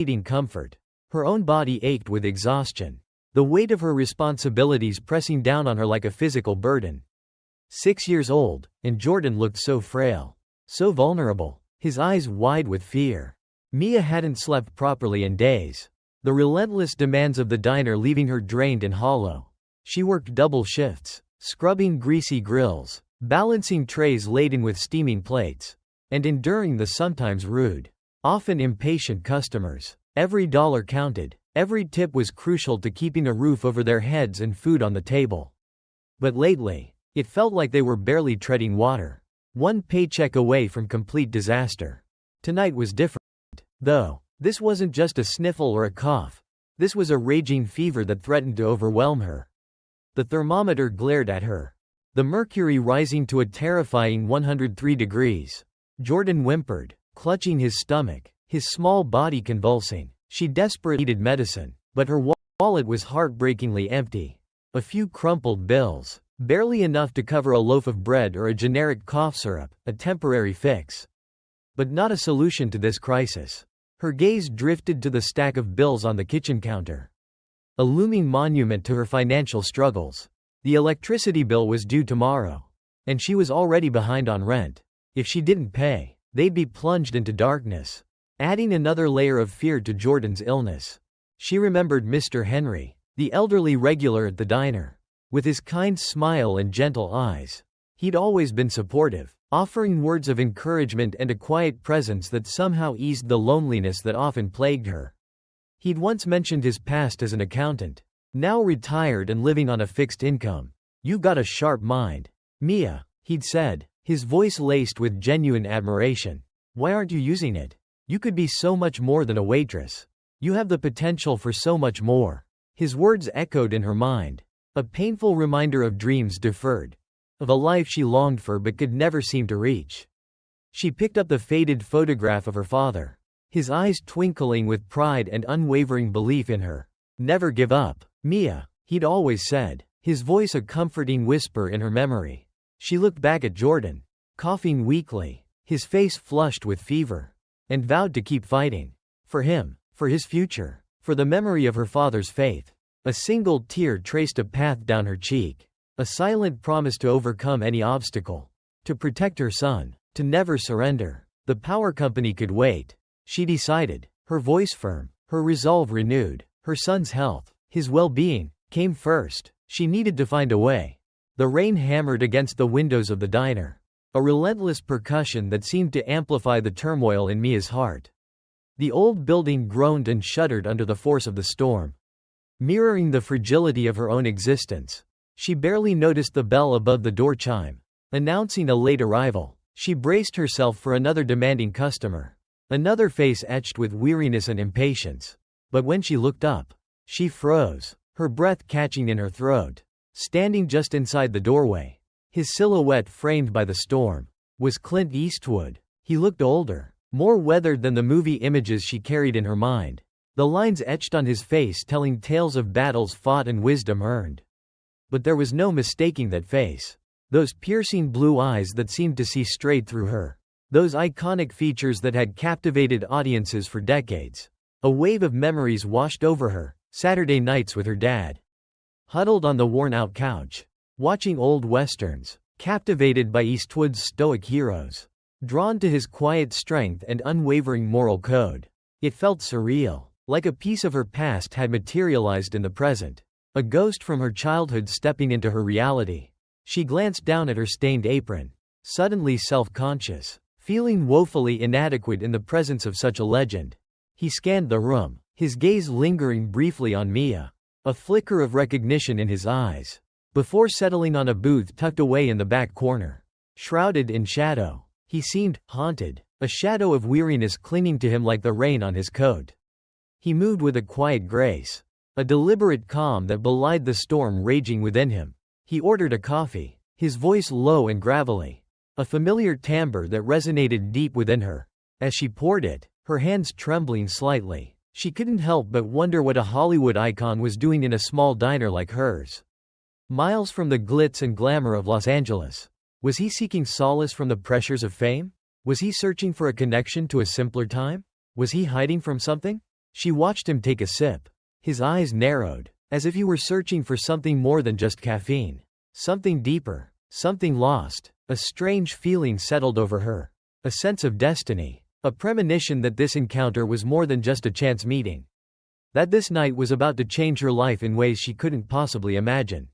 fleeting comfort. Her own body ached with exhaustion, the weight of her responsibilities pressing down on her like a physical burden. 6 years old, and Jordan looked so frail, so vulnerable, his eyes wide with fear. Mia hadn't slept properly in days, the relentless demands of the diner leaving her drained and hollow. She worked double shifts, scrubbing greasy grills, balancing trays laden with steaming plates, and enduring the sometimes rude, often impatient customers. Every dollar counted, every tip was crucial to keeping a roof over their heads and food on the table. But lately, it felt like they were barely treading water, one paycheck away from complete disaster. Tonight was different, though. This wasn't just a sniffle or a cough. This was a raging fever that threatened to overwhelm her. The thermometer glared at her, the mercury rising to a terrifying 103 degrees. Jordan whimpered, clutching his stomach, his small body convulsing. She desperately needed medicine, but her wallet was heartbreakingly empty. A few crumpled bills, barely enough to cover a loaf of bread or a generic cough syrup, a temporary fix. But not a solution to this crisis. Her gaze drifted to the stack of bills on the kitchen counter, a looming monument to her financial struggles. The electricity bill was due tomorrow, and she was already behind on rent. If she didn't pay, they'd be plunged into darkness, adding another layer of fear to Jordan's illness. She remembered Mr. Henry, the elderly regular at the diner, with his kind smile and gentle eyes. He'd always been supportive, offering words of encouragement and a quiet presence that somehow eased the loneliness that often plagued her. He'd once mentioned his past as an accountant, now retired and living on a fixed income. "You got a sharp mind, Mia," he'd said, his voice laced with genuine admiration. "Why aren't you using it? You could be so much more than a waitress. You have the potential for so much more." His words echoed in her mind, a painful reminder of dreams deferred, of a life she longed for but could never seem to reach. She picked up the faded photograph of her father, his eyes twinkling with pride and unwavering belief in her. "Never give up, Mia," he'd always said, his voice a comforting whisper in her memory. She looked back at Jordan, coughing weakly, his face flushed with fever, and vowed to keep fighting. For him, for his future, for the memory of her father's faith. A single tear traced a path down her cheek, a silent promise to overcome any obstacle, to protect her son, to never surrender. The power company could wait, she decided, her voice firm, her resolve renewed. Her son's health, his well-being, came first. She needed to find a way. The rain hammered against the windows of the diner, a relentless percussion that seemed to amplify the turmoil in Mia's heart. The old building groaned and shuddered under the force of the storm, mirroring the fragility of her own existence. She barely noticed the bell above the door chime, announcing a late arrival. She braced herself for another demanding customer, another face etched with weariness and impatience. But when she looked up, she froze, her breath catching in her throat. Standing just inside the doorway, his silhouette framed by the storm, was Clint Eastwood. He looked older, more weathered than the movie images she carried in her mind, the lines etched on his face telling tales of battles fought and wisdom earned. But there was no mistaking that face. Those piercing blue eyes that seemed to see straight through her. Those iconic features that had captivated audiences for decades. A wave of memories washed over her. Saturday nights with her dad, huddled on the worn-out couch, watching old westerns, captivated by Eastwood's stoic heroes, drawn to his quiet strength and unwavering moral code. It felt surreal, like a piece of her past had materialized in the present, a ghost from her childhood stepping into her reality. She glanced down at her stained apron, suddenly self-conscious, feeling woefully inadequate in the presence of such a legend. He scanned the room, his gaze lingering briefly on Mia, a flicker of recognition in his eyes, before settling on a booth tucked away in the back corner. Shrouded in shadow, he seemed haunted, a shadow of weariness clinging to him like the rain on his coat. He moved with a quiet grace, a deliberate calm that belied the storm raging within him. He ordered a coffee, his voice low and gravelly, a familiar timbre that resonated deep within her. As she poured it, her hands trembling slightly, she couldn't help but wonder what a Hollywood icon was doing in a small diner like hers. Miles from the glitz and glamour of Los Angeles. Was he seeking solace from the pressures of fame? Was he searching for a connection to a simpler time? Was he hiding from something? She watched him take a sip. His eyes narrowed, as if he were searching for something more than just caffeine. Something deeper, something lost. A strange feeling settled over her. A sense of destiny. A premonition that this encounter was more than just a chance meeting. That this night was about to change her life in ways she couldn't possibly imagine.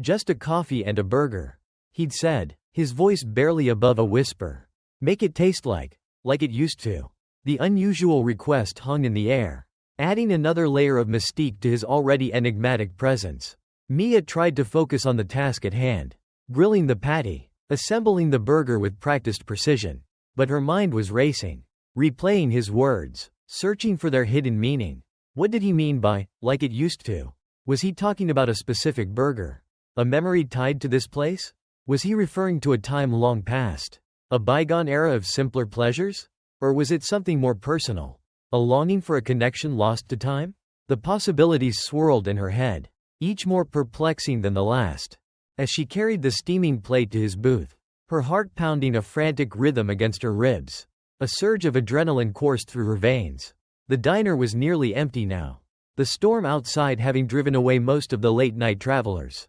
"Just a coffee and a burger," he'd said, his voice barely above a whisper. "Make it taste like it used to." The unusual request hung in the air, adding another layer of mystique to his already enigmatic presence. Mia tried to focus on the task at hand, grilling the patty, assembling the burger with practiced precision. But her mind was racing, replaying his words, searching for their hidden meaning. What did he mean by, "like it used to"? Was he talking about a specific burger? A memory tied to this place? Was he referring to a time long past? A bygone era of simpler pleasures? Or was it something more personal? A longing for a connection lost to time? The possibilities swirled in her head, each more perplexing than the last. As she carried the steaming plate to his booth, her heart pounding a frantic rhythm against her ribs, a surge of adrenaline coursed through her veins. The diner was nearly empty now, the storm outside having driven away most of the late-night travelers.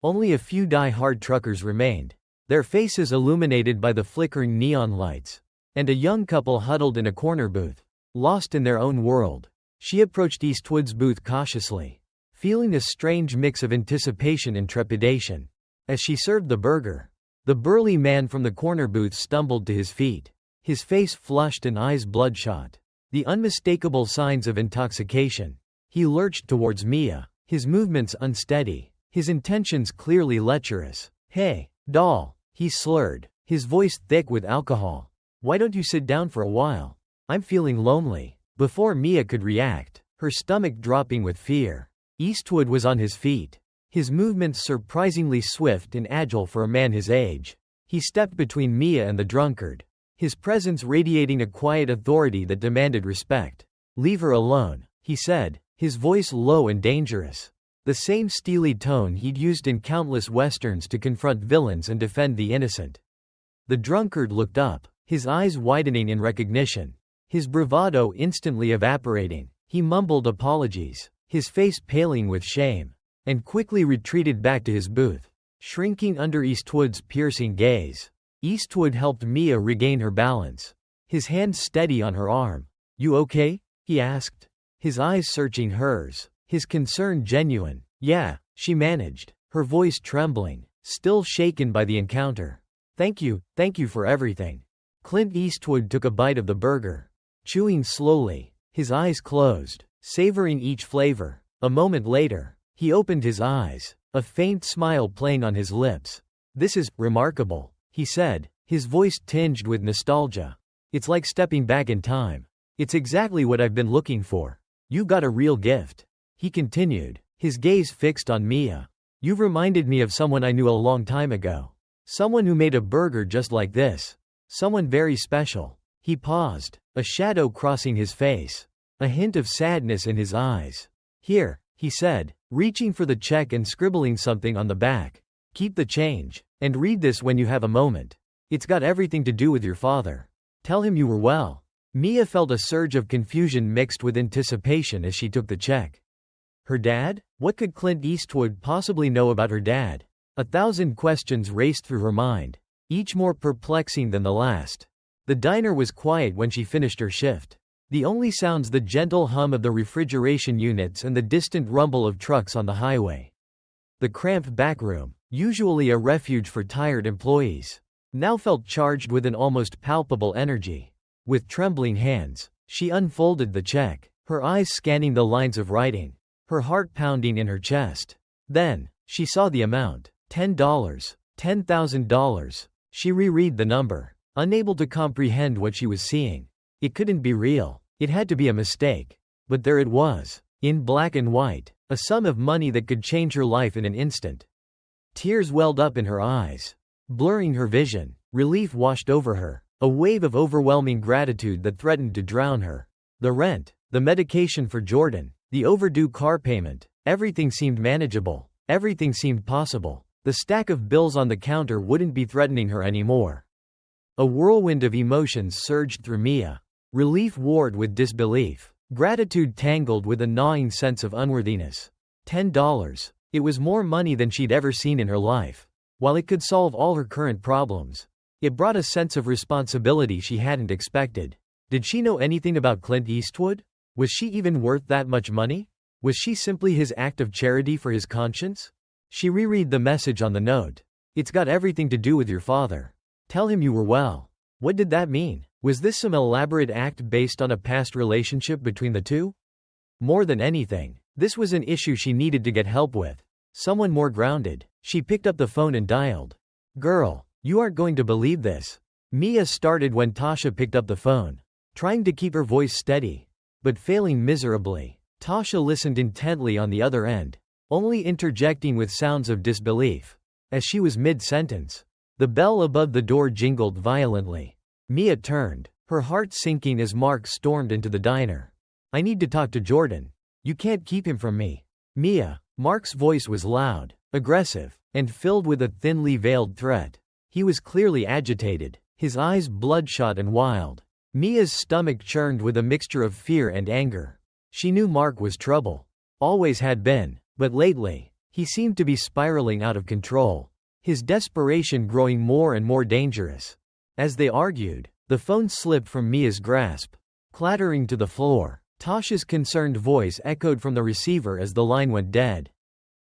Only a few die-hard truckers remained, their faces illuminated by the flickering neon lights, and a young couple huddled in a corner booth, lost in their own world. She approached Eastwood's booth cautiously, feeling a strange mix of anticipation and trepidation. As she served the burger, the burly man from the corner booth stumbled to his feet, his face flushed and eyes bloodshot, the unmistakable signs of intoxication. He lurched towards Mia, his movements unsteady, his intentions clearly lecherous. "Hey, doll," he slurred, his voice thick with alcohol. "Why don't you sit down for a while? I'm feeling lonely." Before Mia could react, her stomach dropping with fear, Eastwood was on his feet, his movements surprisingly swift and agile for a man his age. He stepped between Mia and the drunkard, his presence radiating a quiet authority that demanded respect. "Leave her alone," he said, his voice low and dangerous. The same steely tone he'd used in countless westerns to confront villains and defend the innocent. The drunkard looked up, his eyes widening in recognition, his bravado instantly evaporating. He mumbled apologies, his face paling with shame, and quickly retreated back to his booth, shrinking under Eastwood's piercing gaze. Eastwood helped Mia regain her balance, his hand steady on her arm. "You okay?" he asked, his eyes searching hers, his concern genuine. "Yeah," she managed, her voice trembling, still shaken by the encounter. Thank you for everything." Clint Eastwood took a bite of the burger, chewing slowly, his eyes closed, savoring each flavor. A moment later, he opened his eyes, a faint smile playing on his lips. "This is remarkable," he said, his voice tinged with nostalgia. "It's like stepping back in time. It's exactly what I've been looking for. You got a real gift," he continued, his gaze fixed on Mia. "You've reminded me of someone I knew a long time ago. Someone who made a burger just like this. Someone very special." He paused, a shadow crossing his face, a hint of sadness in his eyes. "Here," he said, reaching for the check and scribbling something on the back. "Keep the change, and read this when you have a moment. It's got everything to do with your father. Tell him you were well." Mia felt a surge of confusion mixed with anticipation as she took the check. Her dad? What could Clint Eastwood possibly know about her dad? 1,000 questions raced through her mind, each more perplexing than the last. The diner was quiet when she finished her shift. The only sounds the gentle hum of the refrigeration units and the distant rumble of trucks on the highway. The cramped backroom, usually a refuge for tired employees, now felt charged with an almost palpable energy. With trembling hands, she unfolded the check, her eyes scanning the lines of writing, her heart pounding in her chest. Then, she saw the amount. $10. $10,000. She reread the number, unable to comprehend what she was seeing. It couldn't be real. It had to be a mistake. But there it was, in black and white, a sum of money that could change her life in an instant. Tears welled up in her eyes, blurring her vision. Relief washed over her, a wave of overwhelming gratitude that threatened to drown her. The rent, the medication for Jordan, the overdue car payment, everything seemed manageable. Everything seemed possible. The stack of bills on the counter wouldn't be threatening her anymore. A whirlwind of emotions surged through Mia. Relief warred with disbelief. Gratitude tangled with a gnawing sense of unworthiness. $10. It was more money than she'd ever seen in her life. While it could solve all her current problems, it brought a sense of responsibility she hadn't expected. Did she know anything about Clint Eastwood? Was she even worth that much money? Was she simply his act of charity for his conscience? She reread the message on the note. It's got everything to do with your father. Tell him you were well. What did that mean? Was this some elaborate act based on a past relationship between the two? More than anything, this was an issue she needed to get help with. Someone more grounded. She picked up the phone and dialed. Girl, you aren't going to believe this. Mia started when Tasha picked up the phone, trying to keep her voice steady, but failing miserably. Tasha listened intently on the other end, only interjecting with sounds of disbelief. As she was mid-sentence, the bell above the door jingled violently. Mia turned, her heart sinking as Mark stormed into the diner. I need to talk to Jordan. You can't keep him from me. Mia. Mark's voice was loud, aggressive, and filled with a thinly veiled threat. He was clearly agitated, his eyes bloodshot and wild. Mia's stomach churned with a mixture of fear and anger. She knew Mark was trouble. Always had been, but lately, he seemed to be spiraling out of control, his desperation growing more and more dangerous. As they argued, the phone slipped from Mia's grasp, clattering to the floor. Tasha's concerned voice echoed from the receiver as the line went dead.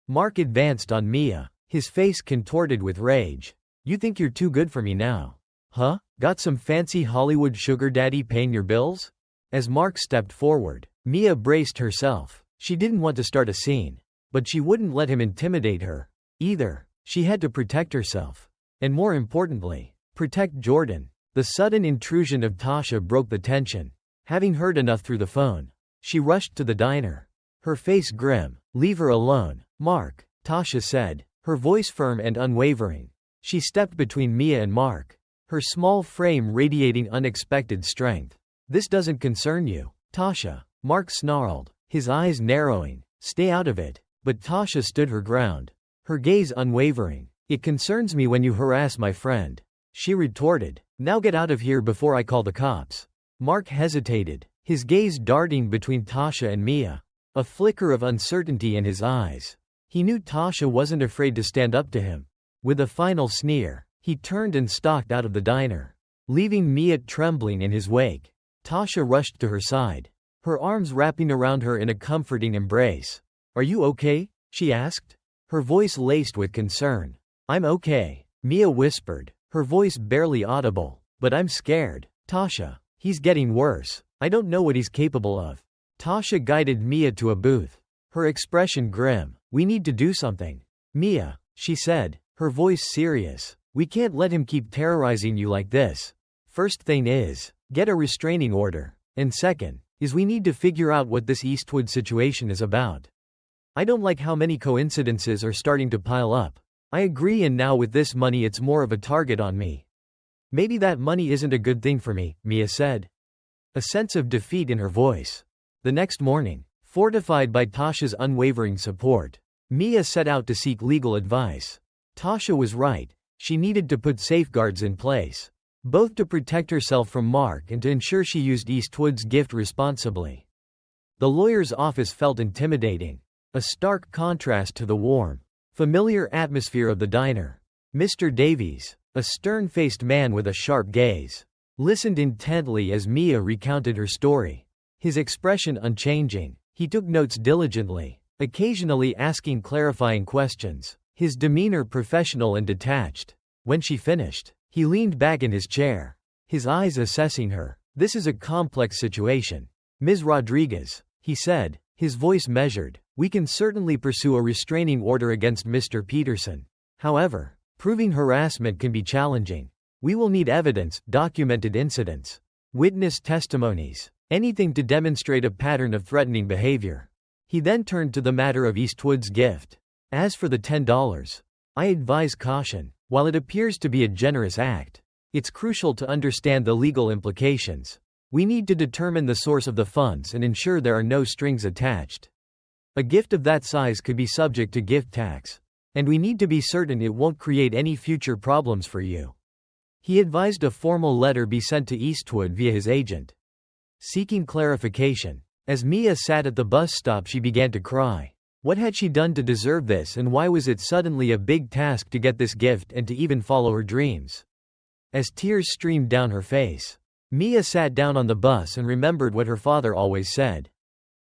Mark advanced on Mia, his face contorted with rage. You think you're too good for me now? Huh? Got some fancy Hollywood sugar daddy paying your bills? As Mark stepped forward, Mia braced herself. She didn't want to start a scene, but she wouldn't let him intimidate her either. She had to protect herself. And more importantly, protect Jordan. The sudden intrusion of Tasha broke the tension. Having heard enough through the phone, she rushed to the diner, her face grim. Leave her alone, Mark, Tasha said, her voice firm and unwavering. She stepped between Mia and Mark, her small frame radiating unexpected strength. This doesn't concern you, Tasha, Mark snarled, his eyes narrowing. Stay out of it. But Tasha stood her ground, her gaze unwavering. It concerns me when you harass my friend, she retorted. Now get out of here before I call the cops. Mark hesitated, his gaze darting between Tasha and Mia, a flicker of uncertainty in his eyes. He knew Tasha wasn't afraid to stand up to him. With a final sneer, he turned and stalked out of the diner, leaving Mia trembling in his wake. Tasha rushed to her side, her arms wrapping around her in a comforting embrace. Are you okay? She asked, her voice laced with concern. I'm okay, Mia whispered, her voice barely audible. But I'm scared, Tasha. He's getting worse. I don't know what he's capable of. Tasha guided Mia to a booth, her expression grim. We need to do something. Mia, she said, her voice serious. We can't let him keep terrorizing you like this. First thing is, get a restraining order. And second, is we need to figure out what this Eastwood situation is about. I don't like how many coincidences are starting to pile up. I agree, and now with this money it's more of a target on me. Maybe that money isn't a good thing for me, Mia said, a sense of defeat in her voice. The next morning, fortified by Tasha's unwavering support, Mia set out to seek legal advice. Tasha was right. She needed to put safeguards in place, both to protect herself from Mark and to ensure she used Eastwood's gift responsibly. The lawyer's office felt intimidating, a stark contrast to the warm, familiar atmosphere of the diner. Mr. Davies, a stern-faced man with a sharp gaze, listened intently as Mia recounted her story. His expression unchanging, he took notes diligently, occasionally asking clarifying questions, his demeanor professional and detached. When she finished, he leaned back in his chair, his eyes assessing her. This is a complex situation, Ms. Rodriguez, he said, his voice measured. We can certainly pursue a restraining order against Mr. Peterson. However, proving harassment can be challenging. We will need evidence, documented incidents, witness testimonies, anything to demonstrate a pattern of threatening behavior. He then turned to the matter of Eastwood's gift. As for the $10, I advise caution. While it appears to be a generous act, it's crucial to understand the legal implications. We need to determine the source of the funds and ensure there are no strings attached. A gift of that size could be subject to gift tax, and we need to be certain it won't create any future problems for you. He advised a formal letter be sent to Eastwood via his agent, seeking clarification. As Mia sat at the bus stop, she began to cry. What had she done to deserve this, and why was it suddenly a big task to get this gift and to even follow her dreams? As tears streamed down her face, Mia sat down on the bus and remembered what her father always said.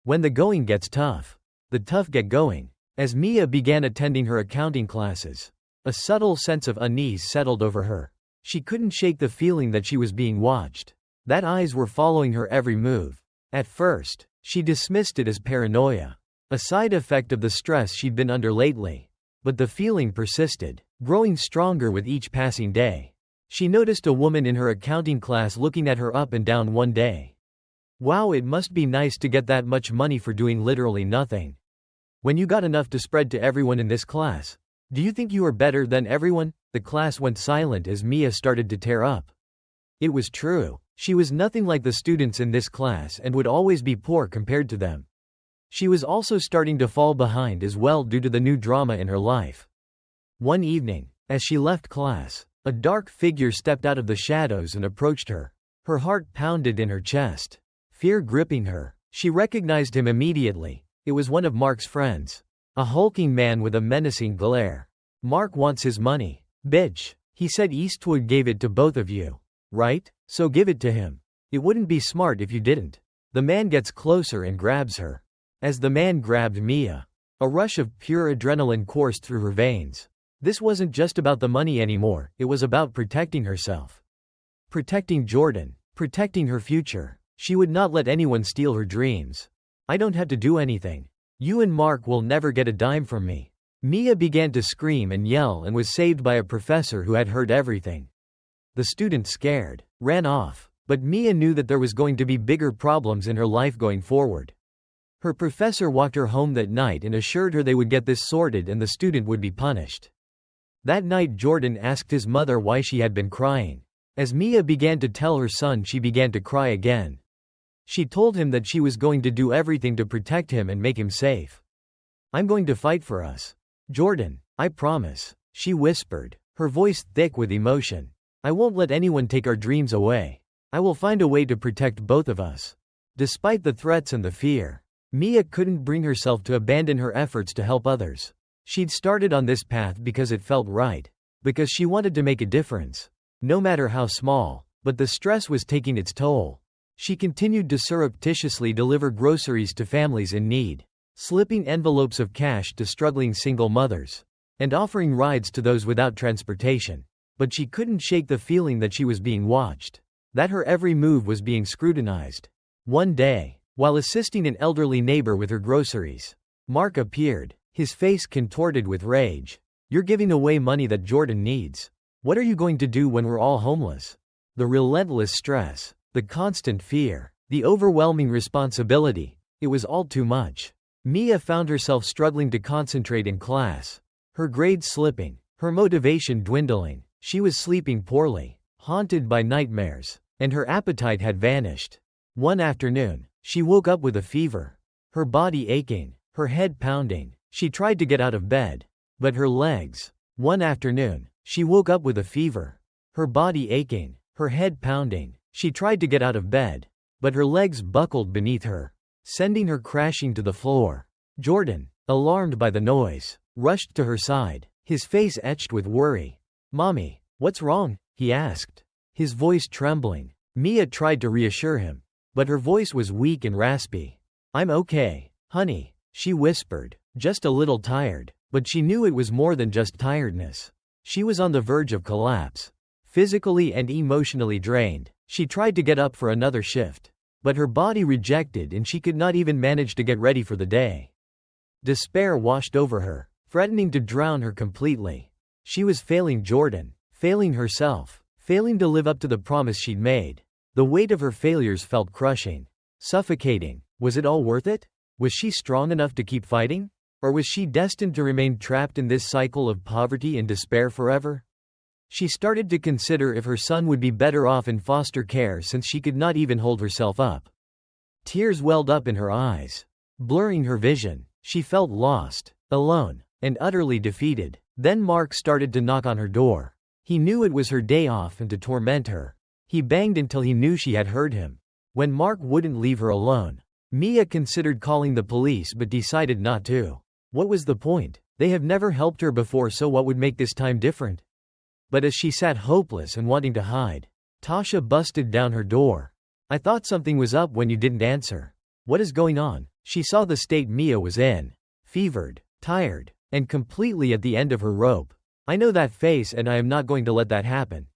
When the going gets tough, the tough get going. As Mia began attending her accounting classes, a subtle sense of unease settled over her. She couldn't shake the feeling that she was being watched, that eyes were following her every move. At first, she dismissed it as paranoia, a side effect of the stress she'd been under lately. But the feeling persisted, growing stronger with each passing day. She noticed a woman in her accounting class looking at her up and down one day. Wow, it must be nice to get that much money for doing literally nothing. When you got enough to spread to everyone in this class, do you think you are better than everyone? The class went silent as Mia started to tear up. It was true. She was nothing like the students in this class and would always be poor compared to them. She was also starting to fall behind as well due to the new drama in her life. One evening, as she left class, a dark figure stepped out of the shadows and approached her. Her heart pounded in her chest, fear gripping her. She recognized him immediately. It was one of Mark's friends, a hulking man with a menacing glare. Mark wants his money. Bitch, he said Eastwood gave it to both of you, right? So give it to him. It wouldn't be smart if you didn't. The man gets closer and grabs her. As the man grabbed Mia, a rush of pure adrenaline coursed through her veins. This wasn't just about the money anymore, it was about protecting herself. Protecting Jordan, protecting her future. She would not let anyone steal her dreams. I don't have to do anything. You and Mark will never get a dime from me. Mia began to scream and yell and was saved by a professor who had heard everything. The student, scared, ran off, but Mia knew that there was going to be bigger problems in her life going forward. Her professor walked her home that night and assured her they would get this sorted and the student would be punished. That night Jordan asked his mother why she had been crying. As Mia began to tell her son, she began to cry again. She told him that she was going to do everything to protect him and make him safe. I'm going to fight for us, Jordan, I promise, she whispered, her voice thick with emotion. I won't let anyone take our dreams away. I will find a way to protect both of us. Despite the threats and the fear, Mia couldn't bring herself to abandon her efforts to help others. She'd started on this path because it felt right, because she wanted to make a difference, no matter how small, but the stress was taking its toll. She continued to surreptitiously deliver groceries to families in need, slipping envelopes of cash to struggling single mothers, and offering rides to those without transportation. But she couldn't shake the feeling that she was being watched, that her every move was being scrutinized. One day, while assisting an elderly neighbor with her groceries, Mark appeared, his face contorted with rage. You're giving away money that Jordan needs. What are you going to do when we're all homeless? The relentless stress, the constant fear, the overwhelming responsibility, it was all too much. Mia found herself struggling to concentrate in class, her grades slipping, her motivation dwindling. She was sleeping poorly, haunted by nightmares, and her appetite had vanished. One afternoon, she woke up with a fever, her body aching, her head pounding. She tried to get out of bed, but her legs. One afternoon, she woke up with a fever, her body aching, her head pounding. She tried to get out of bed, but her legs buckled beneath her, sending her crashing to the floor. Jordan, alarmed by the noise, rushed to her side, his face etched with worry. Mommy, what's wrong? He asked, his voice trembling. Mia tried to reassure him, but her voice was weak and raspy. I'm okay, honey, she whispered, just a little tired, but she knew it was more than just tiredness. She was on the verge of collapse, physically and emotionally drained. She tried to get up for another shift, but her body rejected and she could not even manage to get ready for the day. Despair washed over her, threatening to drown her completely. She was failing Jordan, failing herself, failing to live up to the promise she'd made. The weight of her failures felt crushing, suffocating. Was it all worth it? Was she strong enough to keep fighting? Or was she destined to remain trapped in this cycle of poverty and despair forever? She started to consider if her son would be better off in foster care since she could not even hold herself up. Tears welled up in her eyes, blurring her vision. She felt lost, alone, and utterly defeated. Then Mark started to knock on her door. He knew it was her day off and to torment her. He banged until he knew she had heard him. When Mark wouldn't leave her alone, Mia considered calling the police but decided not to. What was the point? They have never helped her before, so what would make this time different? But as she sat hopeless and wanting to hide, Tasha busted down her door. I thought something was up when you didn't answer. What is going on? She saw the state Mia was in. Fevered, tired, and completely at the end of her rope. I know that face and I am not going to let that happen.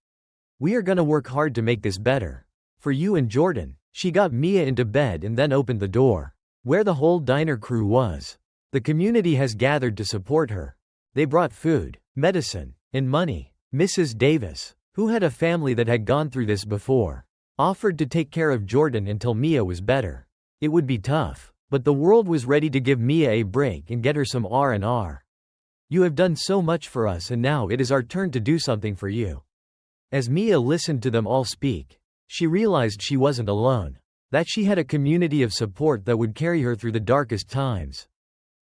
We are gonna work hard to make this better. For you and Jordan. She got Mia into bed and then opened the door. Where the whole diner crew was. The community has gathered to support her. They brought food, medicine, and money. Mrs. Davis, who had a family that had gone through this before, offered to take care of Jordan until Mia was better. It would be tough, but the world was ready to give Mia a break and get her some R&R. You have done so much for us and now it is our turn to do something for you. As Mia listened to them all speak, she realized she wasn't alone, that she had a community of support that would carry her through the darkest times.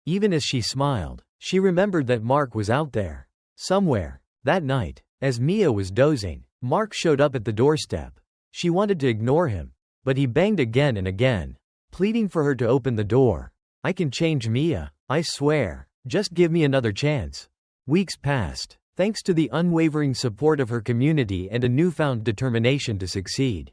Even as she smiled, she remembered that Mark was out there, somewhere. That night, as Mia was dozing, Mark showed up at the doorstep. She wanted to ignore him, but he banged again and again, pleading for her to open the door. I can change, Mia, I swear, just give me another chance. Weeks passed. Thanks to the unwavering support of her community and a newfound determination to succeed,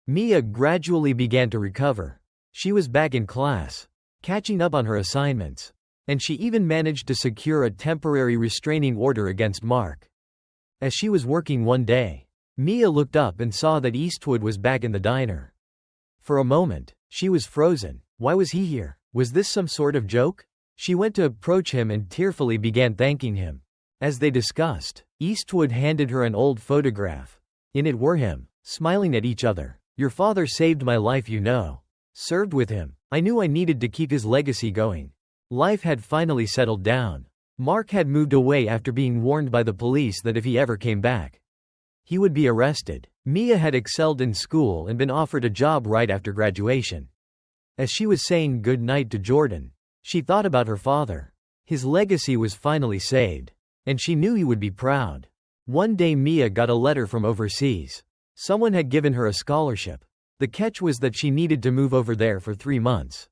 Mia gradually began to recover. She was back in class, catching up on her assignments, and she even managed to secure a temporary restraining order against Mark. As she was working one day, Mia looked up and saw that Eastwood was back in the diner. For a moment, she was frozen. Why was he here? Was this some sort of joke? She went to approach him and tearfully began thanking him. As they discussed, Eastwood handed her an old photograph. In it were him, smiling at each other. Your father saved my life, you know. Served with him. I knew I needed to keep his legacy going. Life had finally settled down. Mark had moved away after being warned by the police that if he ever came back, he would be arrested. Mia had excelled in school and been offered a job right after graduation. As she was saying good night to Jordan, she thought about her father. His legacy was finally saved. And she knew he would be proud. One day Mia got a letter from overseas. Someone had given her a scholarship. The catch was that she needed to move over there for 3 months.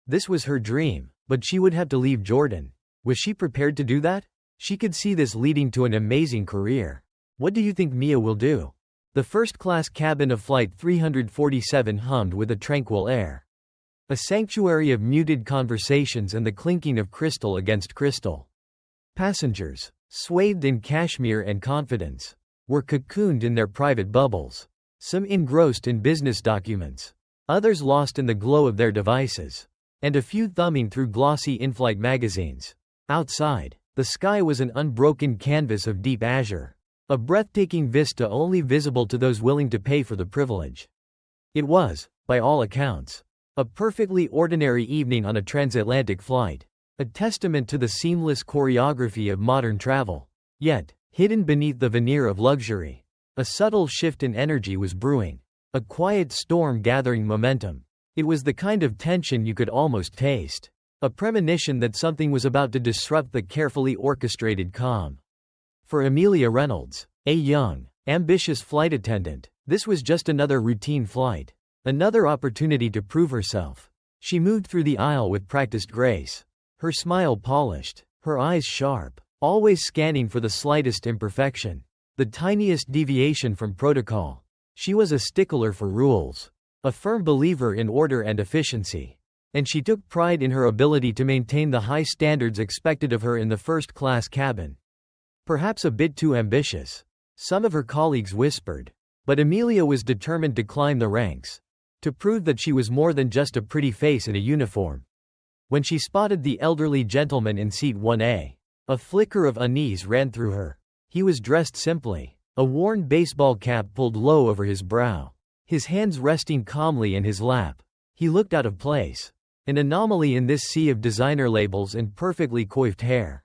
This was her dream, but she would have to leave Jordan. Was she prepared to do that? She could see this leading to an amazing career. What do you think Mia will do? The first-class cabin of Flight 347 hummed with a tranquil air. A sanctuary of muted conversations and the clinking of crystal against crystal. Passengers, swathed in cashmere and confidence, were cocooned in their private bubbles, some engrossed in business documents, others lost in the glow of their devices, and a few thumbing through glossy in-flight magazines. Outside, the sky was an unbroken canvas of deep azure, a breathtaking vista only visible to those willing to pay for the privilege. It was, by all accounts, a perfectly ordinary evening on a transatlantic flight. A testament to the seamless choreography of modern travel. Yet, hidden beneath the veneer of luxury, a subtle shift in energy was brewing. A quiet storm gathering momentum. It was the kind of tension you could almost taste. A premonition that something was about to disrupt the carefully orchestrated calm. For Amelia Reynolds, a young, ambitious flight attendant, this was just another routine flight. Another opportunity to prove herself. She moved through the aisle with practiced grace. Her smile polished, her eyes sharp, always scanning for the slightest imperfection, the tiniest deviation from protocol. She was a stickler for rules, a firm believer in order and efficiency, and she took pride in her ability to maintain the high standards expected of her in the first-class cabin. Perhaps a bit too ambitious, some of her colleagues whispered, but Amelia was determined to climb the ranks, to prove that she was more than just a pretty face in a uniform. When she spotted the elderly gentleman in seat 1A, a flicker of unease ran through her. He was dressed simply, a worn baseball cap pulled low over his brow, his hands resting calmly in his lap. He looked out of place, an anomaly in this sea of designer labels and perfectly coiffed hair.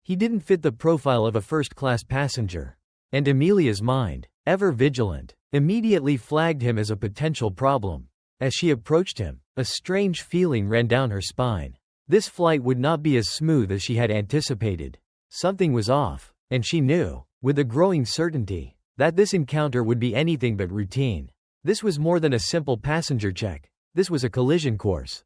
He didn't fit the profile of a first-class passenger, and Amelia's mind, ever vigilant, immediately flagged him as a potential problem. As she approached him, a strange feeling ran down her spine. This flight would not be as smooth as she had anticipated. Something was off, and she knew, with a growing certainty, that this encounter would be anything but routine. This was more than a simple passenger check. This was a collision course.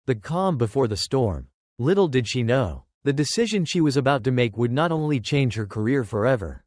The calm before the storm. Little did she know, the decision she was about to make would not only change her career forever,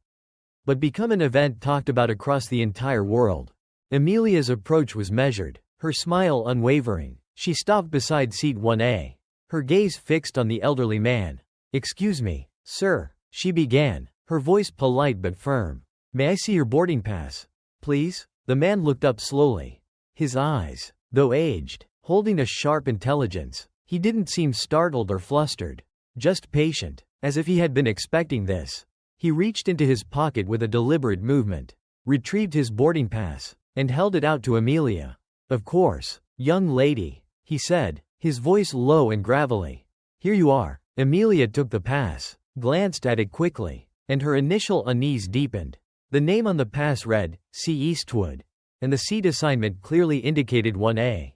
but become an event talked about across the entire world. Amelia's approach was measured, her smile unwavering. She stopped beside seat 1A, her gaze fixed on the elderly man. "Excuse me, sir," she began, her voice polite but firm. "May I see your boarding pass, please?" The man looked up slowly. His eyes, though aged, holding a sharp intelligence. He didn't seem startled or flustered, just patient, as if he had been expecting this. He reached into his pocket with a deliberate movement, retrieved his boarding pass, and held it out to Amelia. "Of course, young lady," he said, his voice low and gravelly. "Here you are." Amelia took the pass, glanced at it quickly, and her initial unease deepened. The name on the pass read, C. Eastwood, and the seat assignment clearly indicated 1A.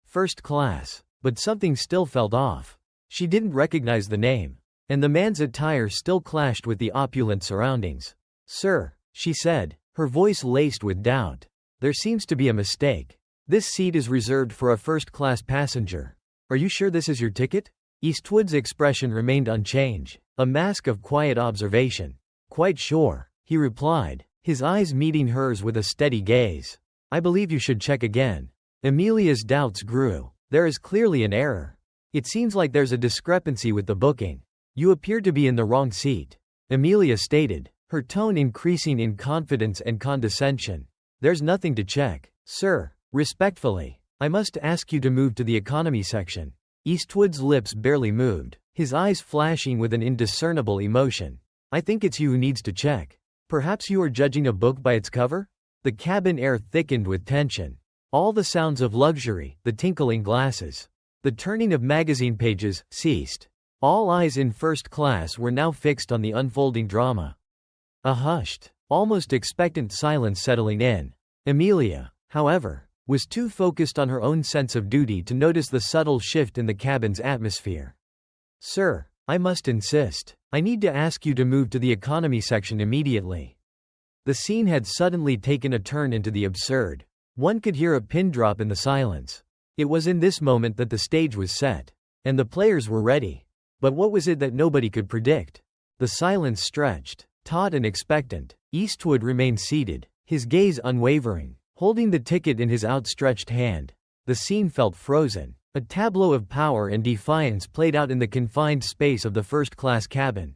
First class. But something still felt off. She didn't recognize the name, and the man's attire still clashed with the opulent surroundings. "Sir," she said, her voice laced with doubt, "there seems to be a mistake. This seat is reserved for a first-class passenger. Are you sure this is your ticket?" Eastwood's expression remained unchanged, a mask of quiet observation. "Quite sure," he replied, his eyes meeting hers with a steady gaze. "I believe you should check again." Amelia's doubts grew. "There is clearly an error. It seems like there's a discrepancy with the booking. You appear to be in the wrong seat," Amelia stated, her tone increasing in confidence and condescension. "There's nothing to check, sir. Respectfully, I must ask you to move to the economy section." Eastwood's lips barely moved, his eyes flashing with an indiscernible emotion. "I think it's you who needs to check. Perhaps you are judging a book by its cover?" The cabin air thickened with tension. All the sounds of luxury, the tinkling glasses, the turning of magazine pages, ceased. All eyes in first class were now fixed on the unfolding drama. A hushed, almost expectant silence settling in. Amelia, however, was too focused on her own sense of duty to notice the subtle shift in the cabin's atmosphere. "Sir, I must insist. I need to ask you to move to the economy section immediately." The scene had suddenly taken a turn into the absurd. One could hear a pin drop in the silence. It was in this moment that the stage was set, and the players were ready. But what was it that nobody could predict? The silence stretched, taut and expectant. Eastwood remained seated, his gaze unwavering, holding the ticket in his outstretched hand. The scene felt frozen. A tableau of power and defiance played out in the confined space of the first-class cabin.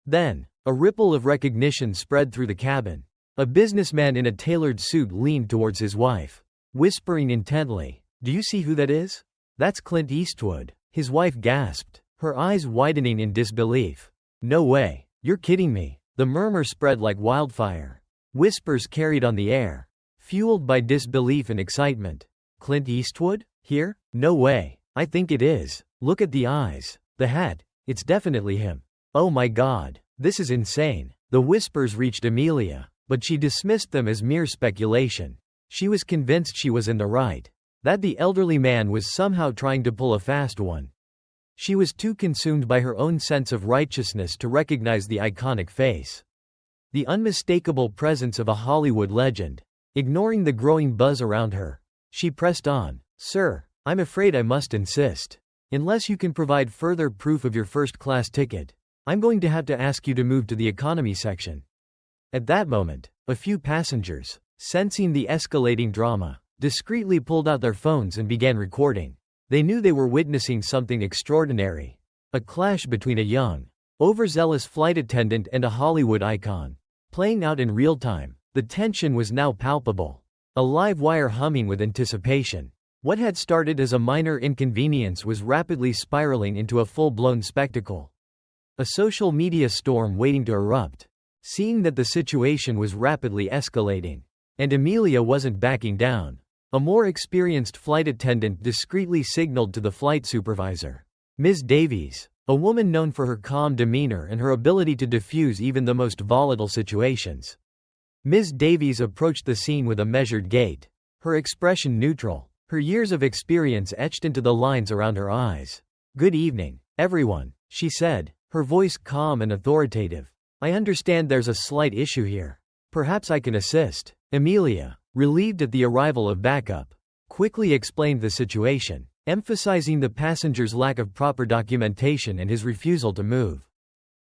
Then, a ripple of recognition spread through the cabin. A businessman in a tailored suit leaned towards his wife, whispering intently, "Do you see who that is?" "That's Clint Eastwood," his wife gasped, her eyes widening in disbelief. "No way, you're kidding me." The murmur spread like wildfire. Whispers carried on the air, fueled by disbelief and excitement. "Clint Eastwood? Here? No way. I think it is. Look at the eyes. The hat. It's definitely him. Oh my God. This is insane." The whispers reached Amelia, but she dismissed them as mere speculation. She was convinced she was in the right, that the elderly man was somehow trying to pull a fast one. She was too consumed by her own sense of righteousness to recognize the iconic face, the unmistakable presence of a Hollywood legend. Ignoring the growing buzz around her, she pressed on. "Sir, I'm afraid I must insist. Unless you can provide further proof of your first-class ticket, I'm going to have to ask you to move to the economy section." At that moment, a few passengers, sensing the escalating drama, discreetly pulled out their phones and began recording. They knew they were witnessing something extraordinary. A clash between a young, overzealous flight attendant and a Hollywood icon, playing out in real time. The tension was now palpable, a live wire humming with anticipation. What had started as a minor inconvenience was rapidly spiraling into a full-blown spectacle. A social media storm waiting to erupt. Seeing that the situation was rapidly escalating, and Amelia wasn't backing down, a more experienced flight attendant discreetly signaled to the flight supervisor. Ms. Davies, a woman known for her calm demeanor and her ability to diffuse even the most volatile situations. Ms. Davies approached the scene with a measured gait, her expression neutral, her years of experience etched into the lines around her eyes. "Good evening, everyone," she said, her voice calm and authoritative. "I understand there's a slight issue here. Perhaps I can assist." Amelia, relieved at the arrival of backup, quickly explained the situation, emphasizing the passenger's lack of proper documentation and his refusal to move.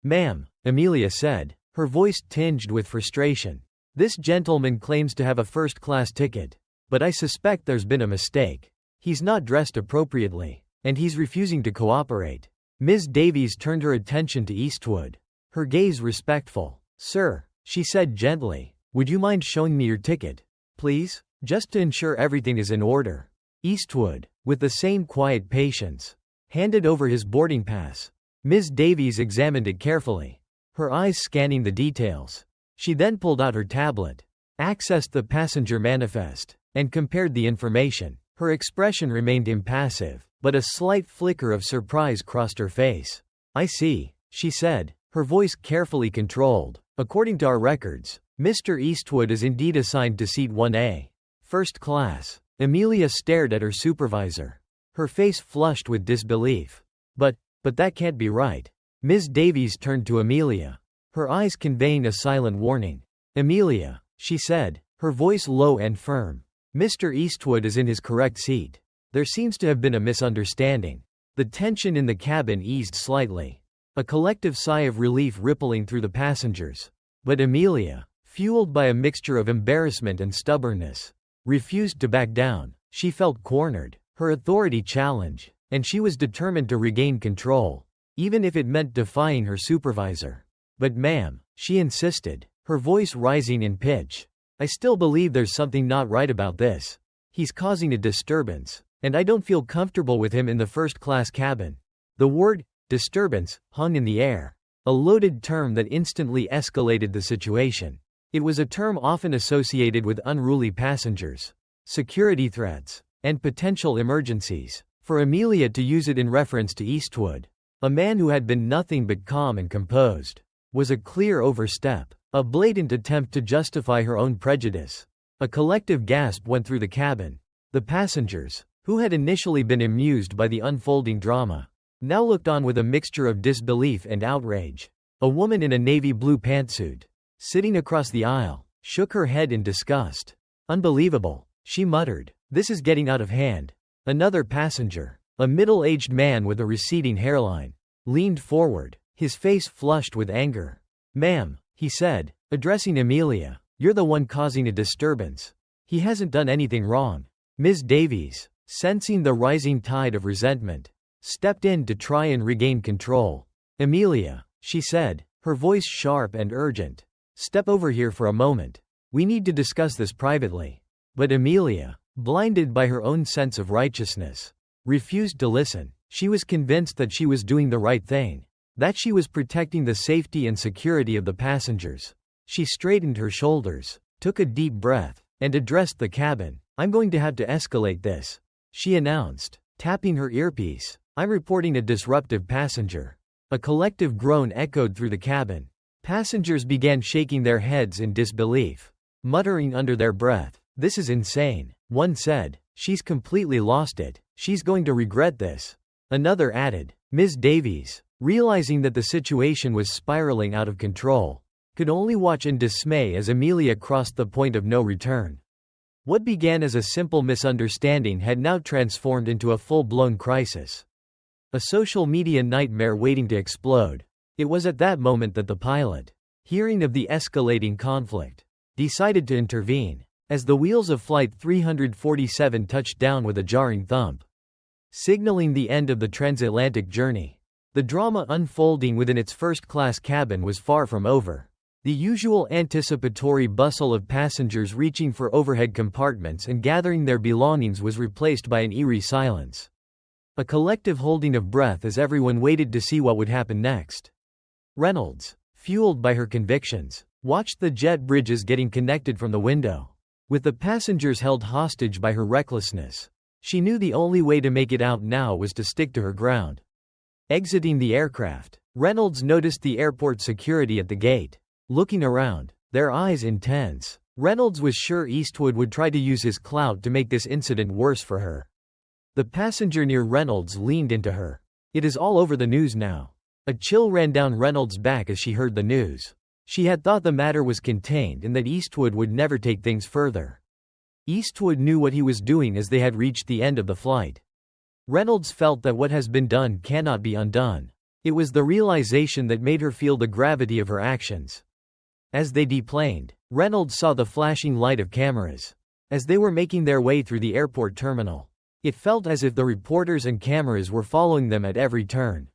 "Ma'am," Amelia said, her voice tinged with frustration. "This gentleman claims to have a first-class ticket. But I suspect there's been a mistake. He's not dressed appropriately. And he's refusing to cooperate." Ms. Davies turned her attention to Eastwood, her gaze respectful. "Sir," she said gently, "would you mind showing me your ticket? Please? Just to ensure everything is in order." Eastwood, with the same quiet patience, handed over his boarding pass. Ms. Davies examined it carefully, her eyes scanning the details. She then pulled out her tablet, accessed the passenger manifest, and compared the information. Her expression remained impassive, but a slight flicker of surprise crossed her face. "I see," she said, her voice carefully controlled. "According to our records, Mr. Eastwood is indeed assigned to seat 1A. First class." Amelia stared at her supervisor, her face flushed with disbelief. But that can't be right." Ms. Davies turned to Amelia, her eyes conveying a silent warning. "Amelia," she said, her voice low and firm, "Mr. Eastwood is in his correct seat. There seems to have been a misunderstanding." The tension in the cabin eased slightly, a collective sigh of relief rippling through the passengers. But Amelia, fueled by a mixture of embarrassment and stubbornness, refused to back down. She felt cornered, her authority challenged, and she was determined to regain control, even if it meant defying her supervisor. "But ma'am," she insisted, her voice rising in pitch, "I still believe there's something not right about this. He's causing a disturbance, and I don't feel comfortable with him in the first-class cabin." The word disturbance hung in the air, a loaded term that instantly escalated the situation. It was a term often associated with unruly passengers, security threats, and potential emergencies. For Amelia to use it in reference to Eastwood, a man who had been nothing but calm and composed, was a clear overstep, a blatant attempt to justify her own prejudice. A collective gasp went through the cabin. The passengers, who had initially been amused by the unfolding drama, now looked on with a mixture of disbelief and outrage. A woman in a navy blue pantsuit, sitting across the aisle, shook her head in disgust. "Unbelievable," she muttered. "This is getting out of hand." Another passenger, a middle-aged man with a receding hairline, leaned forward, his face flushed with anger. "Ma'am," he said, addressing Amelia, "you're the one causing a disturbance. He hasn't done anything wrong." Ms. Davies, sensing the rising tide of resentment, stepped in to try and regain control. "Amelia," she said, her voice sharp and urgent, "step over here for a moment. We need to discuss this privately." But Amelia, blinded by her own sense of righteousness, refused to listen. She was convinced that she was doing the right thing, that she was protecting the safety and security of the passengers. She straightened her shoulders, took a deep breath, and addressed the cabin. "I'm going to have to escalate this," she announced, tapping her earpiece. "I'm reporting a disruptive passenger." A collective groan echoed through the cabin. Passengers began shaking their heads in disbelief, muttering under their breath, "This is insane." One said, "She's completely lost it. She's going to regret this." Another added, Ms. Davies, realizing that the situation was spiraling out of control, could only watch in dismay as Amelia crossed the point of no return. What began as a simple misunderstanding had now transformed into a full-blown crisis. A social media nightmare waiting to explode. It was at that moment that the pilot, hearing of the escalating conflict, decided to intervene. As the wheels of Flight 347 touched down with a jarring thump, signaling the end of the transatlantic journey, the drama unfolding within its first-class cabin was far from over. The usual anticipatory bustle of passengers reaching for overhead compartments and gathering their belongings was replaced by an eerie silence. A collective holding of breath as everyone waited to see what would happen next. Reynolds, fueled by her convictions, watched the jet bridges getting connected from the window. With the passengers held hostage by her recklessness, she knew the only way to make it out now was to stick to her ground. Exiting the aircraft, Reynolds noticed the airport security at the gate, looking around, their eyes intense. Reynolds was sure Eastwood would try to use his clout to make this incident worse for her. The passenger near Reynolds leaned into her. "It is all over the news now." A chill ran down Reynolds' back as she heard the news. She had thought the matter was contained and that Eastwood would never take things further. Eastwood knew what he was doing as they had reached the end of the flight. Reynolds felt that what has been done cannot be undone. It was the realization that made her feel the gravity of her actions. As they deplaned, Reynolds saw the flashing light of cameras. As they were making their way through the airport terminal, it felt as if the reporters and cameras were following them at every turn.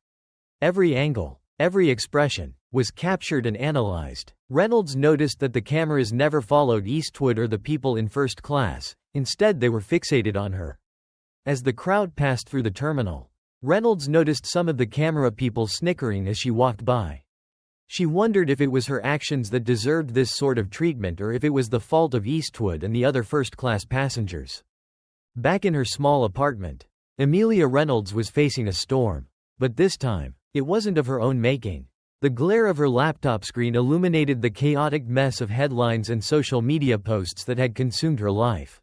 Every angle, every expression, was captured and analyzed. Reynolds noticed that the cameras never followed Eastwood or the people in first class, instead they were fixated on her. As the crowd passed through the terminal, Reynolds noticed some of the camera people snickering as she walked by. She wondered if it was her actions that deserved this sort of treatment or if it was the fault of Eastwood and the other first-class passengers. Back in her small apartment, Amelia Reynolds was facing a storm. But this time, it wasn't of her own making. The glare of her laptop screen illuminated the chaotic mess of headlines and social media posts that had consumed her life.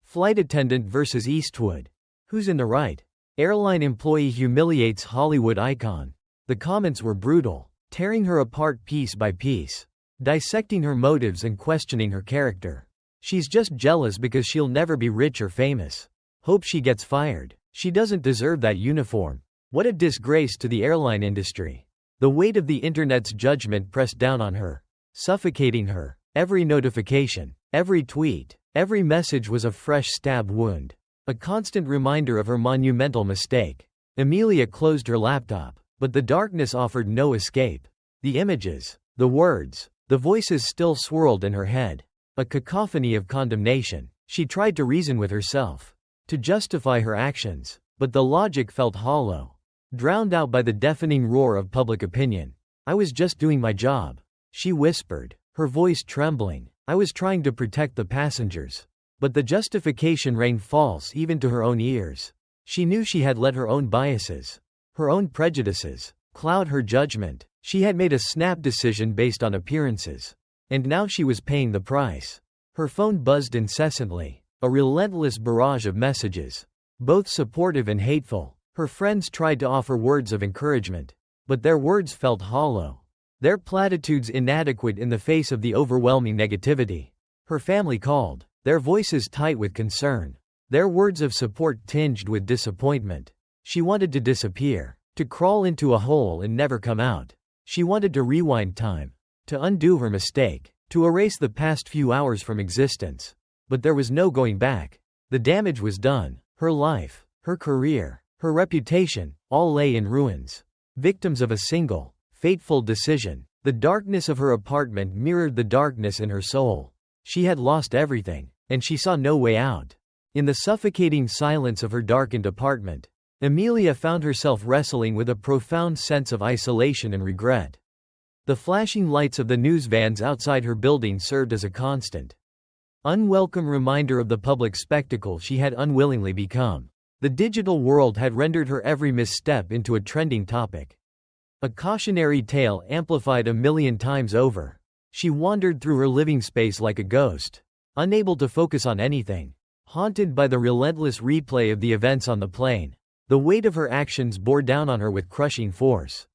Flight attendant versus Eastwood. Who's in the right? Airline employee humiliates Hollywood icon. The comments were brutal, tearing her apart piece by piece, dissecting her motives and questioning her character. She's just jealous because she'll never be rich or famous. Hope she gets fired. She doesn't deserve that uniform. What a disgrace to the airline industry. The weight of the internet's judgment pressed down on her, suffocating her. Every notification, every tweet, every message was a fresh stab wound, a constant reminder of her monumental mistake. Amelia closed her laptop, but the darkness offered no escape. The images, the words, the voices still swirled in her head, a cacophony of condemnation. She tried to reason with herself, to justify her actions, but the logic felt hollow, drowned out by the deafening roar of public opinion. I was just doing my job, she whispered, her voice trembling. I was trying to protect the passengers. But the justification rang false even to her own ears. She knew she had let her own biases, her own prejudices, cloud her judgment. She had made a snap decision based on appearances. And now she was paying the price. Her phone buzzed incessantly, a relentless barrage of messages, both supportive and hateful. Her friends tried to offer words of encouragement, but their words felt hollow, their platitudes inadequate in the face of the overwhelming negativity. Her family called, their voices tight with concern, their words of support tinged with disappointment. She wanted to disappear, to crawl into a hole and never come out. She wanted to rewind time, to undo her mistake, to erase the past few hours from existence. But there was no going back. The damage was done. Her life, her career, her reputation, all lay in ruins. Victims of a single, fateful decision. The darkness of her apartment mirrored the darkness in her soul. She had lost everything, and she saw no way out. In the suffocating silence of her darkened apartment, Amelia found herself wrestling with a profound sense of isolation and regret. The flashing lights of the news vans outside her building served as a constant, unwelcome reminder of the public spectacle she had unwillingly become. The digital world had rendered her every misstep into a trending topic, a cautionary tale amplified a million times over. She wandered through her living space like a ghost, unable to focus on anything, haunted by the relentless replay of the events on the plane. The weight of her actions bore down on her with crushing force.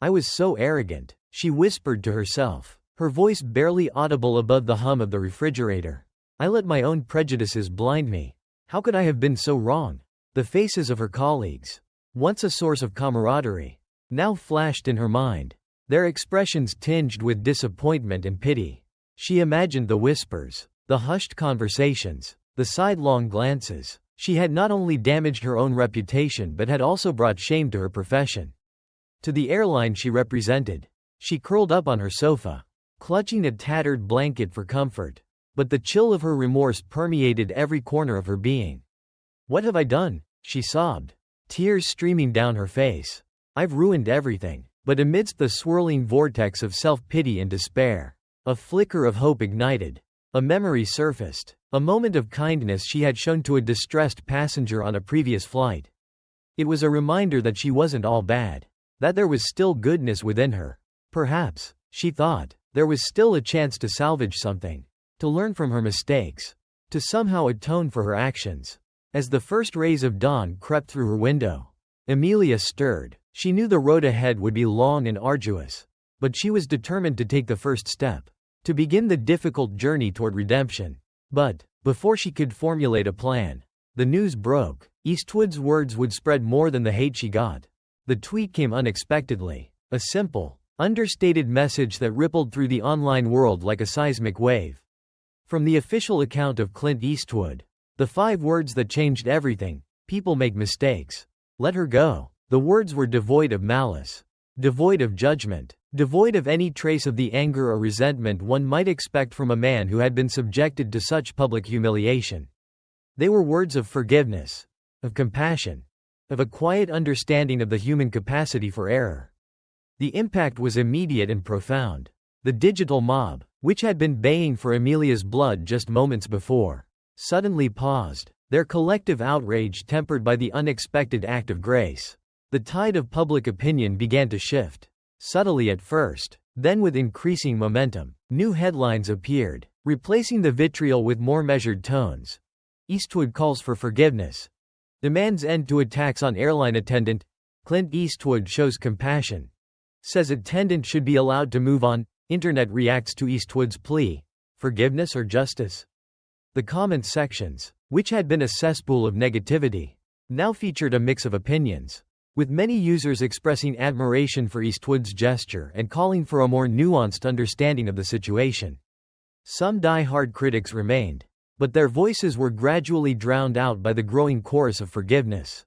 I was so arrogant, she whispered to herself, her voice barely audible above the hum of the refrigerator. I let my own prejudices blind me. How could I have been so wrong? The faces of her colleagues, once a source of camaraderie, now flashed in her mind, their expressions tinged with disappointment and pity. She imagined the whispers, the hushed conversations, the sidelong glances. She had not only damaged her own reputation but had also brought shame to her profession. To the airline she represented, she curled up on her sofa, clutching a tattered blanket for comfort. But the chill of her remorse permeated every corner of her being. What have I done? She sobbed, tears streaming down her face. I've ruined everything. But amidst the swirling vortex of self-pity and despair, a flicker of hope ignited. A memory surfaced, a moment of kindness she had shown to a distressed passenger on a previous flight. It was a reminder that she wasn't all bad, that there was still goodness within her. Perhaps, she thought, there was still a chance to salvage something, to learn from her mistakes, to somehow atone for her actions. As the first rays of dawn crept through her window, Amelia stirred. She knew the road ahead would be long and arduous, but she was determined to take the first step, to begin the difficult journey toward redemption. But, before she could formulate a plan, the news broke. Eastwood's words would spread more than the hate she got. The tweet came unexpectedly. A simple, understated message that rippled through the online world like a seismic wave. From the official account of Clint Eastwood, the 5 words that changed everything: "People make mistakes. Let her go." The words were devoid of malice, devoid of judgment, devoid of any trace of the anger or resentment one might expect from a man who had been subjected to such public humiliation. They were words of forgiveness, of compassion, of a quiet understanding of the human capacity for error. The impact was immediate and profound. The digital mob, which had been baying for Amelia's blood just moments before, suddenly paused, their collective outrage tempered by the unexpected act of grace. The tide of public opinion began to shift. Subtly at first, then with increasing momentum, new headlines appeared, replacing the vitriol with more measured tones. Eastwood calls for forgiveness. Demands end to attacks on airline attendant. Clint Eastwood shows compassion. Says attendant should be allowed to move on. Internet reacts to Eastwood's plea. Forgiveness or justice? The comment sections, which had been a cesspool of negativity, now featured a mix of opinions, with many users expressing admiration for Eastwood's gesture and calling for a more nuanced understanding of the situation. Some die-hard critics remained, but their voices were gradually drowned out by the growing chorus of forgiveness.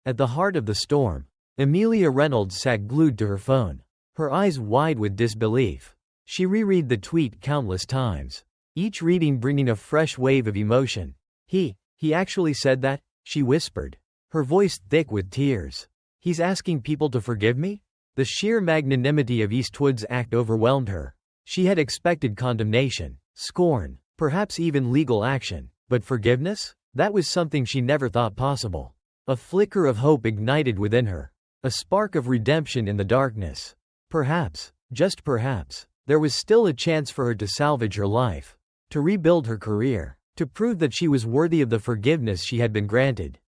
At the heart of the storm, Amelia Reynolds sat glued to her phone, her eyes wide with disbelief. She reread the tweet countless times, each reading bringing a fresh wave of emotion. He actually said that?" she whispered, her voice thick with tears. "He's asking people to forgive me?" The sheer magnanimity of Eastwood's act overwhelmed her. She had expected condemnation, scorn, perhaps even legal action, but forgiveness? That was something she never thought possible. A flicker of hope ignited within her, a spark of redemption in the darkness. Perhaps, just perhaps, there was still a chance for her to salvage her life, to rebuild her career, to prove that she was worthy of the forgiveness she had been granted.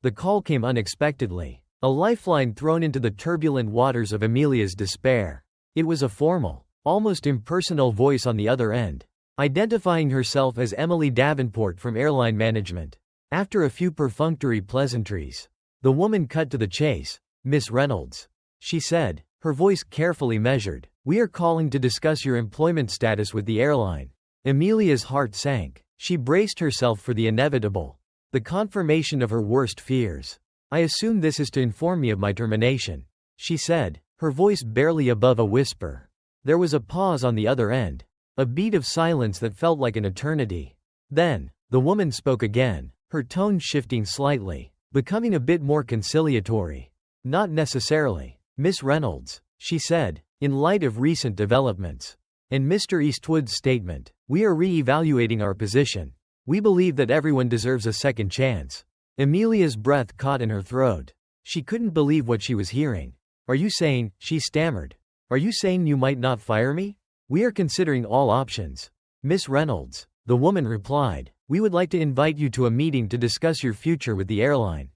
The call came unexpectedly, a lifeline thrown into the turbulent waters of Amelia's despair. It was a formal, almost impersonal voice on the other end, identifying herself as Emily Davenport from airline management. After a few perfunctory pleasantries, the woman cut to the chase. "Miss Reynolds," she said, her voice carefully measured, "we are calling to discuss your employment status with the airline." Amelia's heart sank. She braced herself for the inevitable, the confirmation of her worst fears. "I assume this is to inform me of my termination," she said, her voice barely above a whisper. There was a pause on the other end, a beat of silence that felt like an eternity. Then, the woman spoke again, her tone shifting slightly, becoming a bit more conciliatory. "Not necessarily, Miss Reynolds," she said, "in light of recent developments and Mr. Eastwood's statement, we are re-evaluating our position. We believe that everyone deserves a second chance." Amelia's breath caught in her throat. She couldn't believe what she was hearing. "Are you saying," she stammered, "are you saying you might not fire me?" "We are considering all options, Miss Reynolds," the woman replied. "We would like to invite you to a meeting to discuss your future with the airline."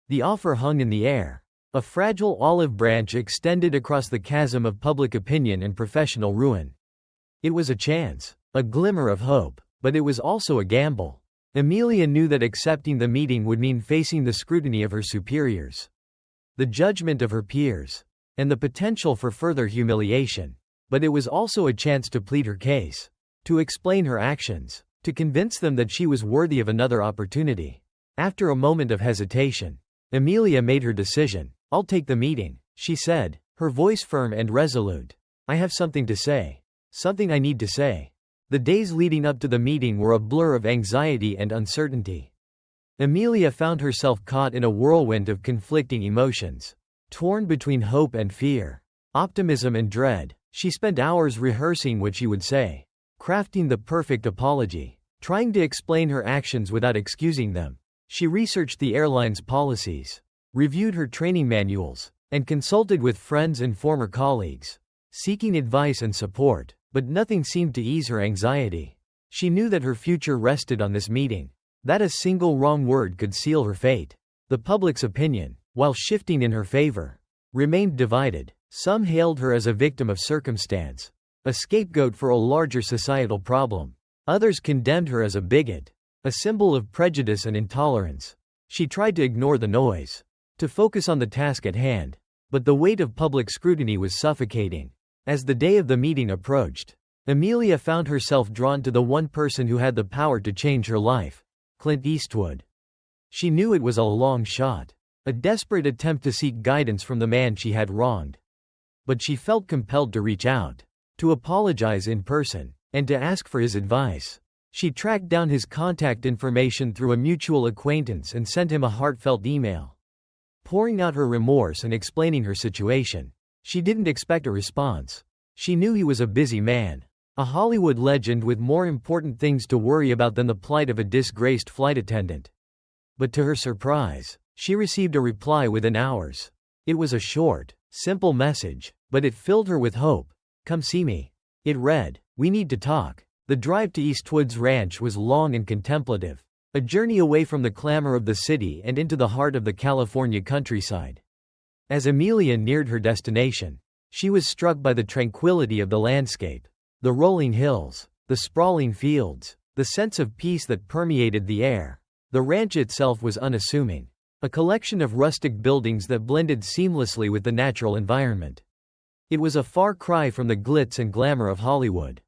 The offer hung in the air, a fragile olive branch extended across the chasm of public opinion and professional ruin. It was a chance, a glimmer of hope, but it was also a gamble. Amelia knew that accepting the meeting would mean facing the scrutiny of her superiors, the judgment of her peers, and the potential for further humiliation. But it was also a chance to plead her case, to explain her actions, to convince them that she was worthy of another opportunity. After a moment of hesitation, Amelia made her decision. "I'll take the meeting," she said, her voice firm and resolute. "I have something to say. Something I need to say." The days leading up to the meeting were a blur of anxiety and uncertainty. Amelia found herself caught in a whirlwind of conflicting emotions, torn between hope and fear, optimism and dread. She spent hours rehearsing what she would say, crafting the perfect apology, trying to explain her actions without excusing them. She researched the airline's policies, reviewed her training manuals, and consulted with friends and former colleagues, seeking advice and support, but nothing seemed to ease her anxiety. She knew that her future rested on this meeting, that a single wrong word could seal her fate. The public's opinion, while shifting in her favor, remained divided. Some hailed her as a victim of circumstance, a scapegoat for a larger societal problem. Others condemned her as a bigot, a symbol of prejudice and intolerance. She tried to ignore the noise, to focus on the task at hand, but the weight of public scrutiny was suffocating. As the day of the meeting approached, Amelia found herself drawn to the one person who had the power to change her life, Clint Eastwood. She knew it was a long shot, a desperate attempt to seek guidance from the man she had wronged. But she felt compelled to reach out, to apologize in person, and to ask for his advice. She tracked down his contact information through a mutual acquaintance and sent him a heartfelt email, pouring out her remorse and explaining her situation. She didn't expect a response. She knew he was a busy man, a Hollywood legend with more important things to worry about than the plight of a disgraced flight attendant. But to her surprise, she received a reply within hours. It was a short, simple message, but it filled her with hope. "Come see me." It read, "We need to talk." The drive to Eastwood's ranch was long and contemplative, a journey away from the clamor of the city and into the heart of the California countryside. As Amelia neared her destination, she was struck by the tranquility of the landscape. The rolling hills, the sprawling fields, the sense of peace that permeated the air. The ranch itself was unassuming, a collection of rustic buildings that blended seamlessly with the natural environment. It was a far cry from the glitz and glamour of Hollywood,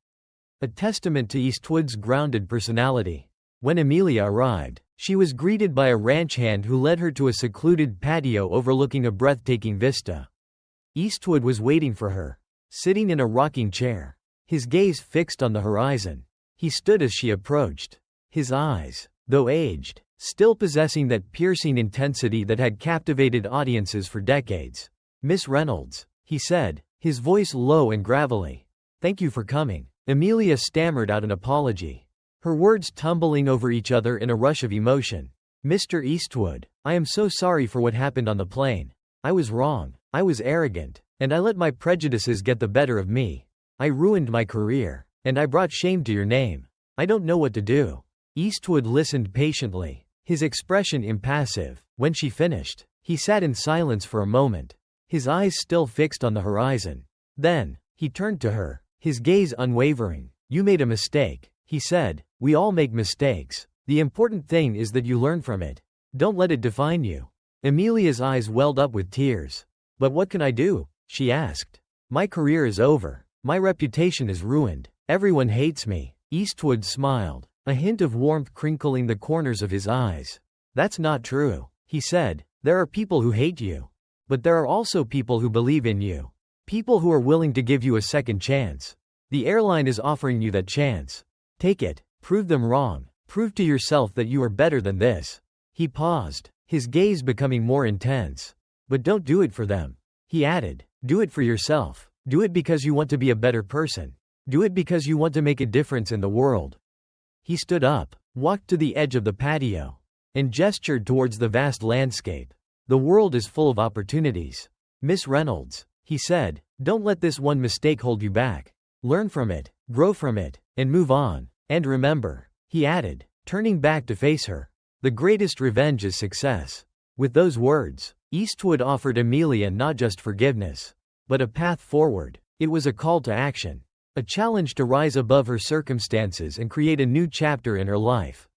a testament to Eastwood's grounded personality. When Amelia arrived, she was greeted by a ranch hand who led her to a secluded patio overlooking a breathtaking vista. Eastwood was waiting for her, sitting in a rocking chair, his gaze fixed on the horizon. He stood as she approached, his eyes, though aged, still possessing that piercing intensity that had captivated audiences for decades. "Miss Reynolds," he said, his voice low and gravelly. "Thank you for coming." Amelia stammered out an apology, her words tumbling over each other in a rush of emotion. "Mr. Eastwood, I am so sorry for what happened on the plane. I was wrong, I was arrogant, and I let my prejudices get the better of me. I ruined my career, and I brought shame to your name. I don't know what to do." Eastwood listened patiently, his expression impassive. When she finished, he sat in silence for a moment, his eyes still fixed on the horizon. Then, he turned to her, his gaze unwavering. "You made a mistake," he said. "We all make mistakes. The important thing is that you learn from it. Don't let it define you." Amelia's eyes welled up with tears. "But what can I do?" she asked. "My career is over. My reputation is ruined. Everyone hates me." Eastwood smiled, a hint of warmth crinkling the corners of his eyes. "That's not true," he said. "There are people who hate you. But there are also people who believe in you. People who are willing to give you a second chance. The airline is offering you that chance. Take it. Prove them wrong. Prove to yourself that you are better than this." He paused, his gaze becoming more intense. "But don't do it for them," he added. "Do it for yourself. Do it because you want to be a better person. Do it because you want to make a difference in the world." He stood up, walked to the edge of the patio, and gestured towards the vast landscape. "The world is full of opportunities. Miss Reynolds," he said, "don't let this one mistake hold you back. Learn from it, grow from it, and move on. And remember," he added, turning back to face her, "the greatest revenge is success." With those words, Eastwood offered Amelia not just forgiveness, but a path forward. It was a call to action, a challenge to rise above her circumstances and create a new chapter in her life.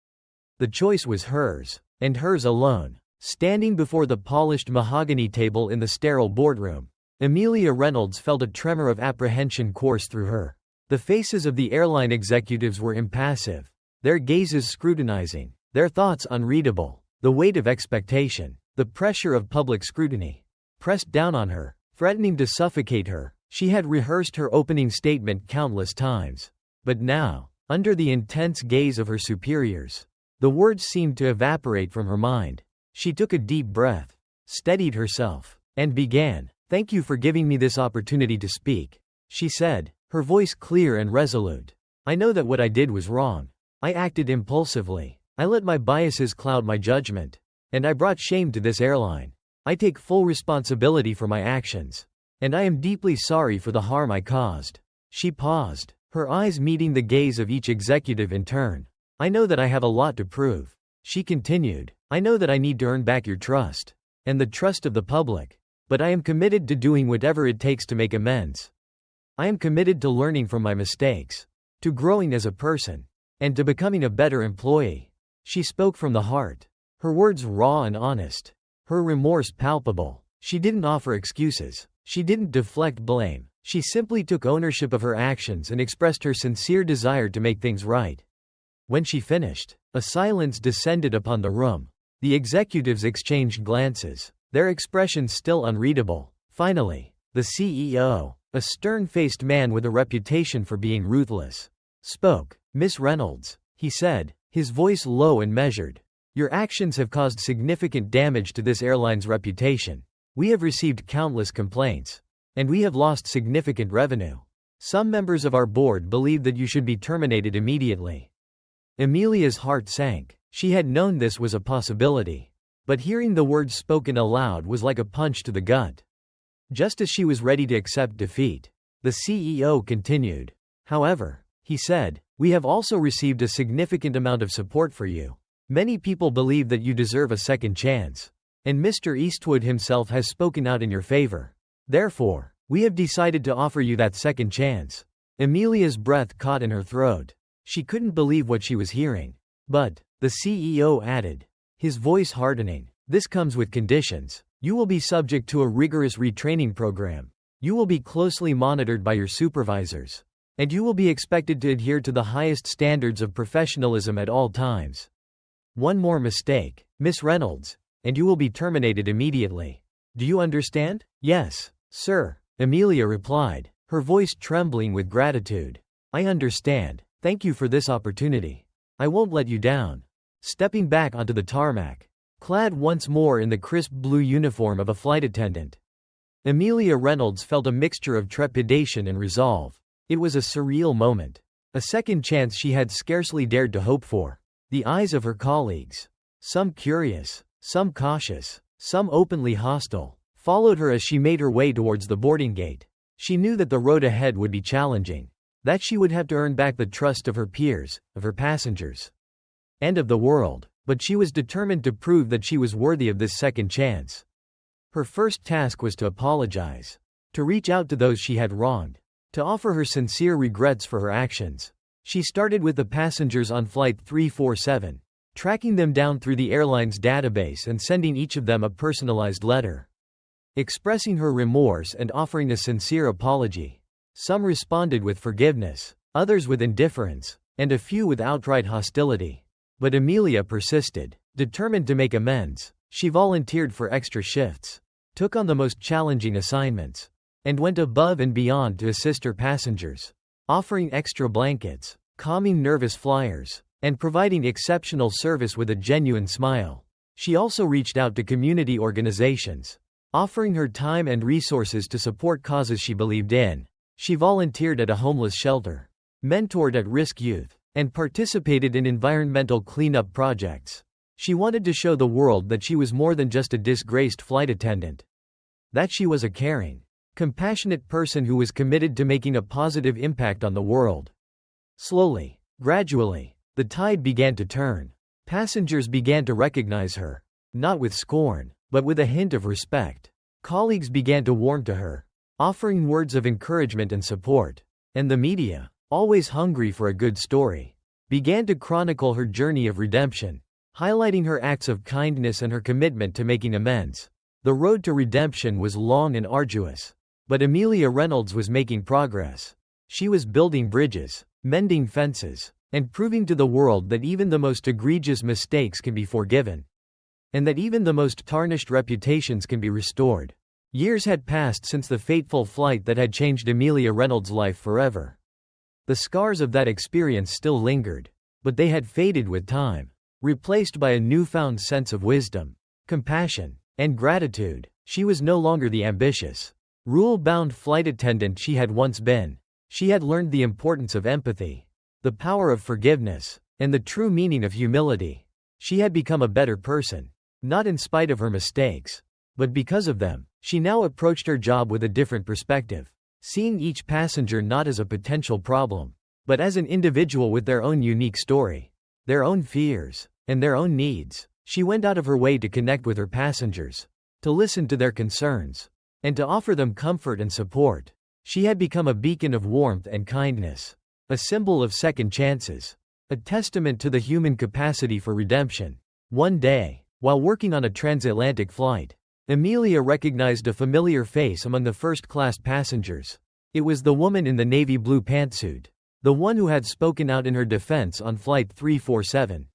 The choice was hers, and hers alone. Standing before the polished mahogany table in the sterile boardroom, Amelia Reynolds felt a tremor of apprehension course through her. The faces of the airline executives were impassive, their gazes scrutinizing, their thoughts unreadable. The weight of expectation, the pressure of public scrutiny, pressed down on her, threatening to suffocate her. She had rehearsed her opening statement countless times. But now, under the intense gaze of her superiors, the words seemed to evaporate from her mind. She took a deep breath, steadied herself, and began. "Thank you for giving me this opportunity to speak," she said, her voice clear and resolute. "I know that what I did was wrong. I acted impulsively. I let my biases cloud my judgment. And I brought shame to this airline. I take full responsibility for my actions. And I am deeply sorry for the harm I caused." She paused, her eyes meeting the gaze of each executive in turn. "I know that I have a lot to prove," she continued. "I know that I need to earn back your trust, and the trust of the public. But I am committed to doing whatever it takes to make amends. I am committed to learning from my mistakes, to growing as a person, and to becoming a better employee. She spoke from the heart. Her words raw and honest. Her remorse palpable. She didn't offer excuses. She didn't deflect blame. She simply took ownership of her actions and expressed her sincere desire to make things right. When she finished, a silence descended upon the room. The executives exchanged glances, their expressions still unreadable. Finally, the CEO, a stern-faced man with a reputation for being ruthless, spoke. "Miss Reynolds," he said, his voice low and measured, "your actions have caused significant damage to this airline's reputation. We have received countless complaints, and we have lost significant revenue. Some members of our board believe that you should be terminated immediately." Amelia's heart sank. She had known this was a possibility. But hearing the words spoken aloud was like a punch to the gut. Just as she was ready to accept defeat, the CEO continued. "However," he said, "we have also received a significant amount of support for you. Many people believe that you deserve a second chance. And Mr. Eastwood himself has spoken out in your favor. Therefore, we have decided to offer you that second chance." Amelia's breath caught in her throat. She couldn't believe what she was hearing. "But," the CEO added, his voice hardening, "this comes with conditions. You will be subject to a rigorous retraining program. You will be closely monitored by your supervisors. And you will be expected to adhere to the highest standards of professionalism at all times. One more mistake, Miss Reynolds, and you will be terminated immediately. Do you understand?" "Yes, sir," Amelia replied, her voice trembling with gratitude. "I understand. Thank you for this opportunity. I won't let you down." Stepping back onto the tarmac, clad once more in the crisp blue uniform of a flight attendant, Amelia Reynolds felt a mixture of trepidation and resolve. It was a surreal moment. A second chance she had scarcely dared to hope for. The eyes of her colleagues, some curious, some cautious, some openly hostile, followed her as she made her way towards the boarding gate. She knew that the road ahead would be challenging, that she would have to earn back the trust of her peers, of her passengers, and of the world, but she was determined to prove that she was worthy of this second chance. Her first task was to apologize, to reach out to those she had wronged, to offer her sincere regrets for her actions. She started with the passengers on Flight 347, tracking them down through the airline's database and sending each of them a personalized letter, expressing her remorse and offering a sincere apology. Some responded with forgiveness, others with indifference, and a few with outright hostility. But Amelia persisted, determined to make amends. She volunteered for extra shifts, took on the most challenging assignments, and went above and beyond to assist her passengers, offering extra blankets, calming nervous flyers, and providing exceptional service with a genuine smile. She also reached out to community organizations, offering her time and resources to support causes she believed in. She volunteered at a homeless shelter, mentored at-risk youth, and participated in environmental cleanup projects. She wanted to show the world that she was more than just a disgraced flight attendant. That she was a caring, compassionate person who was committed to making a positive impact on the world. Slowly, gradually, the tide began to turn. Passengers began to recognize her, not with scorn, but with a hint of respect. Colleagues began to warm to her, offering words of encouragement and support. And the media, always hungry for a good story, began to chronicle her journey of redemption, highlighting her acts of kindness and her commitment to making amends. The road to redemption was long and arduous, but Amelia Reynolds was making progress. She was building bridges, mending fences, and proving to the world that even the most egregious mistakes can be forgiven, and that even the most tarnished reputations can be restored. Years had passed since the fateful flight that had changed Amelia Reynolds' life forever. The scars of that experience still lingered, but they had faded with time, replaced by a newfound sense of wisdom, compassion, and gratitude. She was no longer the ambitious, rule-bound flight attendant she had once been. She had learned the importance of empathy, the power of forgiveness, and the true meaning of humility. She had become a better person, not in spite of her mistakes, but because of them. She now approached her job with a different perspective, seeing each passenger not as a potential problem, but as an individual with their own unique story, their own fears, and their own needs. She went out of her way to connect with her passengers, to listen to their concerns, and to offer them comfort and support. She had become a beacon of warmth and kindness, a symbol of second chances, a testament to the human capacity for redemption. One day, while working on a transatlantic flight, Amelia recognized a familiar face among the first-class passengers. It was the woman in the navy blue pantsuit, the one who had spoken out in her defense on Flight 347.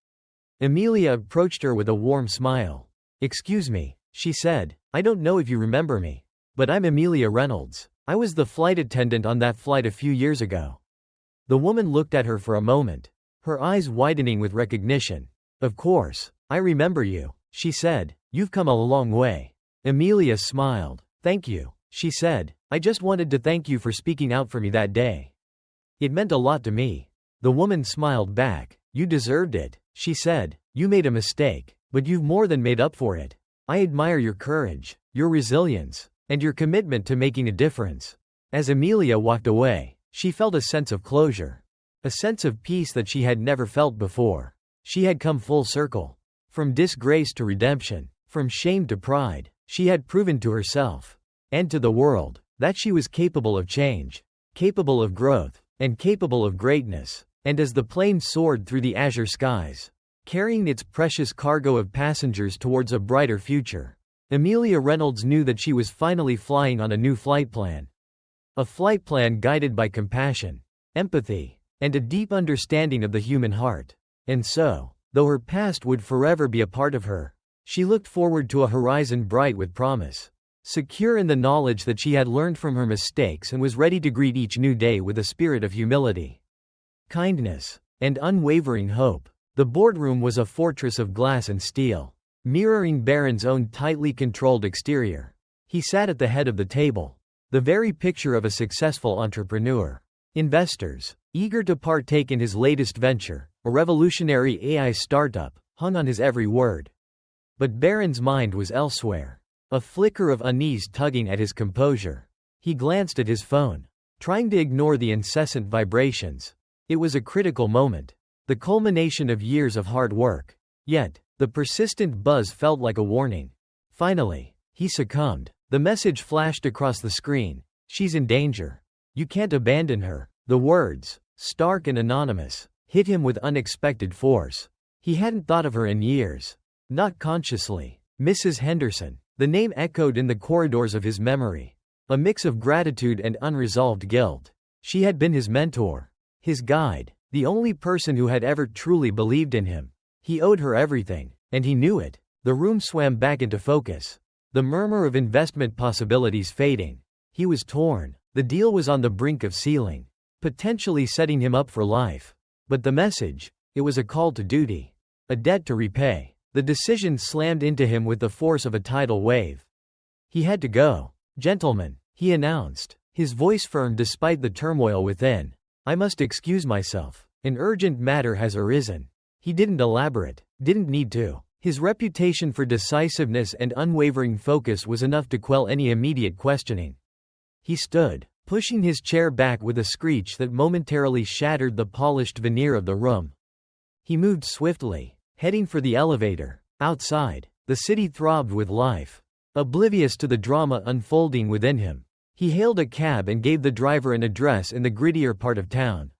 Amelia approached her with a warm smile. "Excuse me," she said, "I don't know if you remember me, but I'm Amelia Reynolds. I was the flight attendant on that flight a few years ago." The woman looked at her for a moment, her eyes widening with recognition. "Of course, I remember you," she said. "You've come a long way." Amelia smiled. "Thank you," she said. "I just wanted to thank you for speaking out for me that day. It meant a lot to me." The woman smiled back. "You deserved it," she said. "You made a mistake, but you've more than made up for it. I admire your courage, your resilience, and your commitment to making a difference." As Amelia walked away, she felt a sense of closure, a sense of peace that she had never felt before. She had come full circle. From disgrace to redemption, from shame to pride, she had proven to herself, and to the world, that she was capable of change, capable of growth, and capable of greatness. And as the plane soared through the azure skies, carrying its precious cargo of passengers towards a brighter future, Amelia Reynolds knew that she was finally flying on a new flight plan. A flight plan guided by compassion, empathy, and a deep understanding of the human heart. And so, though her past would forever be a part of her, she looked forward to a horizon bright with promise, secure in the knowledge that she had learned from her mistakes and was ready to greet each new day with a spirit of humility, kindness, and unwavering hope. The boardroom was a fortress of glass and steel, mirroring Barron's own tightly controlled exterior. He sat at the head of the table, the very picture of a successful entrepreneur. Investors, eager to partake in his latest venture, a revolutionary AI startup, hung on his every word. But Barron's mind was elsewhere, a flicker of unease tugging at his composure. He glanced at his phone, trying to ignore the incessant vibrations. It was a critical moment, the culmination of years of hard work. Yet, the persistent buzz felt like a warning. Finally, he succumbed. The message flashed across the screen. "She's in danger. You can't abandon her." The words, stark and anonymous, hit him with unexpected force. He hadn't thought of her in years. Not consciously. Mrs. Henderson. The name echoed in the corridors of his memory, a mix of gratitude and unresolved guilt. She had been his mentor, his guide, the only person who had ever truly believed in him. He owed her everything, and he knew it. The room swam back into focus, the murmur of investment possibilities fading. He was torn. The deal was on the brink of sealing, potentially setting him up for life. But the message, it was a call to duty, a debt to repay. The decision slammed into him with the force of a tidal wave. He had to go. "Gentlemen," he announced, his voice firm despite the turmoil within, "I must excuse myself. An urgent matter has arisen." He didn't elaborate, didn't need to. His reputation for decisiveness and unwavering focus was enough to quell any immediate questioning. He stood, pushing his chair back with a screech that momentarily shattered the polished veneer of the room. He moved swiftly, heading for the elevator. Outside, the city throbbed with life, oblivious to the drama unfolding within him. He hailed a cab and gave the driver an address in the grittier part of town,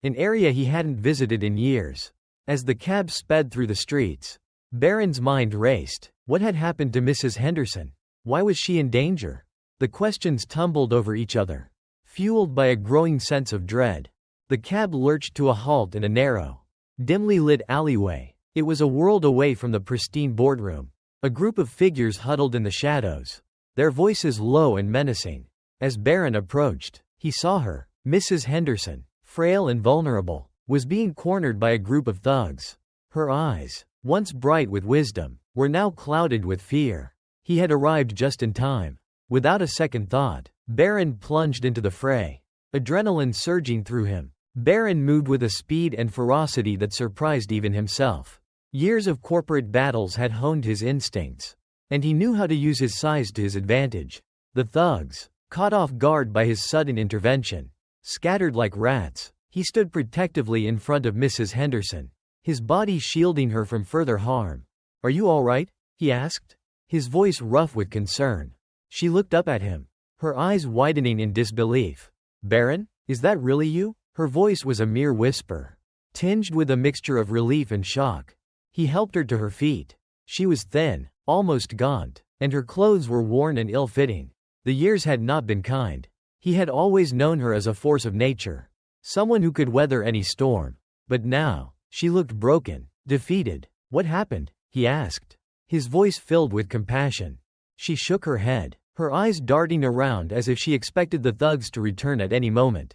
an area he hadn't visited in years. As the cab sped through the streets, Barron's mind raced. What had happened to Mrs. Henderson? Why was she in danger? The questions tumbled over each other, fueled by a growing sense of dread. The cab lurched to a halt in a narrow, dimly lit alleyway. It was a world away from the pristine boardroom. A group of figures huddled in the shadows, their voices low and menacing. As Barron approached, he saw her. Mrs. Henderson, frail and vulnerable, was being cornered by a group of thugs. Her eyes, once bright with wisdom, were now clouded with fear. He had arrived just in time. Without a second thought, Barron plunged into the fray, adrenaline surging through him. Barron moved with a speed and ferocity that surprised even himself. Years of corporate battles had honed his instincts, and he knew how to use his size to his advantage. The thugs, caught off guard by his sudden intervention, scattered like rats. He stood protectively in front of Mrs. Henderson, his body shielding her from further harm. "Are you all right?" he asked, his voice rough with concern. She looked up at him, her eyes widening in disbelief. "Barron, is that really you?" Her voice was a mere whisper, tinged with a mixture of relief and shock. He helped her to her feet. She was thin, almost gaunt, and her clothes were worn and ill-fitting. The years had not been kind. He had always known her as a force of nature, someone who could weather any storm. But now, she looked broken, defeated. "What happened?" he asked, his voice filled with compassion. She shook her head, her eyes darting around as if she expected the thugs to return at any moment.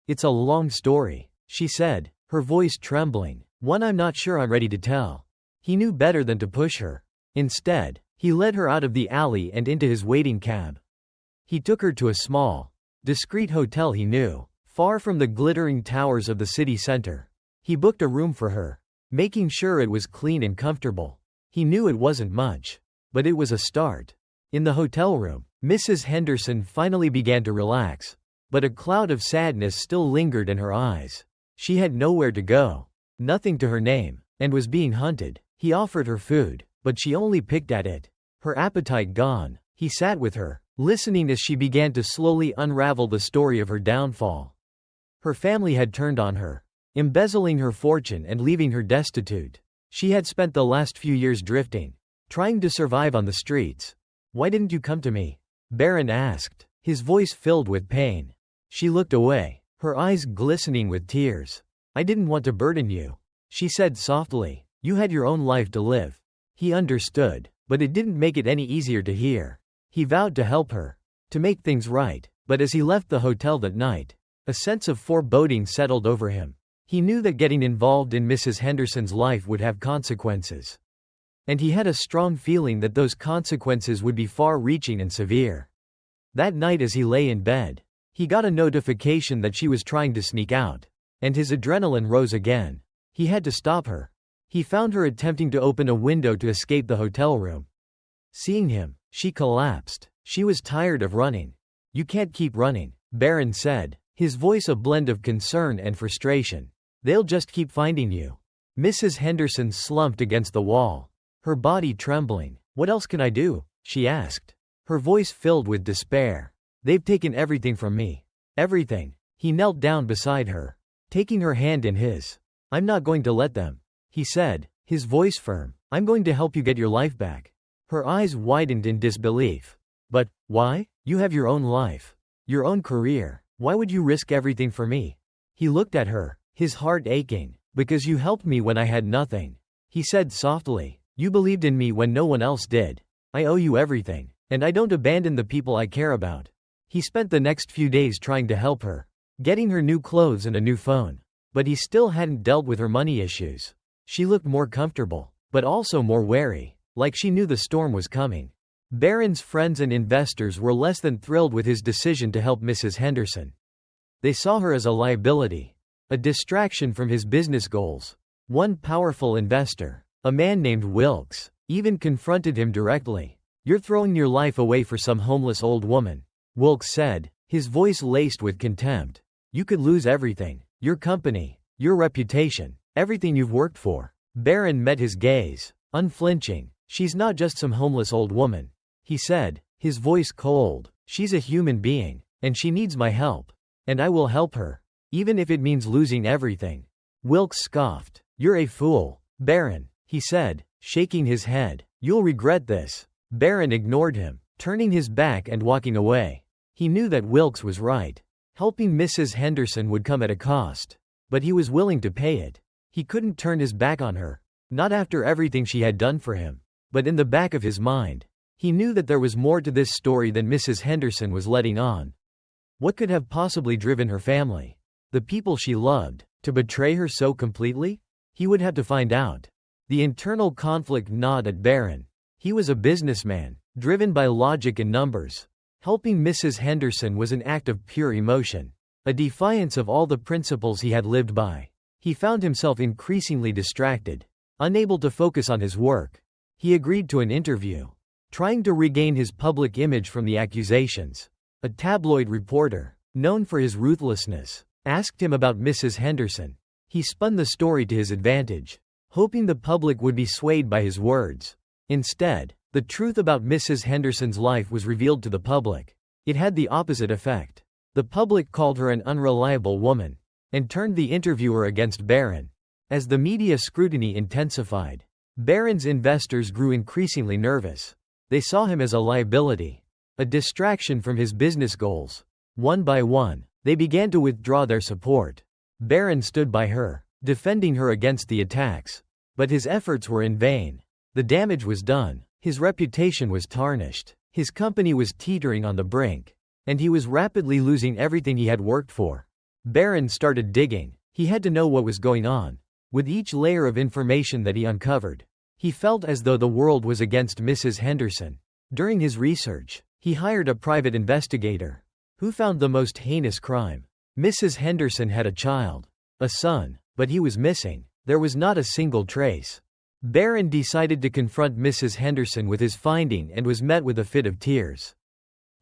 "It's a long story," she said, her voice trembling, "one I'm not sure I'm ready to tell." He knew better than to push her. Instead, he led her out of the alley and into his waiting cab. He took her to a small, discreet hotel he knew, far from the glittering towers of the city center. He booked a room for her, making sure it was clean and comfortable. He knew it wasn't much, but it was a start. In the hotel room, Mrs. Henderson finally began to relax, but a cloud of sadness still lingered in her eyes. She had nowhere to go, nothing to her name, and was being hunted. He offered her food, but she only picked at it, her appetite gone. He sat with her, listening as she began to slowly unravel the story of her downfall. Her family had turned on her, embezzling her fortune and leaving her destitute. She had spent the last few years drifting, trying to survive on the streets. "Why didn't you come to me?" Baron asked, his voice filled with pain. She looked away, her eyes glistening with tears. "I didn't want to burden you," she said softly. "You had your own life to live." He understood, but it didn't make it any easier to hear. He vowed to help her, to make things right, but as he left the hotel that night, a sense of foreboding settled over him. He knew that getting involved in Mrs. Henderson's life would have consequences. And he had a strong feeling that those consequences would be far-reaching and severe. That night as he lay in bed, he got a notification that she was trying to sneak out, and his adrenaline rose again. He had to stop her. He found her attempting to open a window to escape the hotel room. Seeing him, she collapsed. She was tired of running. "You can't keep running," Baron said, his voice a blend of concern and frustration. "They'll just keep finding you." Mrs. Henderson slumped against the wall, her body trembling. "What else can I do?" she asked, her voice filled with despair. "They've taken everything from me. Everything." He knelt down beside her, taking her hand in his. "I'm not going to let them," he said, his voice firm. "I'm going to help you get your life back." Her eyes widened in disbelief. "But, why? You have your own life, your own career. Why would you risk everything for me?" He looked at her, his heart aching. "Because you helped me when I had nothing," he said softly. "You believed in me when no one else did. I owe you everything, and I don't abandon the people I care about." He spent the next few days trying to help her, getting her new clothes and a new phone. But he still hadn't dealt with her money issues. She looked more comfortable, but also more wary, like she knew the storm was coming. Baron's friends and investors were less than thrilled with his decision to help Mrs. Henderson. They saw her as a liability, a distraction from his business goals. One powerful investor, a man named Wilkes, even confronted him directly. "You're throwing your life away for some homeless old woman," Wilkes said, his voice laced with contempt. "You could lose everything, your company, your reputation, everything you've worked for." Baron met his gaze, unflinching. "She's not just some homeless old woman," he said, his voice cold. "She's a human being, and she needs my help. And I will help her, even if it means losing everything." Wilkes scoffed. "You're a fool, Baron," he said, shaking his head. "You'll regret this." Baron ignored him, turning his back and walking away. He knew that Wilkes was right. Helping Mrs. Henderson would come at a cost. But he was willing to pay it. He couldn't turn his back on her, not after everything she had done for him. But in the back of his mind, he knew that there was more to this story than Mrs. Henderson was letting on. What could have possibly driven her family, the people she loved, to betray her so completely? He would have to find out. The internal conflict gnawed at Baron. He was a businessman, driven by logic and numbers. Helping Mrs. Henderson was an act of pure emotion, a defiance of all the principles he had lived by. He found himself increasingly distracted, unable to focus on his work. He agreed to an interview, trying to regain his public image from the accusations. A tabloid reporter, known for his ruthlessness, asked him about Mrs. Henderson. He spun the story to his advantage, hoping the public would be swayed by his words. Instead, the truth about Mrs. Henderson's life was revealed to the public. It had the opposite effect. The public called her an unreliable woman, and turned the interviewer against Barron. As the media scrutiny intensified, Barron's investors grew increasingly nervous. They saw him as a liability, a distraction from his business goals. One by one, they began to withdraw their support. Barron stood by her, defending her against the attacks. But his efforts were in vain. The damage was done. His reputation was tarnished. His company was teetering on the brink. And he was rapidly losing everything he had worked for. Barron started digging. He had to know what was going on. With each layer of information that he uncovered, he felt as though the world was against Mrs. Henderson. During his research, he hired a private investigator, who found the most heinous crime. Mrs. Henderson had a child, a son, but he was missing. There was not a single trace. Barron decided to confront Mrs. Henderson with his finding and was met with a fit of tears.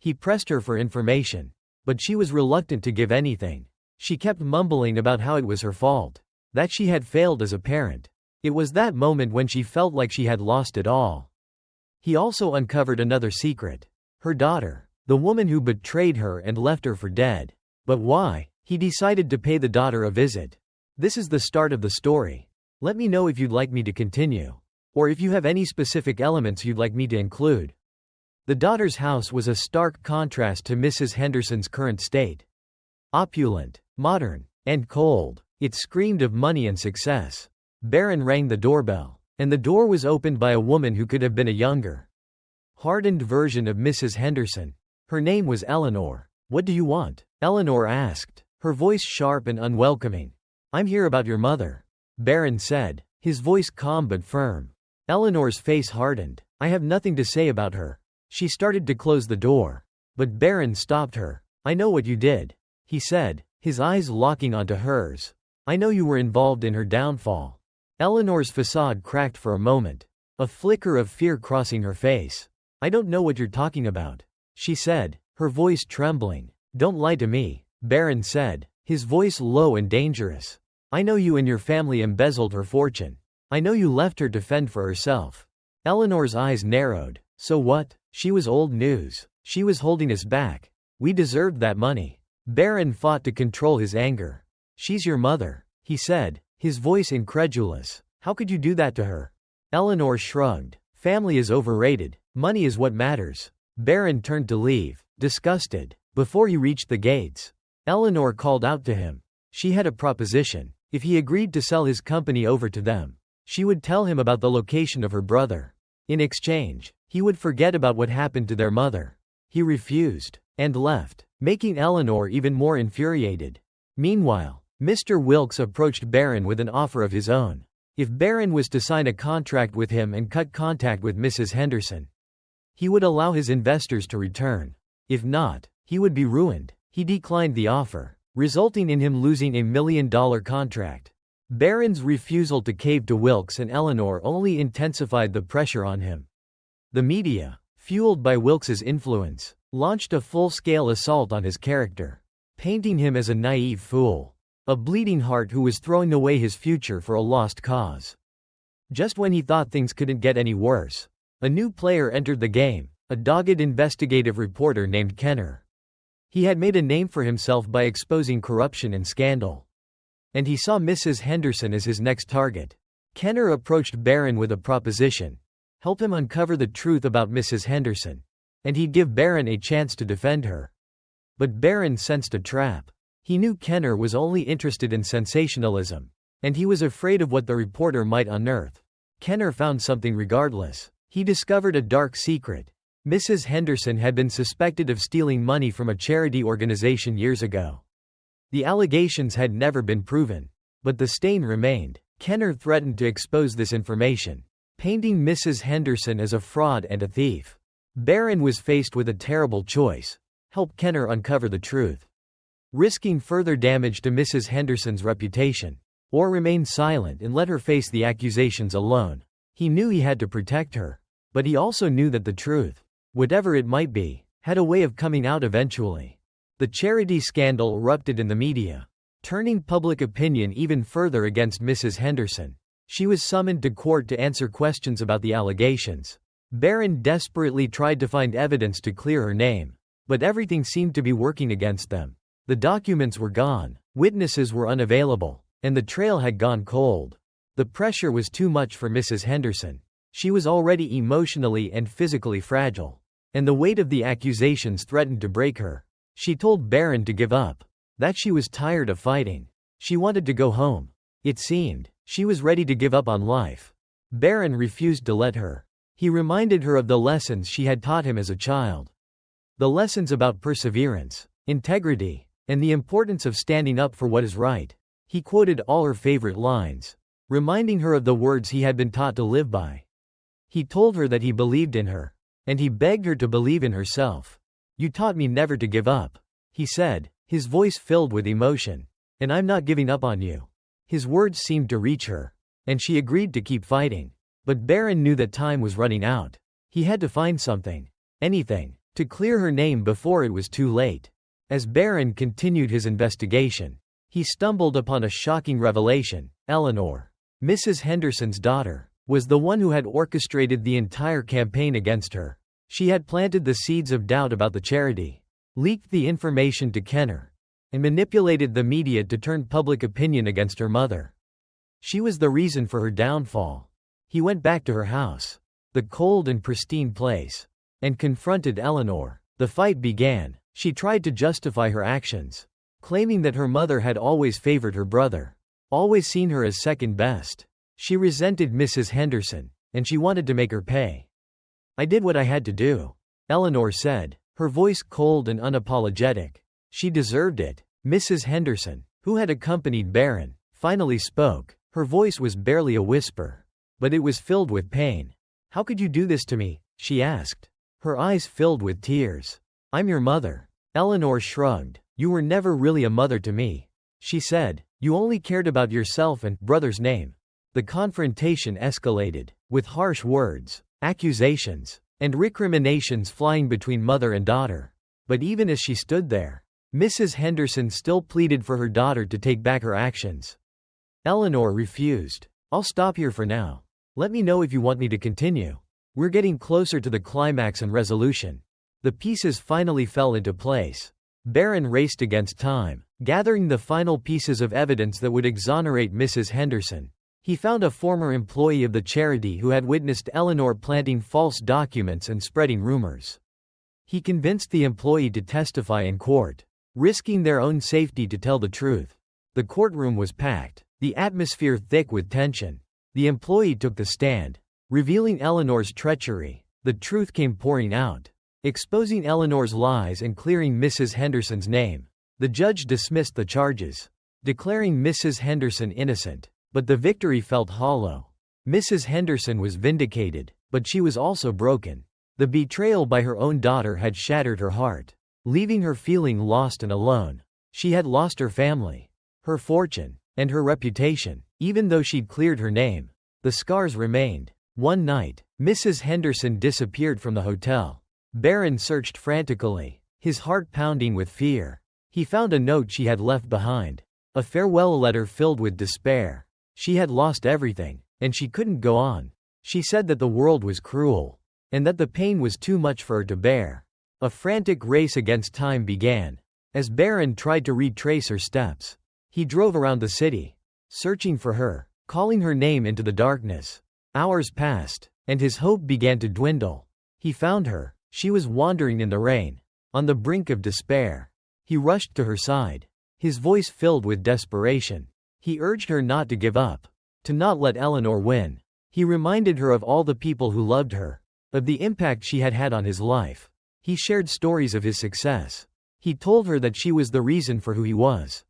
He pressed her for information, but she was reluctant to give anything. She kept mumbling about how it was her fault, that she had failed as a parent. It was that moment when she felt like she had lost it all. He also uncovered another secret. Her daughter, the woman who betrayed her and left her for dead. But why? He decided to pay the daughter a visit. This is the start of the story. Let me know if you'd like me to continue, or if you have any specific elements you'd like me to include. The daughter's house was a stark contrast to Mrs. Henderson's current state. Opulent, modern, and cold, it screamed of money and success. Barron rang the doorbell, and the door was opened by a woman who could have been a younger, hardened version of Mrs. Henderson. Her name was Eleanor. "What do you want?" Eleanor asked, her voice sharp and unwelcoming. "I'm here about your mother," Barron said, his voice calm but firm. Eleanor's face hardened. "I have nothing to say about her." She started to close the door, but Barron stopped her. "I know what you did," he said, his eyes locking onto hers. "I know you were involved in her downfall." Eleanor's facade cracked for a moment, a flicker of fear crossing her face. "I don't know what you're talking about," she said, her voice trembling. "Don't lie to me," Barron said, his voice low and dangerous. "I know you and your family embezzled her fortune. I know you left her to fend for herself." Eleanor's eyes narrowed. "So what?" She was old news. She was holding us back. We deserved that money. Barron fought to control his anger. "She's your mother," he said, his voice incredulous. "How could you do that to her?" Eleanor shrugged. "Family is overrated. Money is what matters." Barron turned to leave, disgusted. Before he reached the gates, Eleanor called out to him. She had a proposition. If he agreed to sell his company over to them, she would tell him about the location of her brother. In exchange, he would forget about what happened to their mother. He refused, and left, making Eleanor even more infuriated. Meanwhile, Mr. Wilkes approached Barron with an offer of his own. If Barron was to sign a contract with him and cut contact with Mrs. Henderson, he would allow his investors to return. If not, he would be ruined. He declined the offer, resulting in him losing a $1 million contract. Barron's refusal to cave to Wilkes and Eleanor only intensified the pressure on him. The media, fueled by Wilkes's influence, launched a full-scale assault on his character, painting him as a naive fool, a bleeding heart who was throwing away his future for a lost cause. Just when he thought things couldn't get any worse, a new player entered the game, a dogged investigative reporter named Kenner. He had made a name for himself by exposing corruption and scandal, and he saw Mrs. Henderson as his next target. Kenner approached Barron with a proposition: help him uncover the truth about Mrs. Henderson, and he'd give Barron a chance to defend her. But Barron sensed a trap. He knew Kenner was only interested in sensationalism, and he was afraid of what the reporter might unearth. Kenner found something regardless. He discovered a dark secret. Mrs. Henderson had been suspected of stealing money from a charity organization years ago. The allegations had never been proven, but the stain remained. Kenner threatened to expose this information, painting Mrs. Henderson as a fraud and a thief. Barron was faced with a terrible choice: help Kenner uncover the truth, risking further damage to Mrs. Henderson's reputation, or remain silent and let her face the accusations alone. He knew he had to protect her, but he also knew that the truth, whatever it might be, had a way of coming out eventually. The charity scandal erupted in the media, turning public opinion even further against Mrs. Henderson. She was summoned to court to answer questions about the allegations. Barron desperately tried to find evidence to clear her name, but everything seemed to be working against them. The documents were gone, witnesses were unavailable, and the trail had gone cold. The pressure was too much for Mrs. Henderson. She was already emotionally and physically fragile, and the weight of the accusations threatened to break her. She told Barron to give up, that she was tired of fighting. She wanted to go home. It seemed she was ready to give up on life. Barron refused to let her. He reminded her of the lessons she had taught him as a child. The lessons about perseverance, integrity, and the importance of standing up for what is right. He quoted all her favorite lines, reminding her of the words he had been taught to live by. He told her that he believed in her, and he begged her to believe in herself. "You taught me never to give up," he said, his voice filled with emotion. "And I'm not giving up on you." His words seemed to reach her, and she agreed to keep fighting. But Barron knew that time was running out. He had to find something, anything, to clear her name before it was too late. As Barron continued his investigation, he stumbled upon a shocking revelation. Eleanor, Mrs. Henderson's daughter, was the one who had orchestrated the entire campaign against her. She had planted the seeds of doubt about the charity, leaked the information to Kenner, and manipulated the media to turn public opinion against her mother. She was the reason for her downfall. He went back to her house, the cold and pristine place, and confronted Eleanor. The fight began. She tried to justify her actions, claiming that her mother had always favored her brother, always seen her as second best. She resented Mrs. Henderson, and she wanted to make her pay. "I did what I had to do," Eleanor said, her voice cold and unapologetic. "She deserved it." Mrs. Henderson, who had accompanied Barron, finally spoke. Her voice was barely a whisper, but it was filled with pain. "How could you do this to me?" she asked, her eyes filled with tears. "I'm your mother." Eleanor shrugged. "You were never really a mother to me," she said. "You only cared about yourself and brother's name." The confrontation escalated, with harsh words, accusations, and recriminations flying between mother and daughter. But even as she stood there, Mrs. Henderson still pleaded for her daughter to take back her actions. Eleanor refused. "I'll stop here for now. Let me know if you want me to continue. We're getting closer to the climax and resolution." The pieces finally fell into place. Barron raced against time, gathering the final pieces of evidence that would exonerate Mrs. Henderson. He found a former employee of the charity who had witnessed Eleanor planting false documents and spreading rumors. He convinced the employee to testify in court, risking their own safety to tell the truth. The courtroom was packed, the atmosphere thick with tension. The employee took the stand, revealing Eleanor's treachery. The truth came pouring out, exposing Eleanor's lies and clearing Mrs. Henderson's name. The judge dismissed the charges, declaring Mrs. Henderson innocent. But the victory felt hollow. Mrs. Henderson was vindicated, but she was also broken. The betrayal by her own daughter had shattered her heart, leaving her feeling lost and alone. She had lost her family, her fortune, and her reputation. Even though she'd cleared her name, the scars remained. One night, Mrs. Henderson disappeared from the hotel. Barron searched frantically, his heart pounding with fear. He found a note she had left behind, a farewell letter filled with despair. She had lost everything, and she couldn't go on. She said that the world was cruel, and that the pain was too much for her to bear. A frantic race against time began. As Barron tried to retrace her steps, he drove around the city, searching for her, calling her name into the darkness. Hours passed, and his hope began to dwindle. He found her. She was wandering in the rain, on the brink of despair. He rushed to her side, his voice filled with desperation. He urged her not to give up, to not let Eleanor win. He reminded her of all the people who loved her, of the impact she had had on his life. He shared stories of his success. He told her that she was the reason for who he was.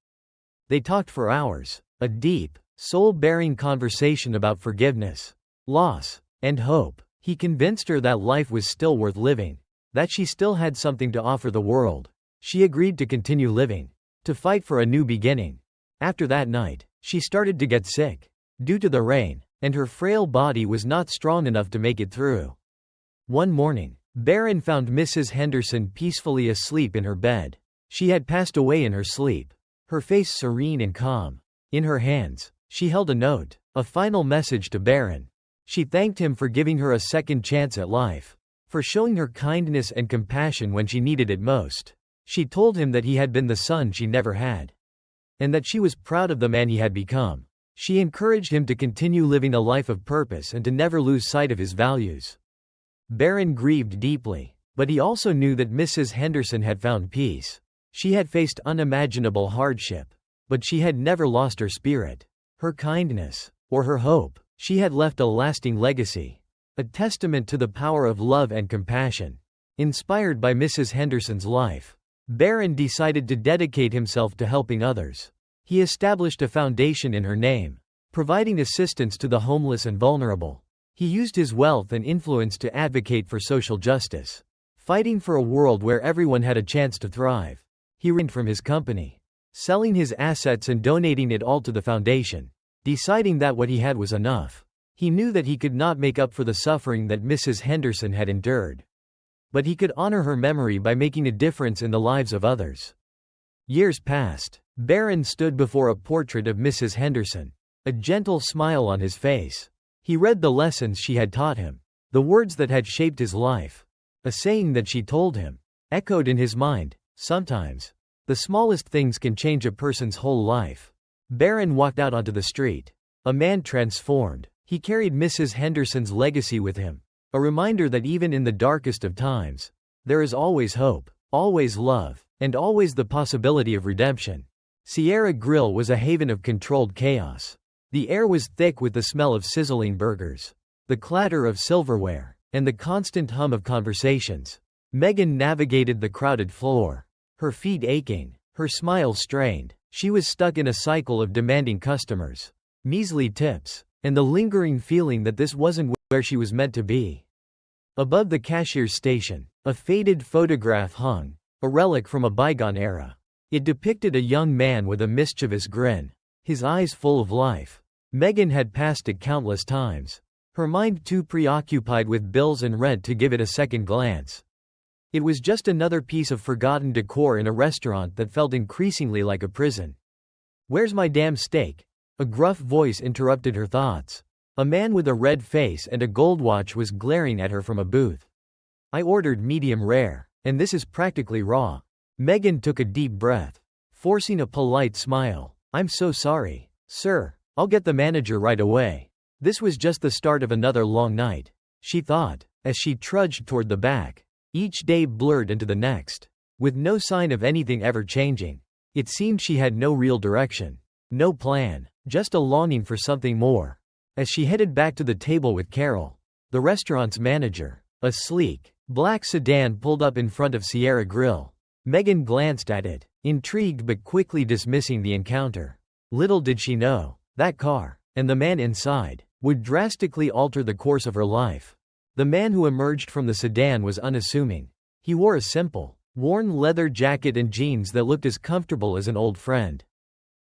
They talked for hours, a deep, soul-bearing conversation about forgiveness, loss, and hope. He convinced her that life was still worth living, that she still had something to offer the world. She agreed to continue living, to fight for a new beginning. After that night, she started to get sick, due to the rain, and her frail body was not strong enough to make it through. One morning, Barron found Mrs. Henderson peacefully asleep in her bed. She had passed away in her sleep, her face serene and calm. In her hands, she held a note, a final message to Barron. She thanked him for giving her a second chance at life, for showing her kindness and compassion when she needed it most. She told him that he had been the son she never had, and that she was proud of the man he had become. She encouraged him to continue living a life of purpose and to never lose sight of his values. Baron grieved deeply, but he also knew that Mrs. Henderson had found peace. She had faced unimaginable hardship, but she had never lost her spirit, her kindness, or her hope. She had left a lasting legacy, a testament to the power of love and compassion. Inspired by Mrs. Henderson's life, Baron decided to dedicate himself to helping others. He established a foundation in her name, providing assistance to the homeless and vulnerable. He used his wealth and influence to advocate for social justice, fighting for a world where everyone had a chance to thrive. He reigned from his company, selling his assets and donating it all to the foundation, deciding that what he had was enough. He knew that he could not make up for the suffering that Mrs. Henderson had endured, but he could honor her memory by making a difference in the lives of others. Years passed. Baron stood before a portrait of Mrs. Henderson, a gentle smile on his face. He read the lessons she had taught him, the words that had shaped his life. A saying that she told him echoed in his mind: sometimes, the smallest things can change a person's whole life. Baron walked out onto the street, a man transformed. He carried Mrs. Henderson's legacy with him, a reminder that even in the darkest of times, there is always hope, always love, and always the possibility of redemption. Sierra Grill was a haven of controlled chaos. The air was thick with the smell of sizzling burgers, the clatter of silverware, and the constant hum of conversations. Megan navigated the crowded floor, her feet aching, her smile strained. She was stuck in a cycle of demanding customers, measly tips, and the lingering feeling that this wasn't where she was meant to be. Above the cashier's station, a faded photograph hung, a relic from a bygone era. It depicted a young man with a mischievous grin, his eyes full of life. Megan had passed it countless times, her mind too preoccupied with bills and rent to give it a second glance. It was just another piece of forgotten decor in a restaurant that felt increasingly like a prison. "Where's my damn steak?" A gruff voice interrupted her thoughts. A man with a red face and a gold watch was glaring at her from a booth. "I ordered medium rare, and this is practically raw." Megan took a deep breath, forcing a polite smile. "I'm so sorry, sir. I'll get the manager right away." This was just the start of another long night, she thought, as she trudged toward the back. Each day blurred into the next, with no sign of anything ever changing. It seemed she had no real direction, no plan, just a longing for something more. As she headed back to the table with Carol, the restaurant's manager, a sleek, black sedan pulled up in front of Sierra Grill. Megan glanced at it, intrigued but quickly dismissing the encounter. Little did she know, that car, and the man inside, would drastically alter the course of her life. The man who emerged from the sedan was unassuming. He wore a simple, worn leather jacket and jeans that looked as comfortable as an old friend.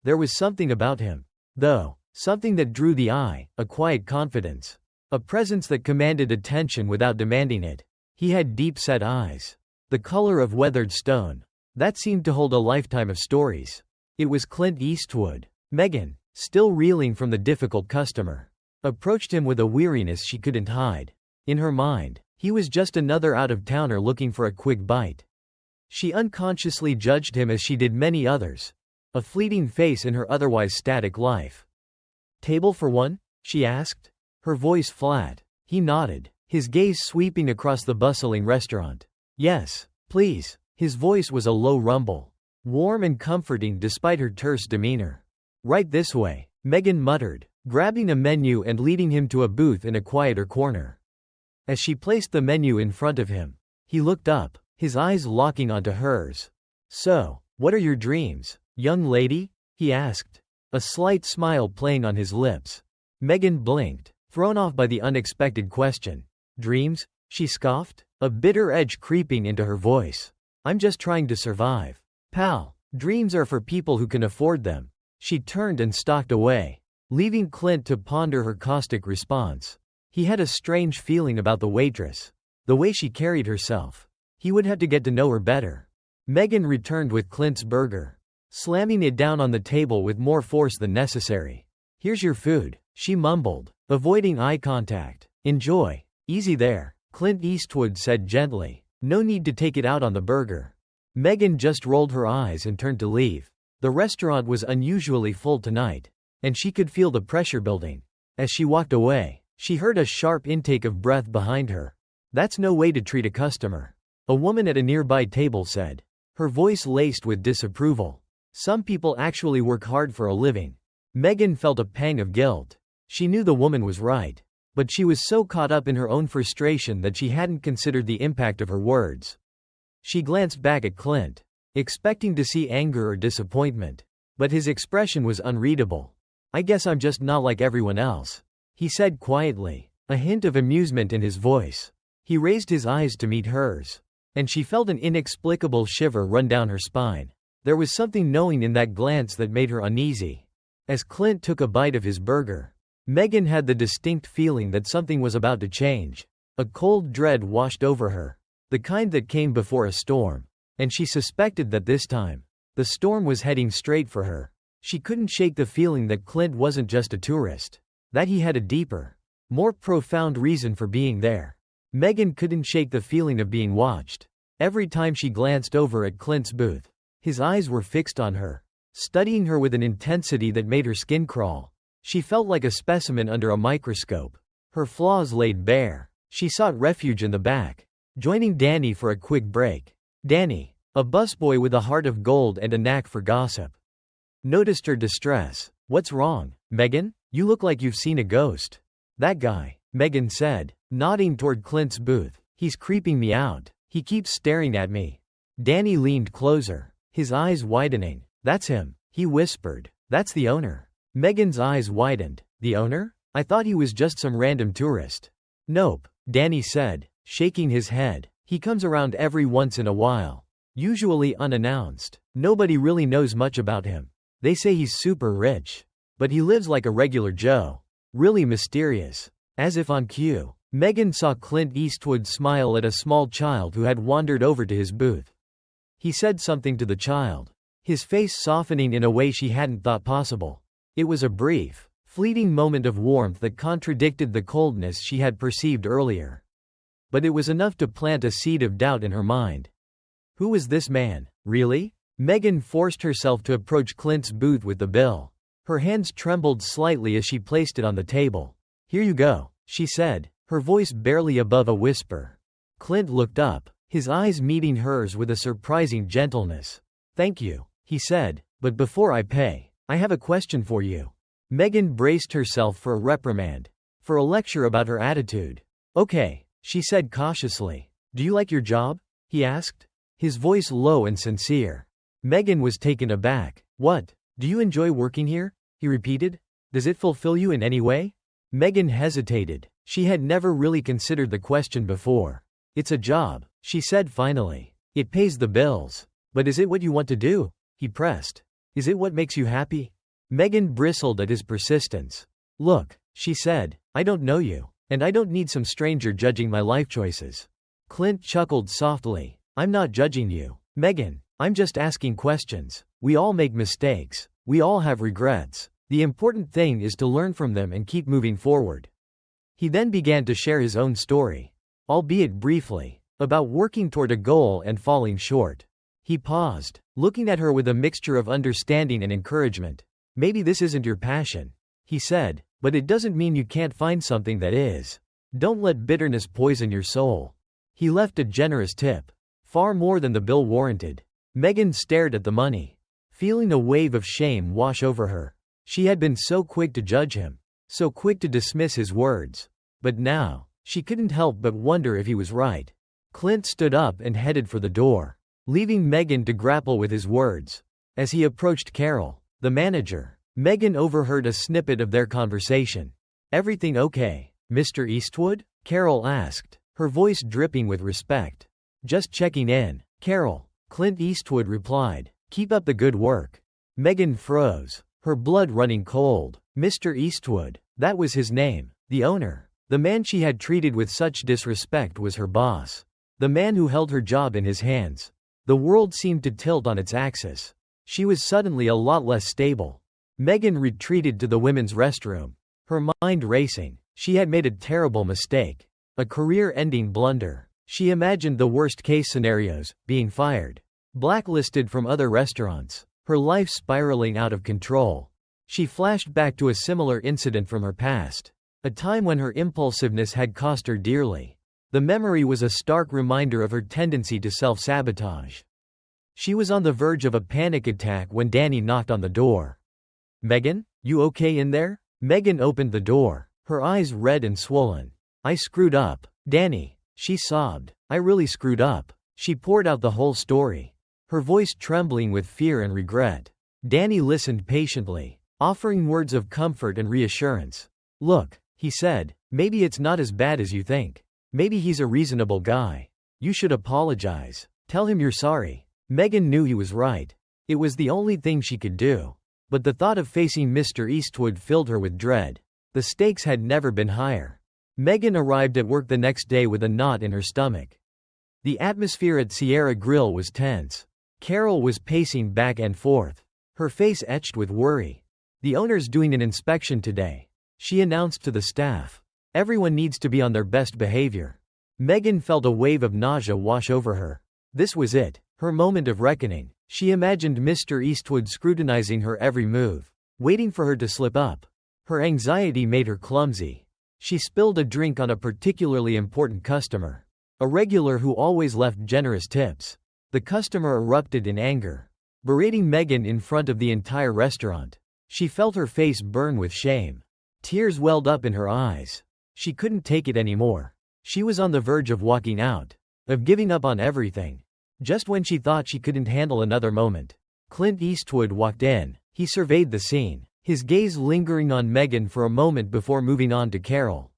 There was something about him, though, something that drew the eye, a quiet confidence, a presence that commanded attention without demanding it. He had deep-set eyes, the color of weathered stone, that seemed to hold a lifetime of stories. It was Clint Eastwood. Megan, still reeling from the difficult customer, approached him with a weariness she couldn't hide. In her mind, he was just another out-of-towner looking for a quick bite. She unconsciously judged him as she did many others, a fleeting face in her otherwise static life. "Table for one?" she asked, her voice flat. He nodded, his gaze sweeping across the bustling restaurant. "Yes, please." His voice was a low rumble, warm and comforting despite her terse demeanor. "Right this way," Megan muttered, grabbing a menu and leading him to a booth in a quieter corner. As she placed the menu in front of him, he looked up, his eyes locking onto hers. "So, what are your dreams, young lady?" he asked, a slight smile playing on his lips. Megan blinked, thrown off by the unexpected question. "Dreams?" she scoffed, a bitter edge creeping into her voice. "I'm just trying to survive, pal. Dreams are for people who can afford them." She turned and stalked away, leaving Clint to ponder her caustic response. He had a strange feeling about the waitress, the way she carried herself. He would have to get to know her better. Megan returned with Clint's burger, slamming it down on the table with more force than necessary. "Here's your food," she mumbled, avoiding eye contact. "Enjoy." "Easy there," Clint Eastwood said gently. "No need to take it out on the burger." Megan just rolled her eyes and turned to leave. The restaurant was unusually full tonight, and she could feel the pressure building. As she walked away, she heard a sharp intake of breath behind her. "That's no way to treat a customer," a woman at a nearby table said, her voice laced with disapproval. "Some people actually work hard for a living." Megan felt a pang of guilt. She knew the woman was right, but she was so caught up in her own frustration that she hadn't considered the impact of her words. She glanced back at Clint, expecting to see anger or disappointment, but his expression was unreadable. "I guess I'm just not like everyone else," he said quietly, a hint of amusement in his voice. He raised his eyes to meet hers, and she felt an inexplicable shiver run down her spine. There was something knowing in that glance that made her uneasy. As Clint took a bite of his burger, Megan had the distinct feeling that something was about to change. A cold dread washed over her, the kind that came before a storm, and she suspected that this time, the storm was heading straight for her. She couldn't shake the feeling that Clint wasn't just a tourist, that he had a deeper, more profound reason for being there. Megan couldn't shake the feeling of being watched. Every time she glanced over at Clint's booth, his eyes were fixed on her, studying her with an intensity that made her skin crawl. She felt like a specimen under a microscope, her flaws laid bare. She sought refuge in the back, joining Danny for a quick break. Danny, a busboy with a heart of gold and a knack for gossip, noticed her distress. "What's wrong, Megan? You look like you've seen a ghost." "That guy," Megan said, nodding toward Clint's booth. "He's creeping me out. He keeps staring at me." Danny leaned closer, his eyes widening. "That's him," he whispered. "That's the owner." Megan's eyes widened. "The owner? I thought he was just some random tourist." "Nope," Danny said, shaking his head. "He comes around every once in a while, usually unannounced. Nobody really knows much about him. They say he's super rich, but he lives like a regular Joe. Really mysterious." As if on cue, Megan saw Clint Eastwood smile at a small child who had wandered over to his booth. He said something to the child, his face softening in a way she hadn't thought possible. It was a brief, fleeting moment of warmth that contradicted the coldness she had perceived earlier. But it was enough to plant a seed of doubt in her mind. Who was this man, really? Megan forced herself to approach Clint's booth with the bill. Her hands trembled slightly as she placed it on the table. "Here you go," she said, her voice barely above a whisper. Clint looked up, his eyes meeting hers with a surprising gentleness. "Thank you," he said, "but before I pay, I have a question for you." Megan braced herself for a reprimand, for a lecture about her attitude. "Okay," she said cautiously. "Do you like your job?" he asked, his voice low and sincere. Megan was taken aback. "What? Do you enjoy working here?" he repeated. "Does it fulfill you in any way?" Megan hesitated. She had never really considered the question before. "It's a job," she said finally. "It pays the bills. But is it what you want to do?" he pressed. "Is it what makes you happy?" Megan bristled at his persistence. "Look," she said, "I don't know you, and I don't need some stranger judging my life choices." Clint chuckled softly. "I'm not judging you, Megan. I'm just asking questions. We all make mistakes. We all have regrets. The important thing is to learn from them and keep moving forward." He then began to share his own story, albeit briefly, about working toward a goal and falling short. He paused, looking at her with a mixture of understanding and encouragement. "Maybe this isn't your passion," he said, "but it doesn't mean you can't find something that is. Don't let bitterness poison your soul." He left a generous tip, far more than the bill warranted. Megan stared at the money, feeling a wave of shame wash over her. She had been so quick to judge him, so quick to dismiss his words. But now, she couldn't help but wonder if he was right. Clint stood up and headed for the door, leaving Megan to grapple with his words. As he approached Carol, the manager, Megan overheard a snippet of their conversation. "Everything okay, Mr. Eastwood?" Carol asked, her voice dripping with respect. "Just checking in, Carol," Clint Eastwood replied. "Keep up the good work." Megan froze, her blood running cold. Mr. Eastwood, that was his name, the owner. The man she had treated with such disrespect was her boss. The man who held her job in his hands. The world seemed to tilt on its axis. She was suddenly a lot less stable. Megan retreated to the women's restroom, her mind racing. She had made a terrible mistake. A career-ending blunder. She imagined the worst-case scenarios, being fired, blacklisted from other restaurants, her life spiraling out of control. She flashed back to a similar incident from her past, a time when her impulsiveness had cost her dearly. The memory was a stark reminder of her tendency to self-sabotage. She was on the verge of a panic attack when Danny knocked on the door. "Megan, you okay in there?" Megan opened the door, her eyes red and swollen. "I screwed up, Danny," she sobbed. "I really screwed up." She poured out the whole story, her voice trembling with fear and regret. Danny listened patiently, offering words of comfort and reassurance. "Look," he said, "maybe it's not as bad as you think. Maybe he's a reasonable guy. You should apologize. Tell him you're sorry." Megan knew he was right. It was the only thing she could do. But the thought of facing Mr. Eastwood filled her with dread. The stakes had never been higher. Megan arrived at work the next day with a knot in her stomach. The atmosphere at Sierra Grill was tense. Carol was pacing back and forth, her face etched with worry. "The owner's doing an inspection today," she announced to the staff. "Everyone needs to be on their best behavior." Megan felt a wave of nausea wash over her. This was it, her moment of reckoning. She imagined Mr. Eastwood scrutinizing her every move, waiting for her to slip up. Her anxiety made her clumsy. She spilled a drink on a particularly important customer, a regular who always left generous tips. The customer erupted in anger, berating Megan in front of the entire restaurant. She felt her face burn with shame. Tears welled up in her eyes. She couldn't take it anymore. She was on the verge of walking out, of giving up on everything. Just when she thought she couldn't handle another moment, Clint Eastwood walked in. He surveyed the scene, his gaze lingering on Megan for a moment before moving on to Carol.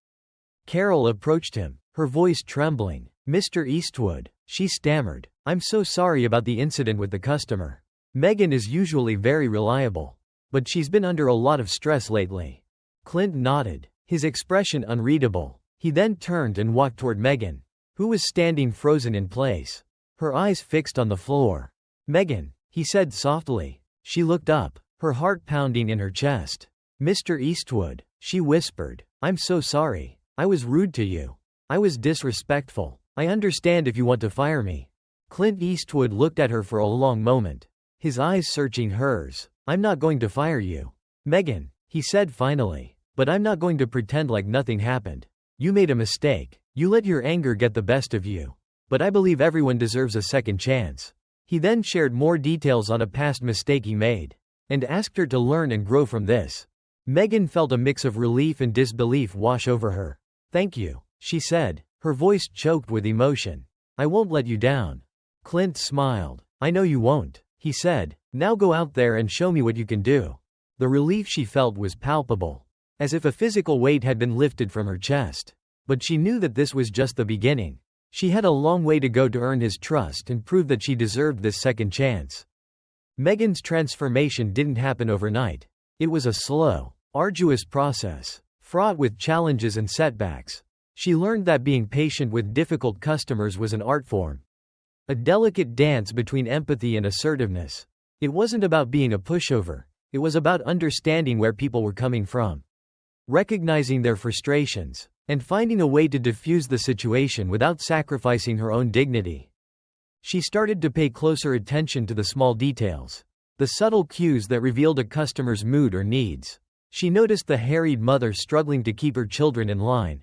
Carol approached him, her voice trembling. "Mr. Eastwood," she stammered, "I'm so sorry about the incident with the customer. Megan is usually very reliable, but she's been under a lot of stress lately." Clint nodded, his expression unreadable. He then turned and walked toward Megan, who was standing frozen in place, her eyes fixed on the floor. "Megan," he said softly. She looked up, her heart pounding in her chest. "Mr. Eastwood," she whispered, "I'm so sorry. I was rude to you. I was disrespectful. I understand if you want to fire me." Clint Eastwood looked at her for a long moment, his eyes searching hers. "I'm not going to fire you, Megan," he said finally, "but I'm not going to pretend like nothing happened. You made a mistake. You let your anger get the best of you. But I believe everyone deserves a second chance." He then shared more details on a past mistake he made, and asked her to learn and grow from this. Megan felt a mix of relief and disbelief wash over her. "Thank you," she said, her voice choked with emotion. "I won't let you down." Clint smiled. "I know you won't," he said. "Now go out there and show me what you can do." The relief she felt was palpable, as if a physical weight had been lifted from her chest. But she knew that this was just the beginning. She had a long way to go to earn his trust and prove that she deserved this second chance. Megan's transformation didn't happen overnight. It was a slow, arduous process, fraught with challenges and setbacks. She learned that being patient with difficult customers was an art form, a delicate dance between empathy and assertiveness. It wasn't about being a pushover, it was about understanding where people were coming from, recognizing their frustrations, and finding a way to diffuse the situation without sacrificing her own dignity. She started to pay closer attention to the small details, the subtle cues that revealed a customer's mood or needs. She noticed the harried mother struggling to keep her children in line,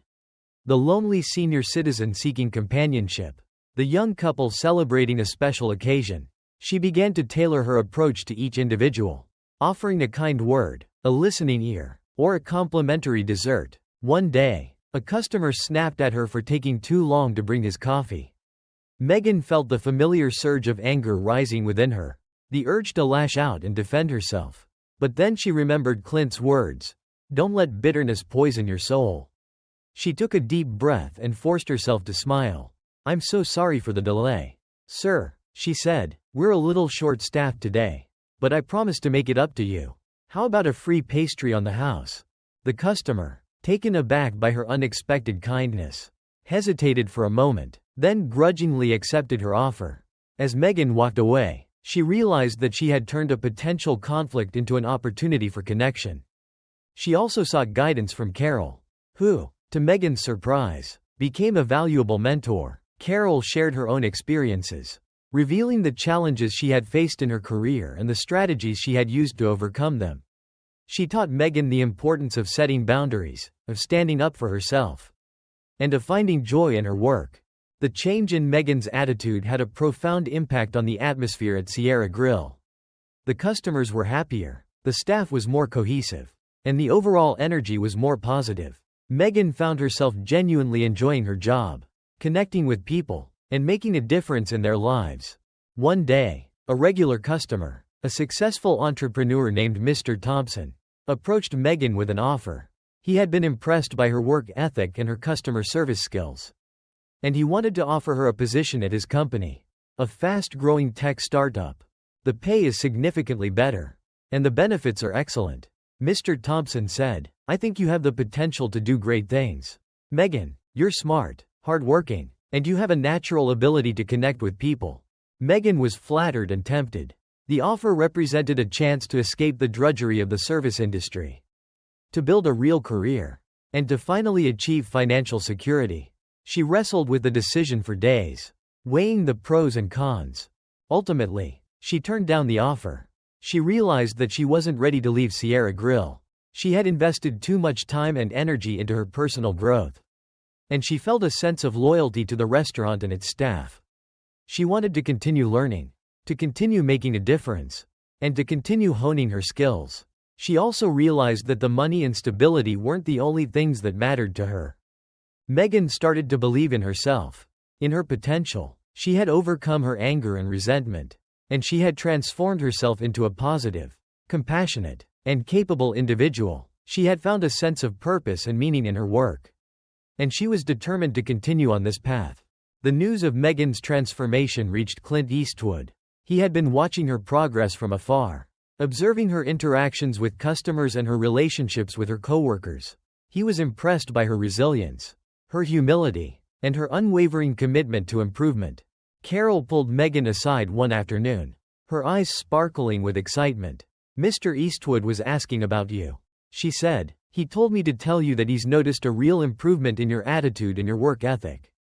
the lonely senior citizen seeking companionship, the young couple celebrating a special occasion. She began to tailor her approach to each individual, offering a kind word, a listening ear, or a complimentary dessert. One day, a customer snapped at her for taking too long to bring his coffee. Megan felt the familiar surge of anger rising within her, the urge to lash out and defend herself. But then she remembered Clint's words, "Don't let bitterness poison your soul." She took a deep breath and forced herself to smile. "I'm so sorry for the delay, sir," she said. "We're a little short-staffed today, but I promise to make it up to you. How about a free pastry on the house?" The customer, taken aback by her unexpected kindness, hesitated for a moment, then grudgingly accepted her offer. As Megan walked away, she realized that she had turned a potential conflict into an opportunity for connection. She also sought guidance from Carol, who, to Megan's surprise, became a valuable mentor. Carol shared her own experiences, revealing the challenges she had faced in her career and the strategies she had used to overcome them. She taught Megan the importance of setting boundaries, of standing up for herself, and of finding joy in her work. The change in Megan's attitude had a profound impact on the atmosphere at Sierra Grill. The customers were happier, the staff was more cohesive, and the overall energy was more positive. Megan found herself genuinely enjoying her job, connecting with people, and making a difference in their lives. One day, a regular customer, a successful entrepreneur named Mr. Thompson, approached Megan with an offer. He had been impressed by her work ethic and her customer service skills, and he wanted to offer her a position at his company, a fast-growing tech startup. The pay is significantly better, and the benefits are excellent. Mr. Thompson said, "I think you have the potential to do great things. Megan, you're smart, hardworking, and you have a natural ability to connect with people." Megan was flattered and tempted. The offer represented a chance to escape the drudgery of the service industry, to build a real career, and to finally achieve financial security. She wrestled with the decision for days, weighing the pros and cons. Ultimately, she turned down the offer. She realized that she wasn't ready to leave Sierra Grill. She had invested too much time and energy into her personal growth, and she felt a sense of loyalty to the restaurant and its staff. She wanted to continue learning, to continue making a difference, and to continue honing her skills. She also realized that the money and stability weren't the only things that mattered to her. Megan started to believe in herself, in her potential. She had overcome her anger and resentment, and she had transformed herself into a positive, compassionate, and capable individual. She had found a sense of purpose and meaning in her work, and she was determined to continue on this path. The news of Megan's transformation reached Clint Eastwood. He had been watching her progress from afar, observing her interactions with customers and her relationships with her coworkers. He was impressed by her resilience, her humility, and her unwavering commitment to improvement. Carol pulled Megan aside one afternoon, her eyes sparkling with excitement. "Mr. Eastwood was asking about you," she said. "He told me to tell you that he's noticed a real improvement in your attitude and your work ethic.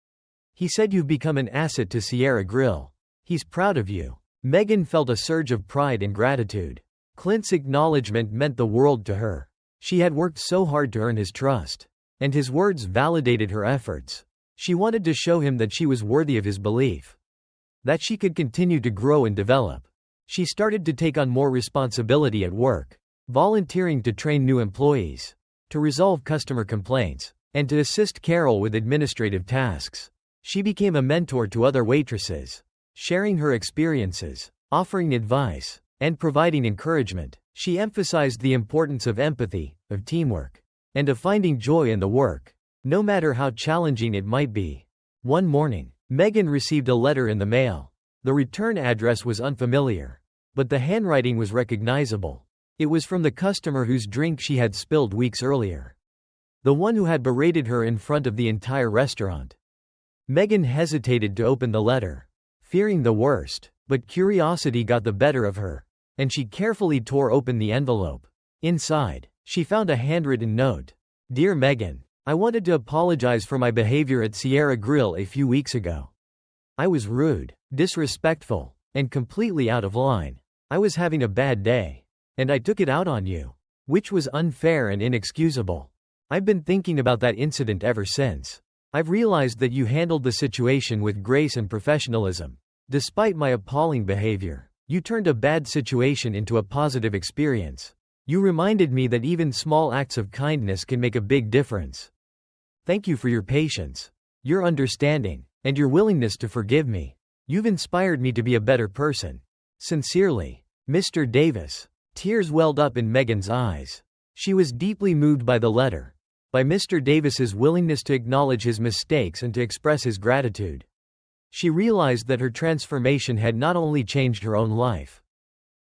He said you've become an asset to Sierra Grill. He's proud of you." Megan felt a surge of pride and gratitude. Clint's acknowledgement meant the world to her. She had worked so hard to earn his trust, and his words validated her efforts. She wanted to show him that she was worthy of his belief, that she could continue to grow and develop. She started to take on more responsibility at work, volunteering to train new employees, to resolve customer complaints, and to assist Carol with administrative tasks. She became a mentor to other waitresses, sharing her experiences, offering advice, and providing encouragement. She emphasized the importance of empathy, of teamwork, and of finding joy in the work, no matter how challenging it might be. One morning, Megan received a letter in the mail. The return address was unfamiliar, but the handwriting was recognizable. It was from the customer whose drink she had spilled weeks earlier, the one who had berated her in front of the entire restaurant. Megan hesitated to open the letter, fearing the worst, but curiosity got the better of her, and she carefully tore open the envelope. Inside, she found a handwritten note. "Dear Megan, I wanted to apologize for my behavior at Sierra Grill a few weeks ago. I was rude, disrespectful, and completely out of line. I was having a bad day, and I took it out on you, which was unfair and inexcusable. I've been thinking about that incident ever since. I've realized that you handled the situation with grace and professionalism. Despite my appalling behavior, you turned a bad situation into a positive experience. You reminded me that even small acts of kindness can make a big difference. Thank you for your patience, your understanding, and your willingness to forgive me. You've inspired me to be a better person. Sincerely, Mr. Davis." Tears welled up in Megan's eyes. She was deeply moved by the letter, by Mr. Davis's willingness to acknowledge his mistakes and to express his gratitude. She realized that her transformation had not only changed her own life,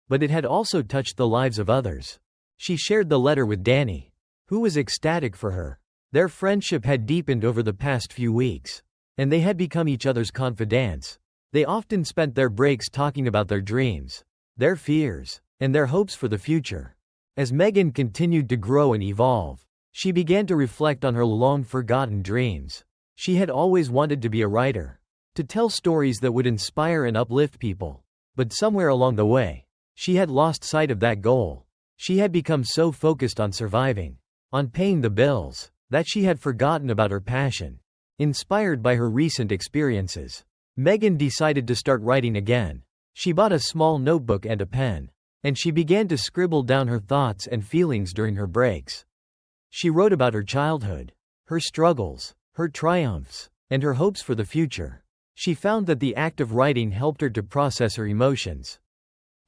but it had also touched the lives of others. She shared the letter with Danny, who was ecstatic for her. Their friendship had deepened over the past few weeks, and they had become each other's confidants. They often spent their breaks talking about their dreams, their fears, and their hopes for the future. As Megan continued to grow and evolve, she began to reflect on her long-forgotten dreams. She had always wanted to be a writer, to tell stories that would inspire and uplift people. But somewhere along the way, she had lost sight of that goal. She had become so focused on surviving, on paying the bills, that she had forgotten about her passion. Inspired by her recent experiences, Megan decided to start writing again. She bought a small notebook and a pen, and she began to scribble down her thoughts and feelings during her breaks. She wrote about her childhood, her struggles, her triumphs, and her hopes for the future. She found that the act of writing helped her to process her emotions,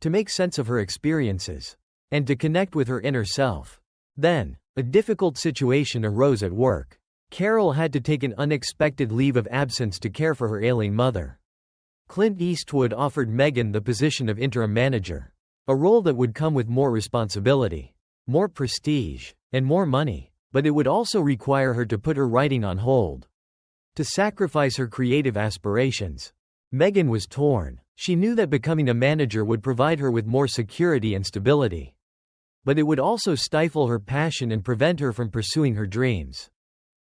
to make sense of her experiences, and to connect with her inner self. Then, a difficult situation arose at work. Carol had to take an unexpected leave of absence to care for her ailing mother. Clint Eastwood offered Megan the position of interim manager, a role that would come with more responsibility, more prestige, and more money, but it would also require her to put her writing on hold, to sacrifice her creative aspirations. Megan was torn. She knew that becoming a manager would provide her with more security and stability, but it would also stifle her passion and prevent her from pursuing her dreams.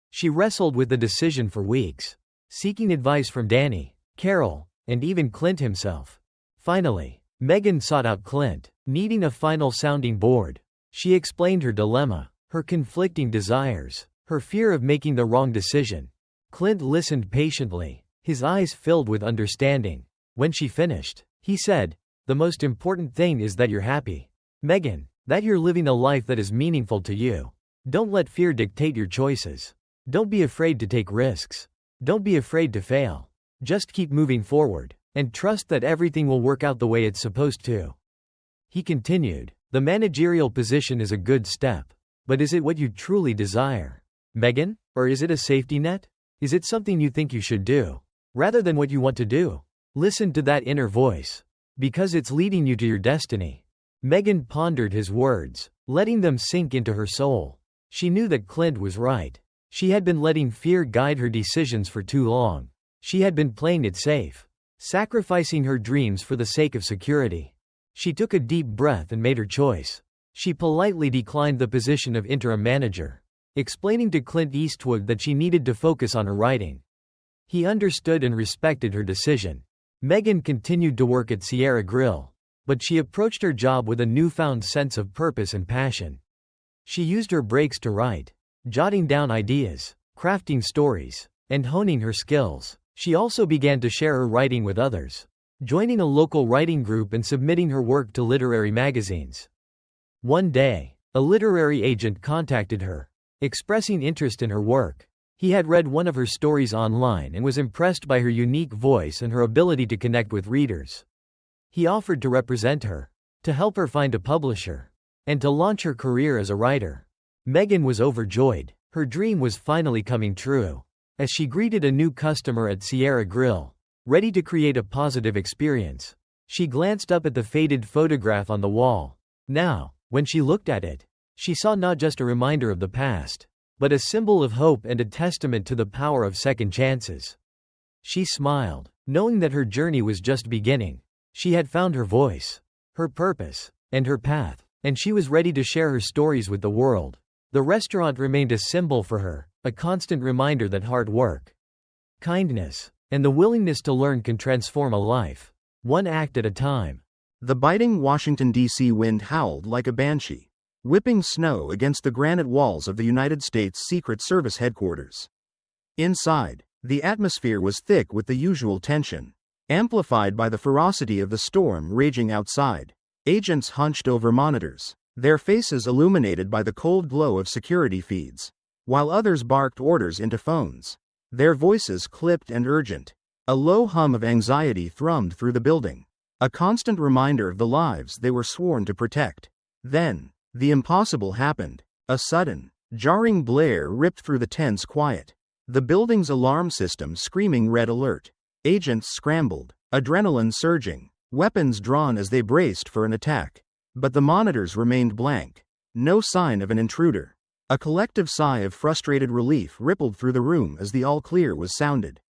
She wrestled with the decision for weeks, seeking advice from Danny, Carol, and even Clint himself. Finally, Megan sought out Clint, needing a final sounding board. She explained her dilemma, her conflicting desires, her fear of making the wrong decision. Clint listened patiently, his eyes filled with understanding. When she finished, he said, "The most important thing is that you're happy, Megan, that you're living a life that is meaningful to you. Don't let fear dictate your choices. Don't be afraid to take risks. Don't be afraid to fail. Just keep moving forward, and trust that everything will work out the way it's supposed to." He continued, "The managerial position is a good step. But is it what you truly desire, Megan? Or is it a safety net? Is it something you think you should do, rather than what you want to do? Listen to that inner voice, because it's leading you to your destiny." Megan pondered his words, letting them sink into her soul. She knew that Clint was right. She had been letting fear guide her decisions for too long. She had been playing it safe, sacrificing her dreams for the sake of security. She took a deep breath and made her choice. She politely declined the position of interim manager, explaining to Clint Eastwood that she needed to focus on her writing. He understood and respected her decision. Megan continued to work at Sierra Grill, but she approached her job with a newfound sense of purpose and passion. She used her breaks to write, jotting down ideas, crafting stories, and honing her skills. She also began to share her writing with others, joining a local writing group and submitting her work to literary magazines. One day, a literary agent contacted her, expressing interest in her work. He had read one of her stories online and was impressed by her unique voice and her ability to connect with readers. He offered to represent her, to help her find a publisher, and to launch her career as a writer. Megan was overjoyed. Her dream was finally coming true. As she greeted a new customer at Sierra Grill, ready to create a positive experience, she glanced up at the faded photograph on the wall. Now, when she looked at it, she saw not just a reminder of the past, but a symbol of hope and a testament to the power of second chances. She smiled, knowing that her journey was just beginning. She had found her voice, her purpose, and her path, and she was ready to share her stories with the world. The restaurant remained a symbol for her, a constant reminder that hard work, kindness, and the willingness to learn can transform a life, one act at a time. The biting Washington, D.C. wind howled like a banshee, whipping snow against the granite walls of the United States Secret Service headquarters. Inside, the atmosphere was thick with the usual tension, amplified by the ferocity of the storm raging outside. Agents hunched over monitors, their faces illuminated by the cold glow of security feeds, while others barked orders into phones, their voices clipped and urgent. A low hum of anxiety thrummed through the building, a constant reminder of the lives they were sworn to protect. Then, the impossible happened. A sudden, jarring blare ripped through the tense quiet, the building's alarm system screaming red alert. Agents scrambled, adrenaline surging, weapons drawn as they braced for an attack. But the monitors remained blank. No sign of an intruder. A collective sigh of frustrated relief rippled through the room as the all-clear was sounded.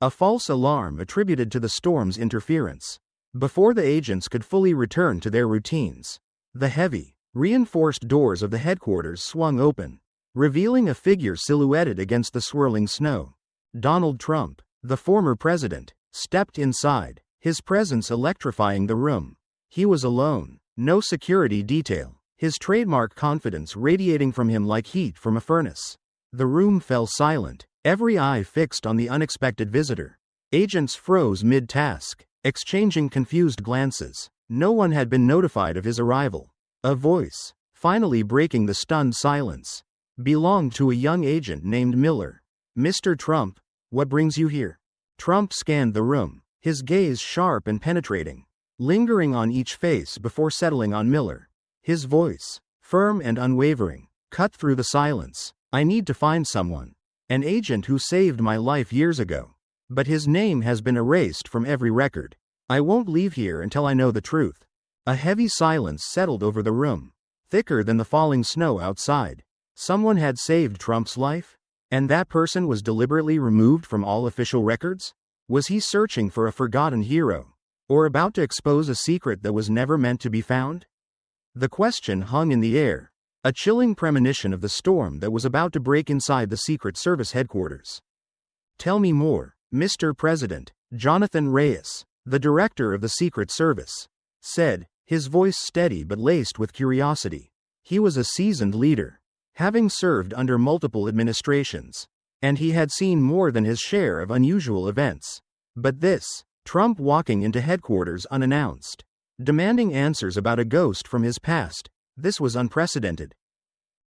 A false alarm attributed to the storm's interference. Before the agents could fully return to their routines, the heavy, reinforced doors of the headquarters swung open, revealing a figure silhouetted against the swirling snow. Donald Trump. the former president, stepped inside, his presence electrifying the room. He was alone, no security detail, his trademark confidence radiating from him like heat from a furnace. The room fell silent, every eye fixed on the unexpected visitor. Agents froze mid-task, exchanging confused glances. No one had been notified of his arrival. A voice, finally breaking the stunned silence, belonged to a young agent named Miller. "Mr. Trump, what brings you here?" Trump scanned the room, his gaze sharp and penetrating, lingering on each face before settling on Miller. His voice, firm and unwavering, cut through the silence. "I need to find someone. An agent who saved my life years ago. But his name has been erased from every record. I won't leave here until I know the truth." A heavy silence settled over the room, thicker than the falling snow outside. Someone had saved Trump's life? And that person was deliberately removed from all official records? Was he searching for a forgotten hero? Or about to expose a secret that was never meant to be found? The question hung in the air, a chilling premonition of the storm that was about to break inside the Secret Service headquarters. "Tell me more, Mr. President," Jonathan Reyes, the director of the Secret Service, said, his voice steady but laced with curiosity. He was a seasoned leader, having served under multiple administrations, and he had seen more than his share of unusual events. But this, Trump walking into headquarters unannounced, demanding answers about a ghost from his past, this was unprecedented.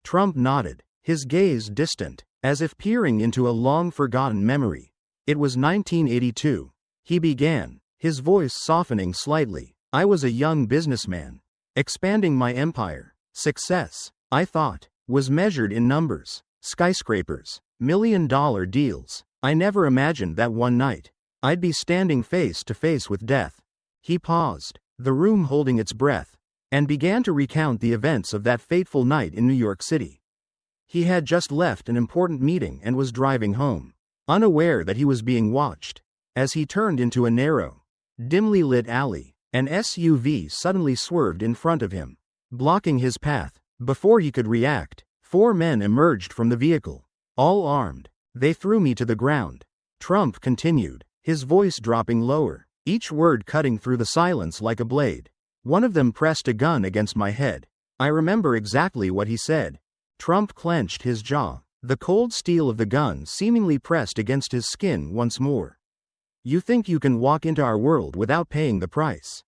Trump nodded, his gaze distant, as if peering into a long-forgotten memory. "It was 1982. He began, his voice softening slightly. "I was a young businessman, expanding my empire. Success, I thought, was measured in numbers, skyscrapers, million-dollar deals. I never imagined that one night I'd be standing face to face with death." He paused, the room holding its breath, and began to recount the events of that fateful night in New York City. He had just left an important meeting and was driving home, unaware that he was being watched. As he turned into a narrow, dimly lit alley, an SUV suddenly swerved in front of him, blocking his path. Before he could react, 4 men emerged from the vehicle, all armed. "They threw me to the ground," Trump continued, his voice dropping lower, each word cutting through the silence like a blade. "One of them pressed a gun against my head. I remember exactly what he said." Trump clenched his jaw, the cold steel of the gun seemingly pressed against his skin once more. "You think you can walk into our world without paying the price?"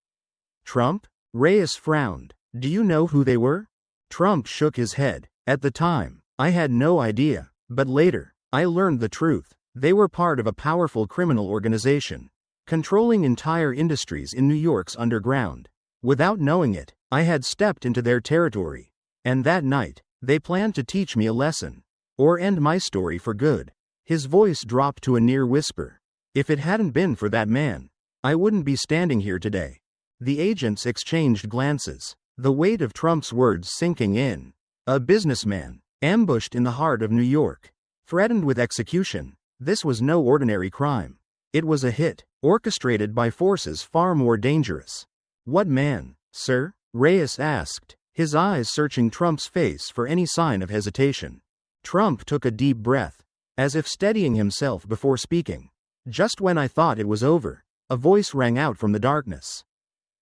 "Trump?" Reyes frowned. "Do you know who they were?" Trump shook his head. "At the time, I had no idea, but later, I learned the truth. They were part of a powerful criminal organization, controlling entire industries in New York's underground. Without knowing it, I had stepped into their territory. And that night, they planned to teach me a lesson. Or end my story for good." His voice dropped to a near whisper. "If it hadn't been for that man, I wouldn't be standing here today." The agents exchanged glances, the weight of Trump's words sinking in. A businessman, ambushed in the heart of New York, threatened with execution. This was no ordinary crime. It was a hit, orchestrated by forces far more dangerous. "What man, sir?" Reyes asked, his eyes searching Trump's face for any sign of hesitation. Trump took a deep breath, as if steadying himself before speaking. "Just when I thought it was over," a voice rang out from the darkness.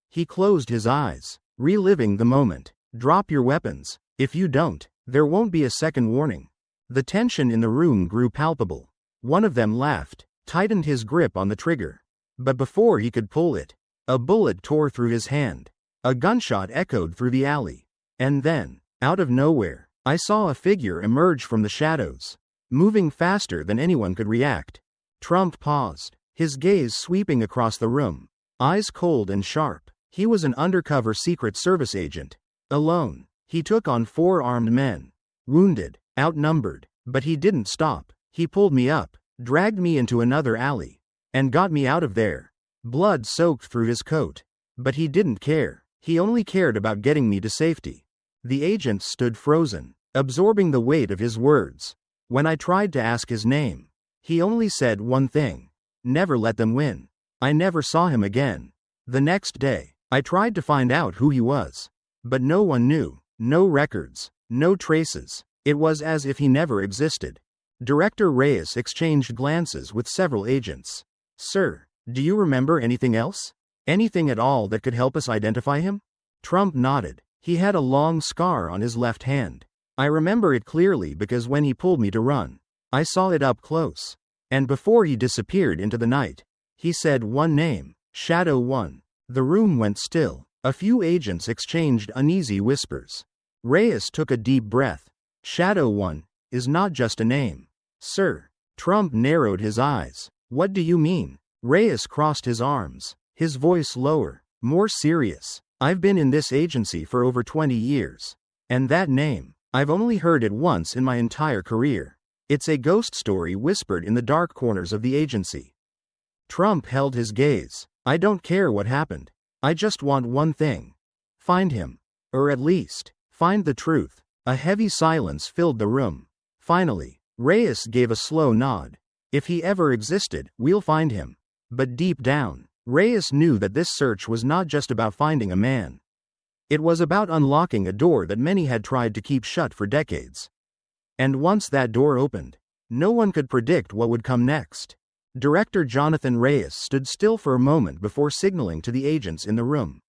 He closed his eyes, reliving the moment. "Drop your weapons. If you don't, there won't be a second warning." The tension in the room grew palpable. One of them laughed, tightened his grip on the trigger. But before he could pull it, a bullet tore through his hand. A gunshot echoed through the alley. And then, out of nowhere, I saw a figure emerge from the shadows, moving faster than anyone could react. Trump paused, his gaze sweeping across the room, eyes cold and sharp. He was an undercover Secret Service agent. Alone, he took on 4 armed men. Wounded, outnumbered, but he didn't stop. He pulled me up, dragged me into another alley, and got me out of there. Blood soaked through his coat. But he didn't care. He only cared about getting me to safety. The agent stood frozen, absorbing the weight of his words. When I tried to ask his name, he only said one thing: "Never let them win." I never saw him again. The next day, I tried to find out who he was. But no one knew. No records, no traces. It was as if he never existed. Director Reyes exchanged glances with several agents. Sir, do you remember anything else? Anything at all that could help us identify him? Trump nodded. He had a long scar on his left hand. I remember it clearly because when he pulled me to run, I saw it up close. And before he disappeared into the night, he said one name, Shadow One. The room went still. A few agents exchanged uneasy whispers. Reyes took a deep breath. Shadow One is not just a name. Sir. Trump narrowed his eyes. What do you mean? Reyes crossed his arms, his voice lower, more serious. I've been in this agency for over 20 years. And that name, I've only heard it once in my entire career. It's a ghost story whispered in the dark corners of the agency. Trump held his gaze. I don't care what happened. I just want one thing. Find him. Or at least, find the truth. A heavy silence filled the room. Finally, Reyes gave a slow nod. If he ever existed, we'll find him. But deep down, Reyes knew that this search was not just about finding a man. It was about unlocking a door that many had tried to keep shut for decades. And once that door opened, no one could predict what would come next. Director Jonathan Reyes stood still for a moment before signaling to the agents in the room.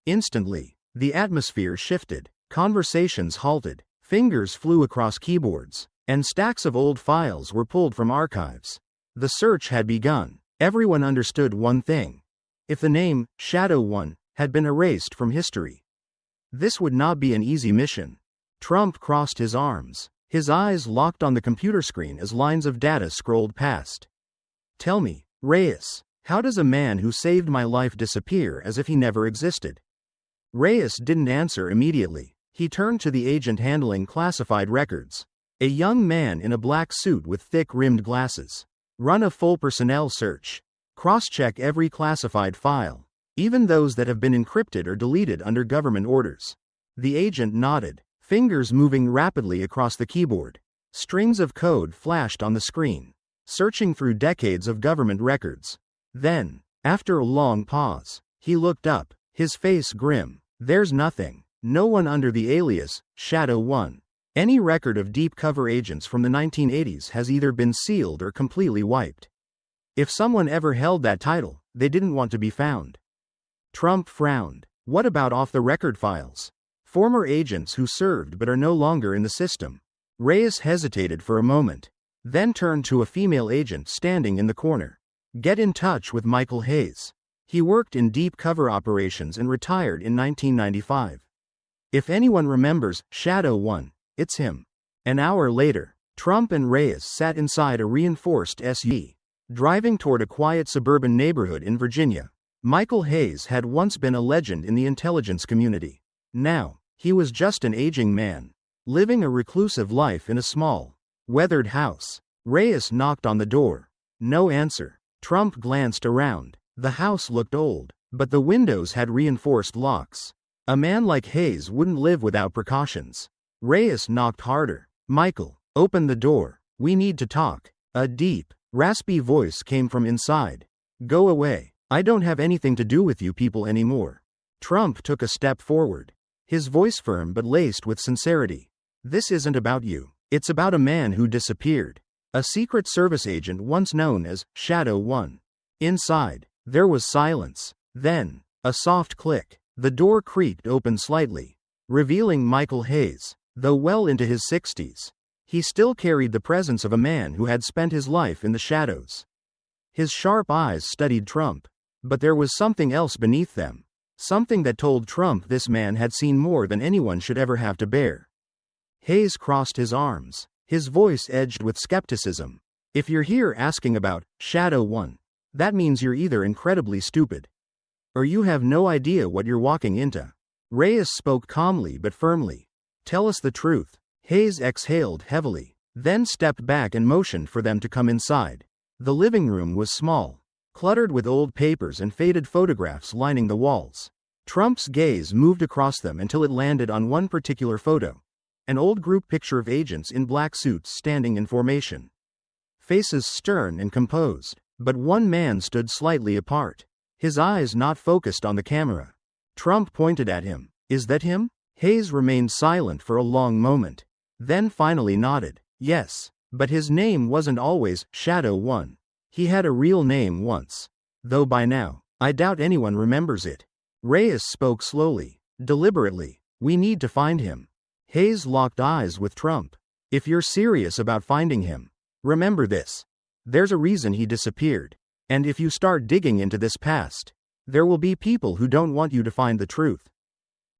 Instantly, the atmosphere shifted, conversations halted, fingers flew across keyboards, and stacks of old files were pulled from archives. The search had begun. Everyone understood one thing. If the name, Shadow One, had been erased from history, this would not be an easy mission. Trump crossed his arms, his eyes locked on the computer screen as lines of data scrolled past. Tell me, Reyes, how does a man who saved my life disappear as if he never existed? Reyes didn't answer immediately. He turned to the agent handling classified records. A young man in a black suit with thick-rimmed glasses. Run a full personnel search. Cross-check every classified file, even those that have been encrypted or deleted under government orders. The agent nodded, fingers moving rapidly across the keyboard. Strings of code flashed on the screen, searching through decades of government records. Then, after a long pause, he looked up, his face grim. There's nothing. No one under the alias, Shadow One. Any record of deep cover agents from the 1980s has either been sealed or completely wiped. If someone ever held that title, they didn't want to be found. Trump frowned. What about off-the-record files? Former agents who served but are no longer in the system. Reyes hesitated for a moment, then turned to a female agent standing in the corner. Get in touch with Michael Hayes. He worked in deep cover operations and retired in 1995. If anyone remembers Shadow One, it's him. An hour later, Trump and Reyes sat inside a reinforced SUV, driving toward a quiet suburban neighborhood in Virginia. Michael Hayes had once been a legend in the intelligence community. Now, he was just an aging man, living a reclusive life in a small, weathered house. Reyes knocked on the door. No answer. Trump glanced around. The house looked old, but the windows had reinforced locks. A man like Hayes wouldn't live without precautions. Reyes knocked harder. Michael, open the door. We need to talk. A deep, raspy voice came from inside. Go away. I don't have anything to do with you people anymore. Trump took a step forward, his voice firm but laced with sincerity. This isn't about you. It's about a man who disappeared. A Secret Service agent once known as Shadow One. Inside, there was silence. Then, a soft click. The door creaked open slightly, revealing Michael Hayes. Though well into his 60s, he still carried the presence of a man who had spent his life in the shadows. His sharp eyes studied Trump, but there was something else beneath them, something that told Trump this man had seen more than anyone should ever have to bear. Hayes crossed his arms, his voice edged with skepticism. If you're here asking about Shadow One, that means you're either incredibly stupid, or you have no idea what you're walking into. Reyes spoke calmly but firmly. Tell us the truth. Hayes exhaled heavily, then stepped back and motioned for them to come inside. The living room was small, cluttered with old papers and faded photographs lining the walls. Trump's gaze moved across them until it landed on one particular photo, an old group picture of agents in black suits standing in formation. Faces stern and composed, but one man stood slightly apart, his eyes not focused on the camera. Trump pointed at him. Is that him? Hayes remained silent for a long moment, then finally nodded. Yes. But his name wasn't always Shadow One. He had a real name once. Though by now, I doubt anyone remembers it. Reyes spoke slowly, deliberately. We need to find him. Hayes locked eyes with Trump. If you're serious about finding him, remember this. There's a reason he disappeared. And if you start digging into this past, there will be people who don't want you to find the truth.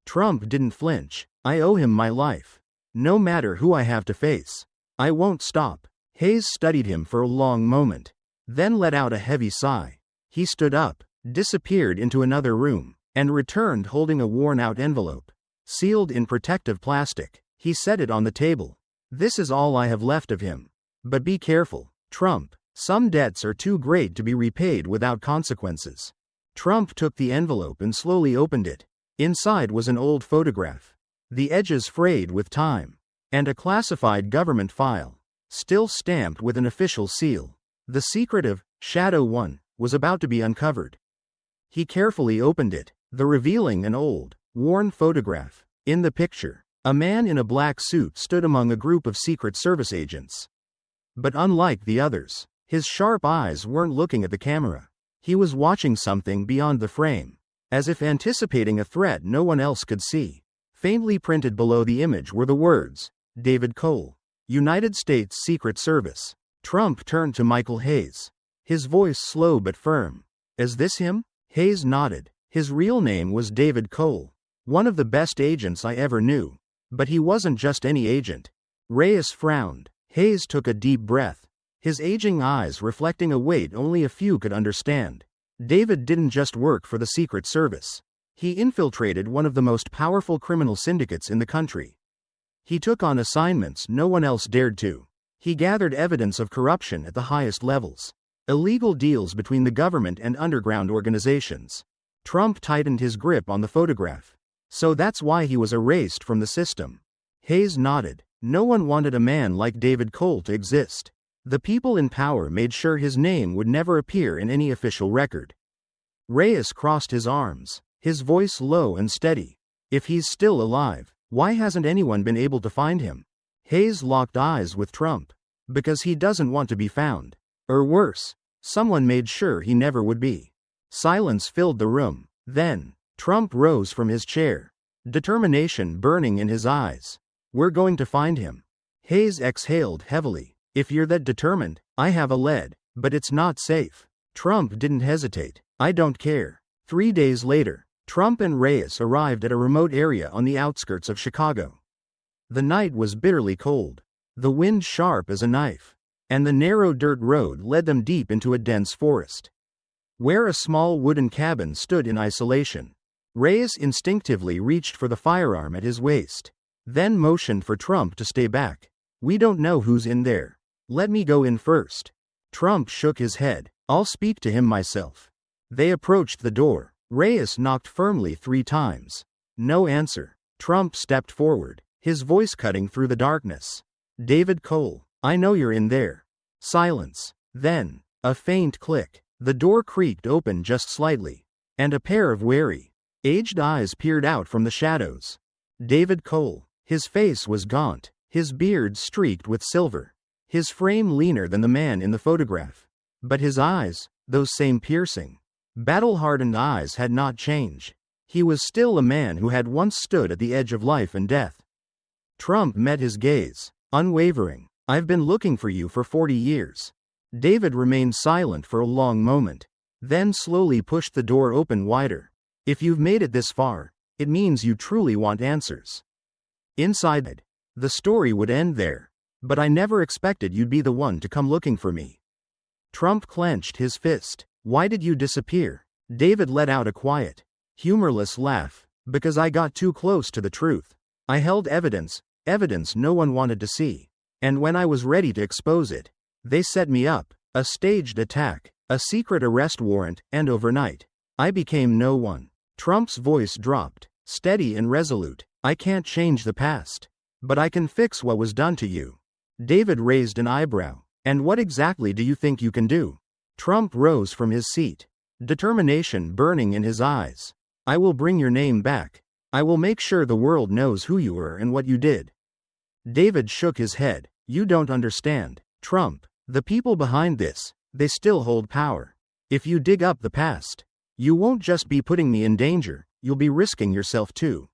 Trump didn't flinch. I owe him my life. No matter who I have to face, I won't stop. Hayes studied him for a long moment, then let out a heavy sigh. He stood up, disappeared into another room, and returned holding a worn-out envelope, sealed in protective plastic. He set it on the table. This is all I have left of him. But be careful, Trump. Some debts are too great to be repaid without consequences. Trump took the envelope and slowly opened it. Inside was an old photograph, the edges frayed with time, and a classified government file, still stamped with an official seal. The secret of Shadow One was about to be uncovered. He carefully opened it, revealing an old, worn photograph. In the picture, a man in a black suit stood among a group of Secret Service agents. But unlike the others, his sharp eyes weren't looking at the camera. He was watching something beyond the frame, as if anticipating a threat no one else could see. Faintly printed below the image were the words, David Cole, United States Secret Service. Trump turned to Michael Hayes, his voice slow but firm. Is this him? Hayes nodded. His real name was David Cole, one of the best agents I ever knew. But he wasn't just any agent. Reyes frowned. Hayes took a deep breath, his aging eyes reflecting a weight only a few could understand. David didn't just work for the Secret Service. He infiltrated one of the most powerful criminal syndicates in the country. He took on assignments no one else dared to. He gathered evidence of corruption at the highest levels, illegal deals between the government and underground organizations. Trump tightened his grip on the photograph. So that's why he was erased from the system. Hayes nodded. No one wanted a man like David Cole to exist. The people in power made sure his name would never appear in any official record. Reyes crossed his arms, his voice low and steady. If he's still alive, why hasn't anyone been able to find him? Hayes locked eyes with Trump. Because he doesn't want to be found. Or worse, someone made sure he never would be. Silence filled the room. Then, Trump rose from his chair, determination burning in his eyes. We're going to find him. Hayes exhaled heavily. If you're that determined, I have a lead, but it's not safe. Trump didn't hesitate. I don't care. 3 days later, Trump and Reyes arrived at a remote area on the outskirts of Chicago. The night was bitterly cold, the wind sharp as a knife, and the narrow dirt road led them deep into a dense forest, where a small wooden cabin stood in isolation. Reyes instinctively reached for the firearm at his waist, then motioned for Trump to stay back. We don't know who's in there. Let me go in first. Trump shook his head. I'll speak to him myself. They approached the door. Reyes knocked firmly 3 times. No answer. Trump stepped forward, his voice cutting through the darkness. David Cole, I know you're in there. Silence. Then, a faint click. The door creaked open just slightly, and a pair of wary, aged eyes peered out from the shadows. David Cole. His face was gaunt, his beard streaked with silver, his frame leaner than the man in the photograph. But his eyes, those same piercing, battle-hardened eyes had not changed. He was still a man who had once stood at the edge of life and death. Trump met his gaze, unwavering. I've been looking for you for 40 years. David remained silent for a long moment, then slowly pushed the door open wider. If you've made it this far, it means you truly want answers. Inside, the story would end there. But I never expected you'd be the one to come looking for me. Trump clenched his fist. Why did you disappear? David let out a quiet, humorless laugh. Because I got too close to the truth. I held evidence no one wanted to see. And when I was ready to expose it, they set me up. A staged attack, a secret arrest warrant, and overnight, I became no one. Trump's voice dropped, steady and resolute. I can't change the past. But I can fix what was done to you. David raised an eyebrow. And what exactly do you think you can do? Trump rose from his seat, determination burning in his eyes. I will bring your name back. I will make sure the world knows who you were and what you did. David shook his head. You don't understand, Trump. The people behind this, they still hold power. If you dig up the past, you won't just be putting me in danger, you'll be risking yourself too.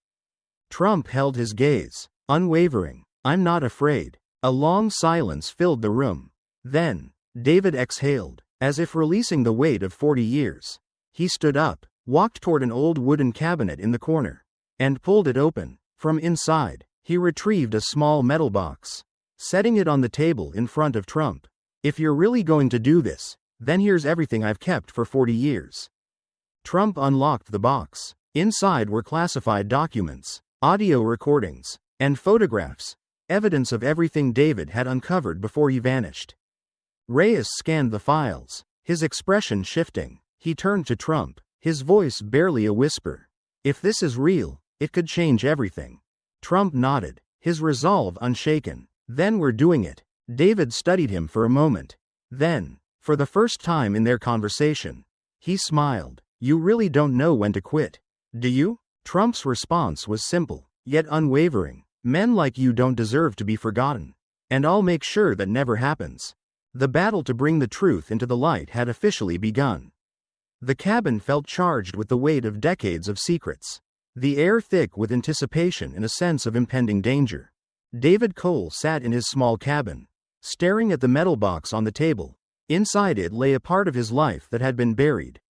Trump held his gaze, unwavering. I'm not afraid. A long silence filled the room. Then, David exhaled, as if releasing the weight of 40 years. He stood up, walked toward an old wooden cabinet in the corner, and pulled it open. From inside, he retrieved a small metal box, setting it on the table in front of Trump. If you're really going to do this, then here's everything I've kept for 40 years. Trump unlocked the box. Inside were classified documents, audio recordings, and photographs, evidence of everything David had uncovered before he vanished. Reyes scanned the files, his expression shifting. He turned to Trump, his voice barely a whisper. If this is real, it could change everything. Trump nodded, his resolve unshaken. Then we're doing it. David studied him for a moment. Then, for the first time in their conversation, he smiled. You really don't know when to quit, do you? Trump's response was simple, yet unwavering. Men like you don't deserve to be forgotten. And I'll make sure that never happens. The battle to bring the truth into the light had officially begun. The cabin felt charged with the weight of decades of secrets, the air thick with anticipation and a sense of impending danger. David Cole sat in his small cabin, staring at the metal box on the table. Inside it lay a part of his life that had been buried.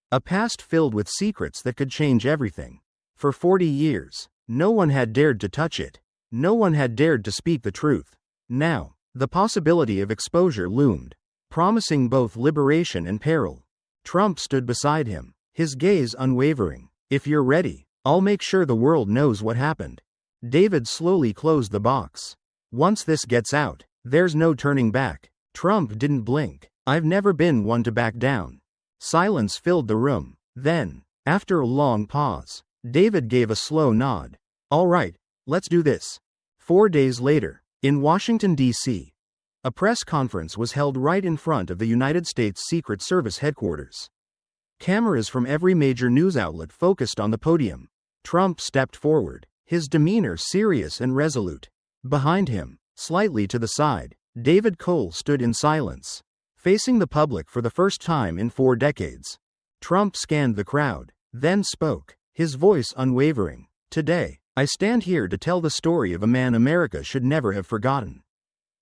A past filled with secrets that could change everything. For 40 years, no one had dared to touch it. No one had dared to speak the truth. Now, the possibility of exposure loomed, promising both liberation and peril. Trump stood beside him, his gaze unwavering. If you're ready, I'll make sure the world knows what happened. David slowly closed the box. Once this gets out, there's no turning back. Trump didn't blink. I've never been one to back down. Silence filled the room. Then, after a long pause, David gave a slow nod. All right, let's do this. 4 days later, in Washington, D.C., a press conference was held right in front of the United States Secret Service headquarters. Cameras from every major news outlet focused on the podium. Trump stepped forward, his demeanor serious and resolute. Behind him, slightly to the side, David Cole stood in silence, facing the public for the first time in 4 decades. Trump scanned the crowd, then spoke, his voice unwavering. Today, I stand here to tell the story of a man America should never have forgotten.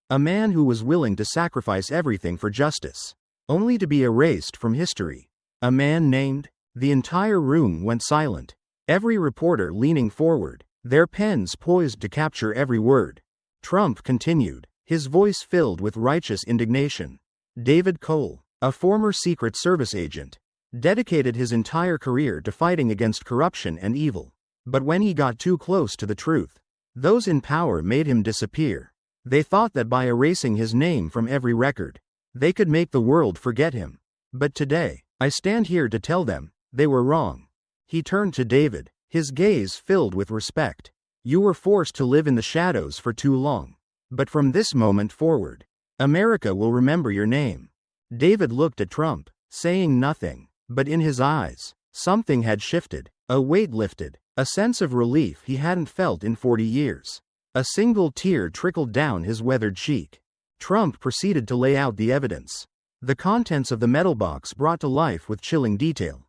A man who was willing to sacrifice everything for justice, only to be erased from history. A man named. The entire room went silent, every reporter leaning forward, their pens poised to capture every word. Trump continued, his voice filled with righteous indignation. David Cole, a former Secret Service agent, dedicated his entire career to fighting against corruption and evil. But when he got too close to the truth, those in power made him disappear. They thought that by erasing his name from every record, they could make the world forget him. But today, I stand here to tell them, they were wrong. He turned to David, his gaze filled with respect. You were forced to live in the shadows for too long. But from this moment forward, America will remember your name. David looked at Trump, saying nothing, but in his eyes, something had shifted, a weight lifted, a sense of relief he hadn't felt in 40 years. A single tear trickled down his weathered cheek. Trump proceeded to lay out the evidence. The contents of the metal box brought to life with chilling detail.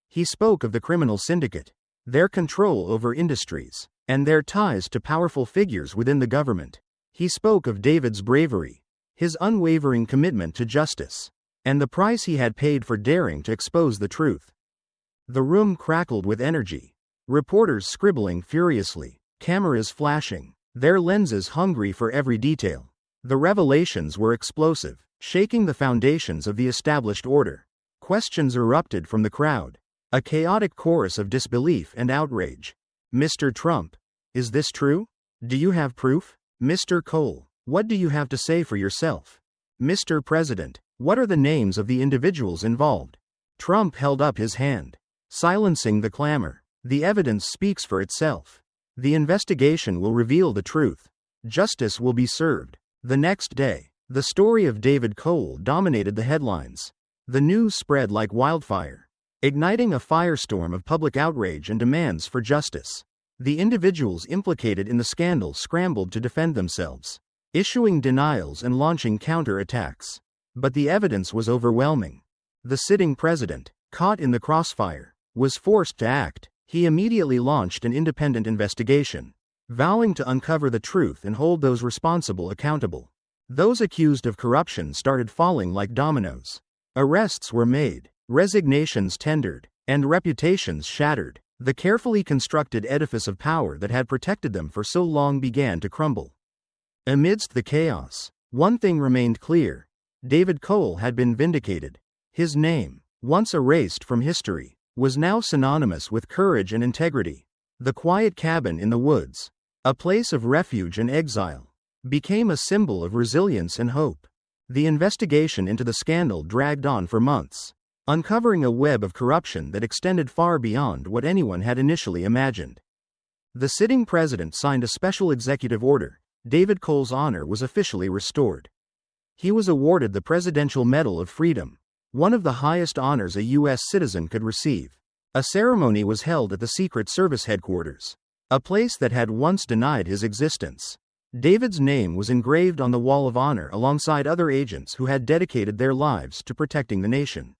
He spoke of the criminal syndicate, their control over industries, and their ties to powerful figures within the government. He spoke of David's bravery, his unwavering commitment to justice, and the price he had paid for daring to expose the truth. The room crackled with energy. Reporters scribbling furiously, cameras flashing, their lenses hungry for every detail. The revelations were explosive, shaking the foundations of the established order. Questions erupted from the crowd, a chaotic chorus of disbelief and outrage. Mr. Trump, is this true? Do you have proof? Mr. Cole, what do you have to say for yourself? Mr. President, what are the names of the individuals involved? Trump held up his hand, silencing the clamor. The evidence speaks for itself. The investigation will reveal the truth. Justice will be served. The next day, the story of David Cole dominated the headlines. The news spread like wildfire, igniting a firestorm of public outrage and demands for justice. The individuals implicated in the scandal scrambled to defend themselves. issuing denials and launching counterattacks. But the evidence was overwhelming. The sitting president, caught in the crossfire, was forced to act. He immediately launched an independent investigation, vowing to uncover the truth and hold those responsible accountable. Those accused of corruption started falling like dominoes. Arrests were made, resignations tendered, and reputations shattered. The carefully constructed edifice of power that had protected them for so long began to crumble. Amidst the chaos, one thing remained clear: David Cole had been vindicated. His name, once erased from history, was now synonymous with courage and integrity. The quiet cabin in the woods, a place of refuge and exile, became a symbol of resilience and hope. The investigation into the scandal dragged on for months, uncovering a web of corruption that extended far beyond what anyone had initially imagined. The sitting president signed a special executive order. David Cole's honor was officially restored. He was awarded the Presidential Medal of Freedom, one of the highest honors a U.S. citizen could receive. A ceremony was held at the Secret Service headquarters, a place that had once denied his existence. David's name was engraved on the Wall of Honor alongside other agents who had dedicated their lives to protecting the nation.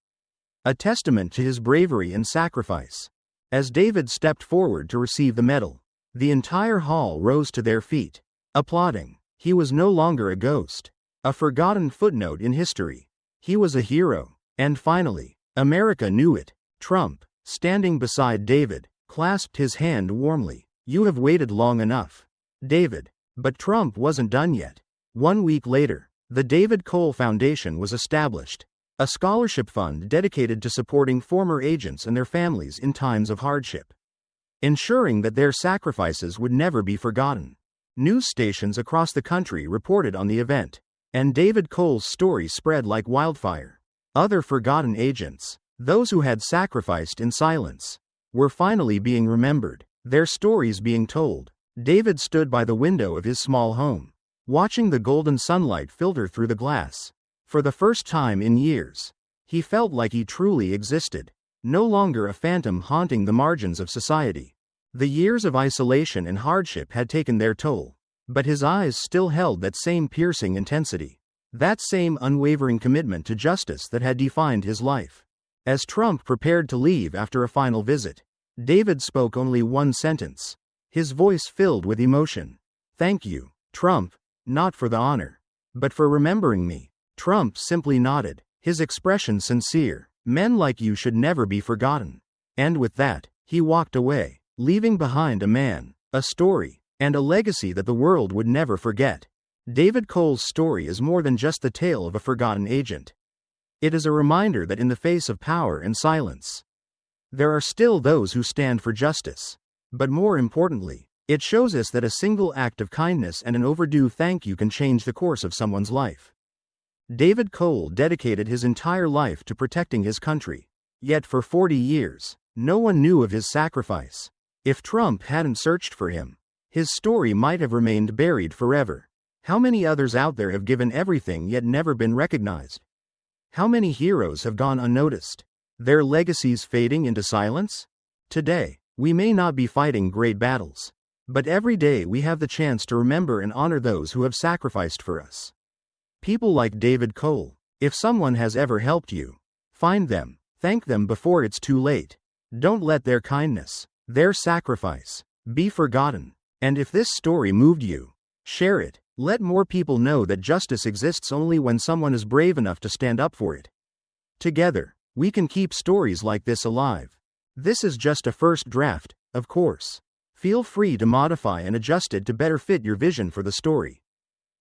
A testament to his bravery and sacrifice. As David stepped forward to receive the medal, the entire hall rose to their feet, applauding. He was no longer a ghost, a forgotten footnote in history. He was a hero. And finally, America knew it. Trump, standing beside David, clasped his hand warmly. "You have waited long enough, David." But Trump wasn't done yet. 1 week later, the David Cole Foundation was established, a scholarship fund dedicated to supporting former agents and their families in times of hardship, ensuring that their sacrifices would never be forgotten. News stations across the country reported on the event, and David Cole's story spread like wildfire. Other forgotten agents, those who had sacrificed in silence, were finally being remembered, their stories being told. David stood by the window of his small home, watching the golden sunlight filter through the glass. For the first time in years, he felt like he truly existed, no longer a phantom haunting the margins of society. The years of isolation and hardship had taken their toll, but his eyes still held that same piercing intensity, that same unwavering commitment to justice that had defined his life. As Trump prepared to leave after a final visit, David spoke only one sentence, his voice filled with emotion. "Thank you, Trump, not for the honor, but for remembering me." Trump simply nodded, his expression sincere. "Men like you should never be forgotten." And with that, he walked away, leaving behind a man, a story, and a legacy that the world would never forget. David Cole's story is more than just the tale of a forgotten agent. It is a reminder that in the face of power and silence, there are still those who stand for justice. But more importantly, it shows us that a single act of kindness and an overdue thank you can change the course of someone's life. David Cole dedicated his entire life to protecting his country. Yet for 40 years, no one knew of his sacrifice. If Trump hadn't searched for him, his story might have remained buried forever. How many others out there have given everything yet never been recognized? How many heroes have gone unnoticed, their legacies fading into silence? Today, we may not be fighting great battles, but every day we have the chance to remember and honor those who have sacrificed for us. People like David Cole. If someone has ever helped you, find them, thank them before it's too late. Don't let their kindness, their sacrifice, be forgotten. And if this story moved you, share it. Let more people know that justice exists only when someone is brave enough to stand up for it. Together, we can keep stories like this alive. This is just a first draft, of course. Feel free to modify and adjust it to better fit your vision for the story.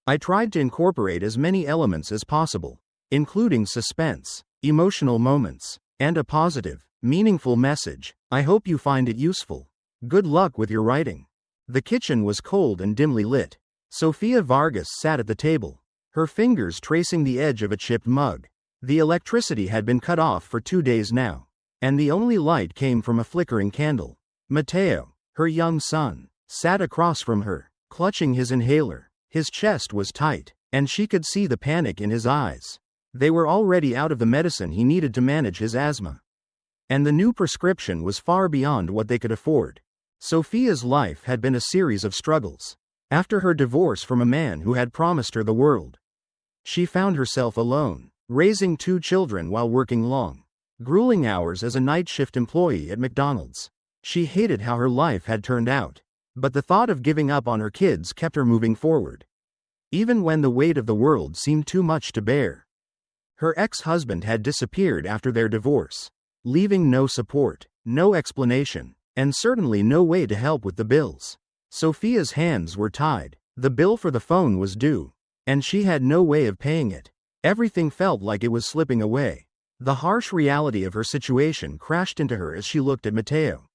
I tried to incorporate as many elements as possible, including suspense, emotional moments, and a positive, meaningful message. I hope you find it useful. Good luck with your writing. The kitchen was cold and dimly lit. Sofia Vargas sat at the table, her fingers tracing the edge of a chipped mug. The electricity had been cut off for 2 days now, and the only light came from a flickering candle. Mateo, her young son, sat across from her, clutching his inhaler. His chest was tight, and she could see the panic in his eyes. They were already out of the medicine he needed to manage his asthma, and the new prescription was far beyond what they could afford. Sofia's life had been a series of struggles. After her divorce from a man who had promised her the world, she found herself alone, raising 2 children while working long, grueling hours as a night shift employee at McDonald's. She hated how her life had turned out, but the thought of giving up on her kids kept her moving forward, even when the weight of the world seemed too much to bear. Her ex-husband had disappeared after their divorce, leaving no support, no explanation, and certainly no way to help with the bills. Sophia's hands were tied. The bill for the phone was due, and she had no way of paying it. Everything felt like it was slipping away. The harsh reality of her situation crashed into her as she looked at Mateo.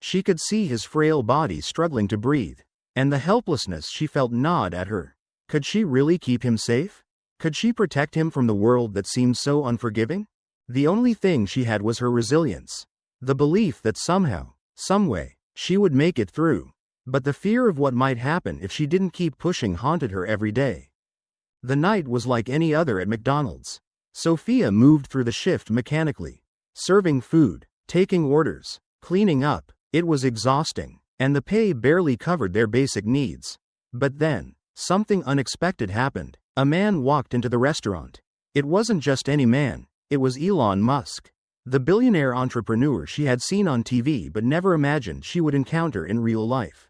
She could see his frail body struggling to breathe, and the helplessness she felt gnawed at her. Could she really keep him safe? Could she protect him from the world that seemed so unforgiving? The only thing she had was her resilience, the belief that somehow, someway, she would make it through. But the fear of what might happen if she didn't keep pushing haunted her every day. The night was like any other at McDonald's. Sophia moved through the shift mechanically, serving food, taking orders, cleaning up. It was exhausting, and the pay barely covered their basic needs. But then, something unexpected happened. A man walked into the restaurant. It wasn't just any man, it was Elon Musk, the billionaire entrepreneur she had seen on TV but never imagined she would encounter in real life.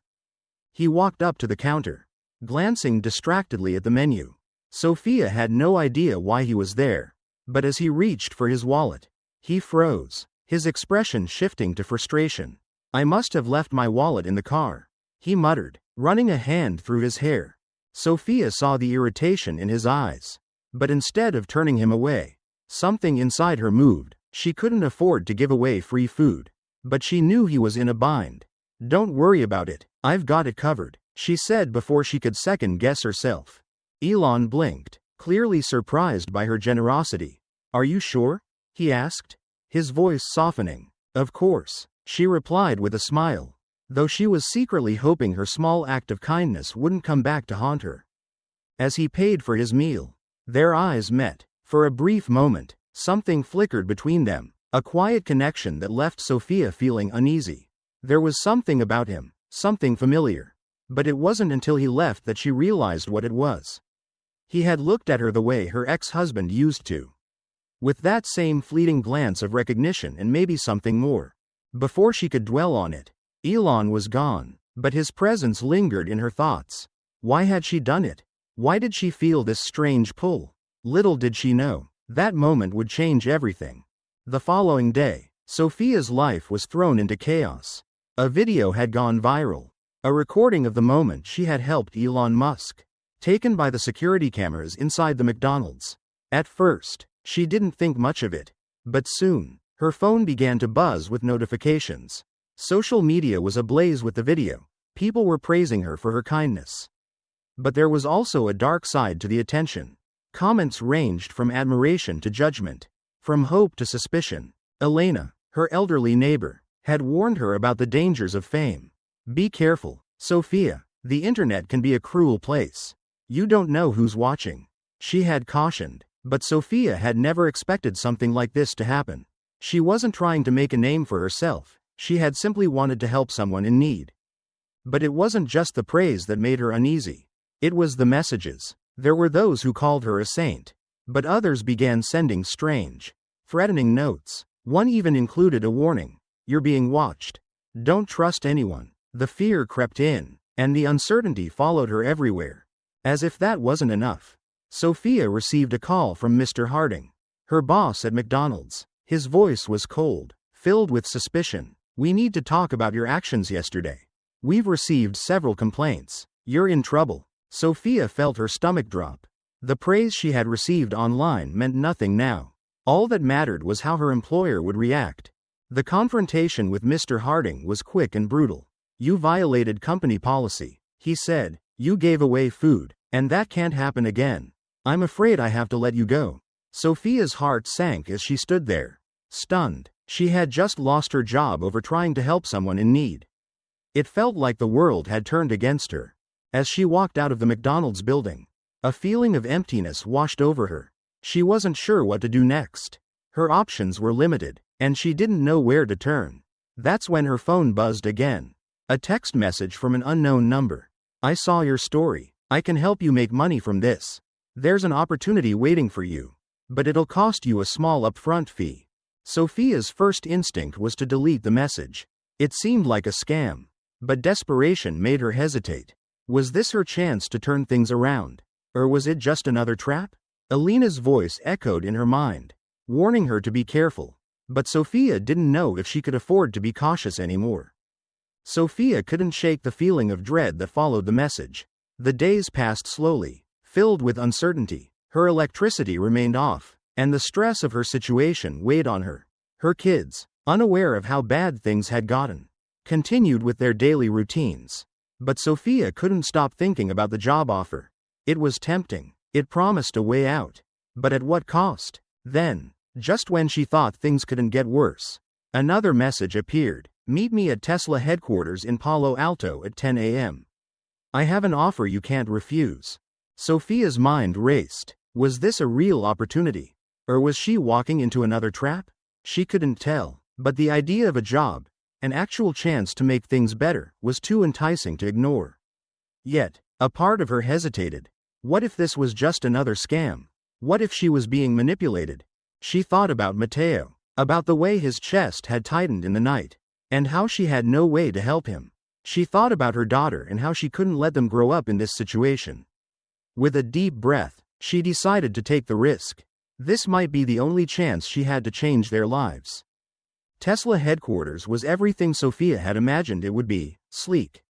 He walked up to the counter, glancing distractedly at the menu. Sophia had no idea why he was there, but as he reached for his wallet, he froze, his expression shifting to frustration. "I must have left my wallet in the car," he muttered, running a hand through his hair. Sophia saw the irritation in his eyes, but instead of turning him away, something inside her moved. She couldn't afford to give away free food, but she knew he was in a bind. "Don't worry about it, I've got it covered," she said before she could second-guess herself. Elon blinked, clearly surprised by her generosity. "Are you sure?" he asked, his voice softening. "Of course," she replied with a smile, though she was secretly hoping her small act of kindness wouldn't come back to haunt her. As he paid for his meal, their eyes met. For a brief moment, something flickered between them, a quiet connection that left Sophia feeling uneasy. There was something about him, something familiar. But it wasn't until he left that she realized what it was. He had looked at her the way her ex-husband used to, with that same fleeting glance of recognition and maybe something more. Before she could dwell on it, Elon was gone, but his presence lingered in her thoughts. Why had she done it? Why did she feel this strange pull? Little did she know, that moment would change everything. The following day, Sophia's life was thrown into chaos. A video had gone viral, a recording of the moment she had helped Elon Musk, taken by the security cameras inside the McDonald's. At first, she didn't think much of it, but soon, her phone began to buzz with notifications. Social media was ablaze with the video. People were praising her for her kindness. But there was also a dark side to the attention. Comments ranged from admiration to judgment, from hope to suspicion. Elena, her elderly neighbor, had warned her about the dangers of fame. "Be careful, Sophia. The internet can be a cruel place. You don't know who's watching," she had cautioned. But Sophia had never expected something like this to happen. She wasn't trying to make a name for herself, she had simply wanted to help someone in need. But it wasn't just the praise that made her uneasy. It was the messages. There were those who called her a saint, but others began sending strange, threatening notes. One even included a warning: "You're being watched. Don't trust anyone." The fear crept in, and the uncertainty followed her everywhere. As if that wasn't enough, Sophia received a call from Mr. Harding, her boss at McDonald's. His voice was cold, filled with suspicion. "We need to talk about your actions yesterday. We've received several complaints. You're in trouble." Sophia felt her stomach drop. The praise she had received online meant nothing now. All that mattered was how her employer would react. The confrontation with Mr. Harding was quick and brutal. "You violated company policy," he said. "You gave away food, and that can't happen again. I'm afraid I have to let you go." Sophia's heart sank as she stood there, stunned. She had just lost her job over trying to help someone in need. It felt like the world had turned against her. As she walked out of the McDonald's building, a feeling of emptiness washed over her. She wasn't sure what to do next. Her options were limited, and she didn't know where to turn. That's when her phone buzzed again. A text message from an unknown number. I saw your story. I can help you make money from this. There's an opportunity waiting for you. But it'll cost you a small upfront fee. Sophia's first instinct was to delete the message. It seemed like a scam. But desperation made her hesitate. Was this her chance to turn things around? Or was it just another trap? Alina's voice echoed in her mind, warning her to be careful. But Sophia didn't know if she could afford to be cautious anymore. Sophia couldn't shake the feeling of dread that followed the message. The days passed slowly, filled with uncertainty. Her electricity remained off, and the stress of her situation weighed on her. Her kids, unaware of how bad things had gotten, continued with their daily routines. But Sophia couldn't stop thinking about the job offer. It was tempting. It promised a way out. But at what cost? Then, just when she thought things couldn't get worse, another message appeared. Meet me at Tesla headquarters in Palo Alto at 10 a.m. I have an offer you can't refuse. Sophia's mind raced. Was this a real opportunity? Or was she walking into another trap? She couldn't tell. But the idea of a job, an actual chance to make things better, was too enticing to ignore. Yet, a part of her hesitated. What if this was just another scam? What if she was being manipulated? She thought about Matteo, about the way his chest had tightened in the night, and how she had no way to help him. She thought about her daughter and how she couldn't let them grow up in this situation. With a deep breath, she decided to take the risk. This might be the only chance she had to change their lives. Tesla headquarters was everything Sophia had imagined it would be: sleek,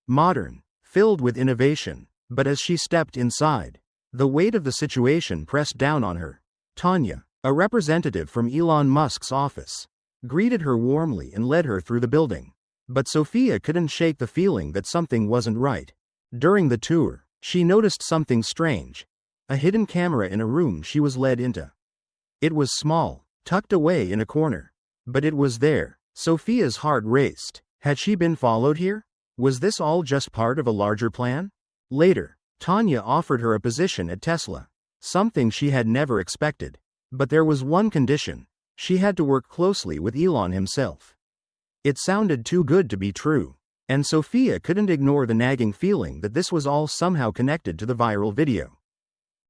modern, filled with innovation. But as she stepped inside, the weight of the situation pressed down on her. Tanya, a representative from Elon Musk's office, greeted her warmly and led her through the building. But Sophia couldn't shake the feeling that something wasn't right. During the tour, she noticed something strange. A hidden camera in a room she was led into. It was small, tucked away in a corner. But it was there. Sophia's heart raced. Had she been followed here? Was this all just part of a larger plan? Later, Tanya offered her a position at Tesla. Something she had never expected. But there was one condition. She had to work closely with Elon himself. It sounded too good to be true. And Sophia couldn't ignore the nagging feeling that this was all somehow connected to the viral video.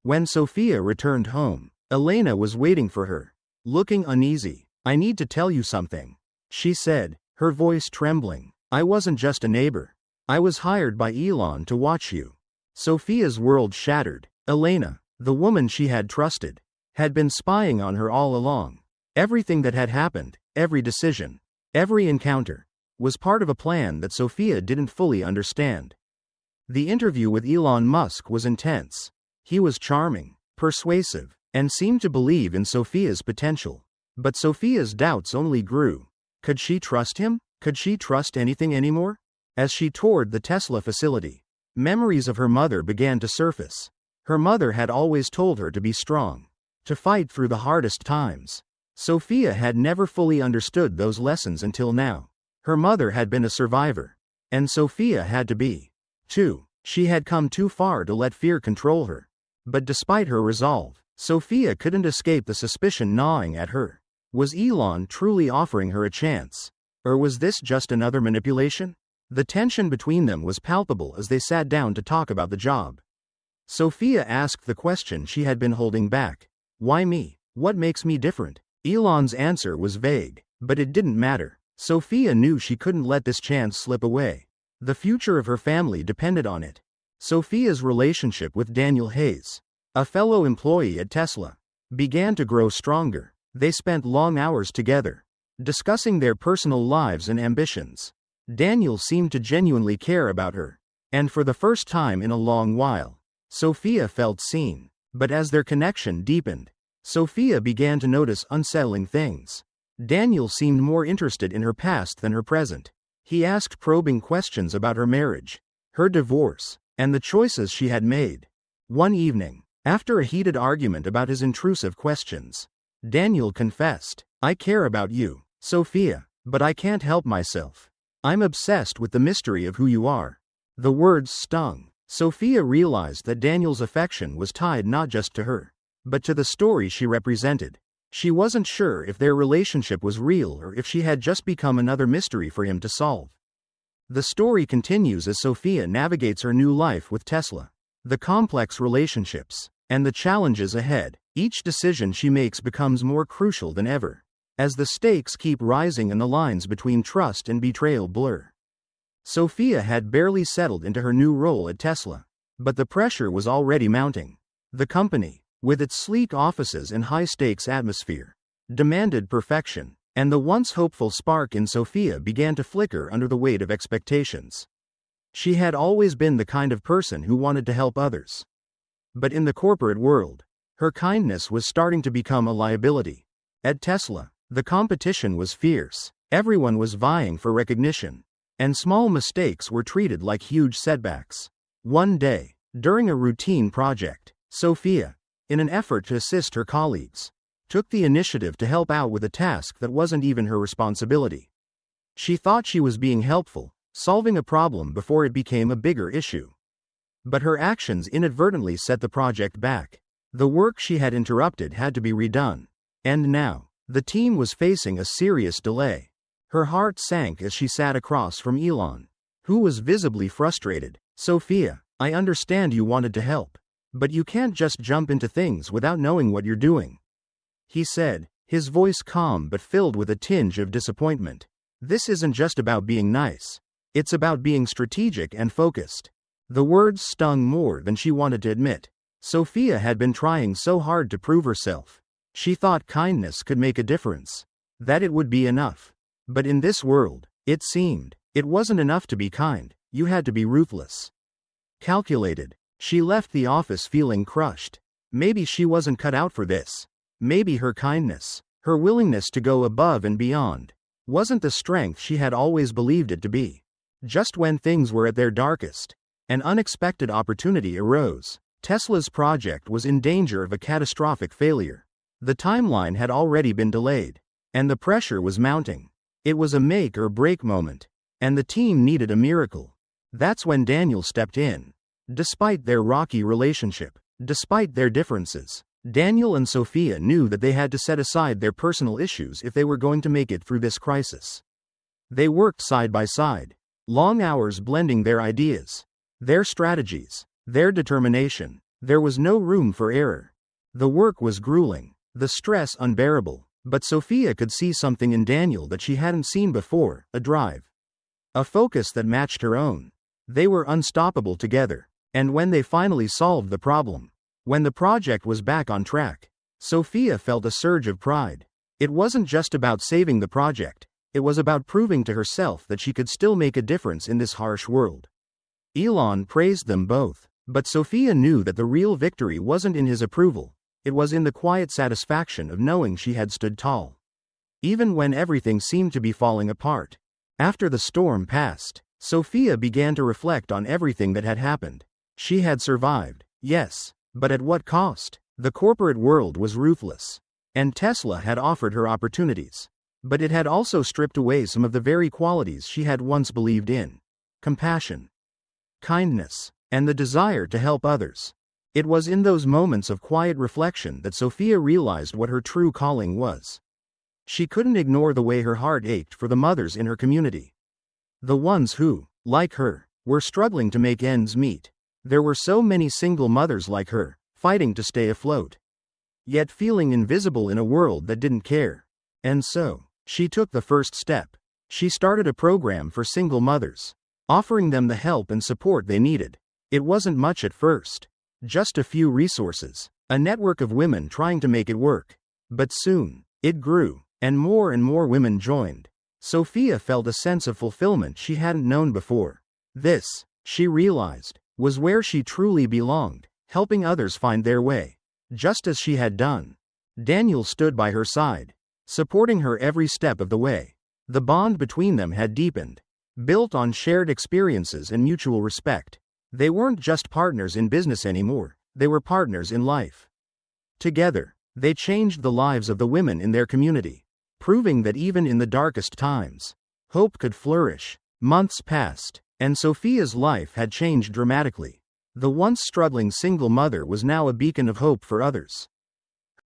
When Sophia returned home, Elena was waiting for her, looking uneasy. I need to tell you something, she said, her voice trembling. I wasn't just a neighbor. I was hired by Elon to watch you. Sophia's world shattered. Elena, the woman she had trusted, had been spying on her all along. Everything that had happened, every decision, every encounter, was part of a plan that Sophia didn't fully understand. The interview with Elon Musk was intense. He was charming, persuasive, and seemed to believe in Sophia's potential. But Sophia's doubts only grew. Could she trust him? Could she trust anything anymore? As she toured the Tesla facility, memories of her mother began to surface. Her mother had always told her to be strong, to fight through the hardest times. Sophia had never fully understood those lessons until now. Her mother had been a survivor, and Sophia had to be, too. She had come too far to let fear control her. But despite her resolve, Sophia couldn't escape the suspicion gnawing at her. Was Elon truly offering her a chance? Or was this just another manipulation? The tension between them was palpable as they sat down to talk about the job. Sophia asked the question she had been holding back. Why me? What makes me different? Elon's answer was vague, but it didn't matter. Sophia knew she couldn't let this chance slip away. The future of her family depended on it. Sophia's relationship with Daniel Hayes, a fellow employee at Tesla, began to grow stronger. They spent long hours together, discussing their personal lives and ambitions. Daniel seemed to genuinely care about her, and for the first time in a long while, Sophia felt seen. But as their connection deepened, Sophia began to notice unsettling things. Daniel seemed more interested in her past than her present. He asked probing questions about her marriage, her divorce, and the choices she had made. One evening, after a heated argument about his intrusive questions, Daniel confessed, I care about you, Sophia, but I can't help myself. I'm obsessed with the mystery of who you are. The words stung. Sophia realized that Daniel's affection was tied not just to her, but to the story she represented. She wasn't sure if their relationship was real or if she had just become another mystery for him to solve. The story continues as Sophia navigates her new life with Tesla. The complex relationships and the challenges ahead. Each decision she makes becomes more crucial than ever, as the stakes keep rising and the lines between trust and betrayal blur. Sophia had barely settled into her new role at Tesla, but the pressure was already mounting. The company, with its sleek offices and high-stakes atmosphere, demanded perfection, and the once hopeful spark in Sophia began to flicker under the weight of expectations. She had always been the kind of person who wanted to help others. But in the corporate world, her kindness was starting to become a liability. At Tesla, the competition was fierce. Everyone was vying for recognition, and small mistakes were treated like huge setbacks. One day, during a routine project, Sophia, in an effort to assist her colleagues, took the initiative to help out with a task that wasn't even her responsibility. She thought she was being helpful, solving a problem before it became a bigger issue. But her actions inadvertently set the project back. The work she had interrupted had to be redone. And now, the team was facing a serious delay. Her heart sank as she sat across from Elon, who was visibly frustrated. "Sophia, I understand you wanted to help, but you can't just jump into things without knowing what you're doing," he said, his voice calm but filled with a tinge of disappointment. "This isn't just about being nice. It's about being strategic and focused." The words stung more than she wanted to admit. Sophia had been trying so hard to prove herself. She thought kindness could make a difference, that it would be enough. But in this world, it seemed, it wasn't enough to be kind, you had to be ruthless. Calculated. She left the office feeling crushed. Maybe she wasn't cut out for this. Maybe her kindness, her willingness to go above and beyond, wasn't the strength she had always believed it to be. Just when things were at their darkest, an unexpected opportunity arose. Tesla's project was in danger of a catastrophic failure. The timeline had already been delayed, and the pressure was mounting. It was a make or break moment, and the team needed a miracle. That's when Daniel stepped in. Despite their rocky relationship, despite their differences, Daniel and Sophia knew that they had to set aside their personal issues if they were going to make it through this crisis. They worked side by side, long hours blending their ideas, their strategies, their determination. There was no room for error. The work was grueling, the stress unbearable, but Sophia could see something in Daniel that she hadn't seen before, a drive, a focus that matched her own. They were unstoppable together, and when they finally solved the problem, when the project was back on track, Sophia felt a surge of pride. It wasn't just about saving the project, it was about proving to herself that she could still make a difference in this harsh world. Elon praised them both, but Sophia knew that the real victory wasn't in his approval, it was in the quiet satisfaction of knowing she had stood tall. Even when everything seemed to be falling apart. After the storm passed, Sophia began to reflect on everything that had happened. She had survived, yes, but at what cost? The corporate world was ruthless, and Tesla had offered her opportunities, but it had also stripped away some of the very qualities she had once believed in: compassion, kindness, and the desire to help others. It was in those moments of quiet reflection that Sophia realized what her true calling was. She couldn't ignore the way her heart ached for the mothers in her community. The ones who, like her, were struggling to make ends meet. There were so many single mothers like her, fighting to stay afloat, yet feeling invisible in a world that didn't care. And so, she took the first step. She started a program for single mothers, offering them the help and support they needed. It wasn't much at first, just a few resources, a network of women trying to make it work. But soon, it grew, and more women joined. Sophia felt a sense of fulfillment she hadn't known before. This, she realized, was where she truly belonged, helping others find their way, just as she had done. Daniel stood by her side, supporting her every step of the way. The bond between them had deepened, built on shared experiences and mutual respect. They weren't just partners in business anymore, they were partners in life. Together, they changed the lives of the women in their community, proving that even in the darkest times, hope could flourish. Months passed, and Sophia's life had changed dramatically. The once struggling single mother was now a beacon of hope for others.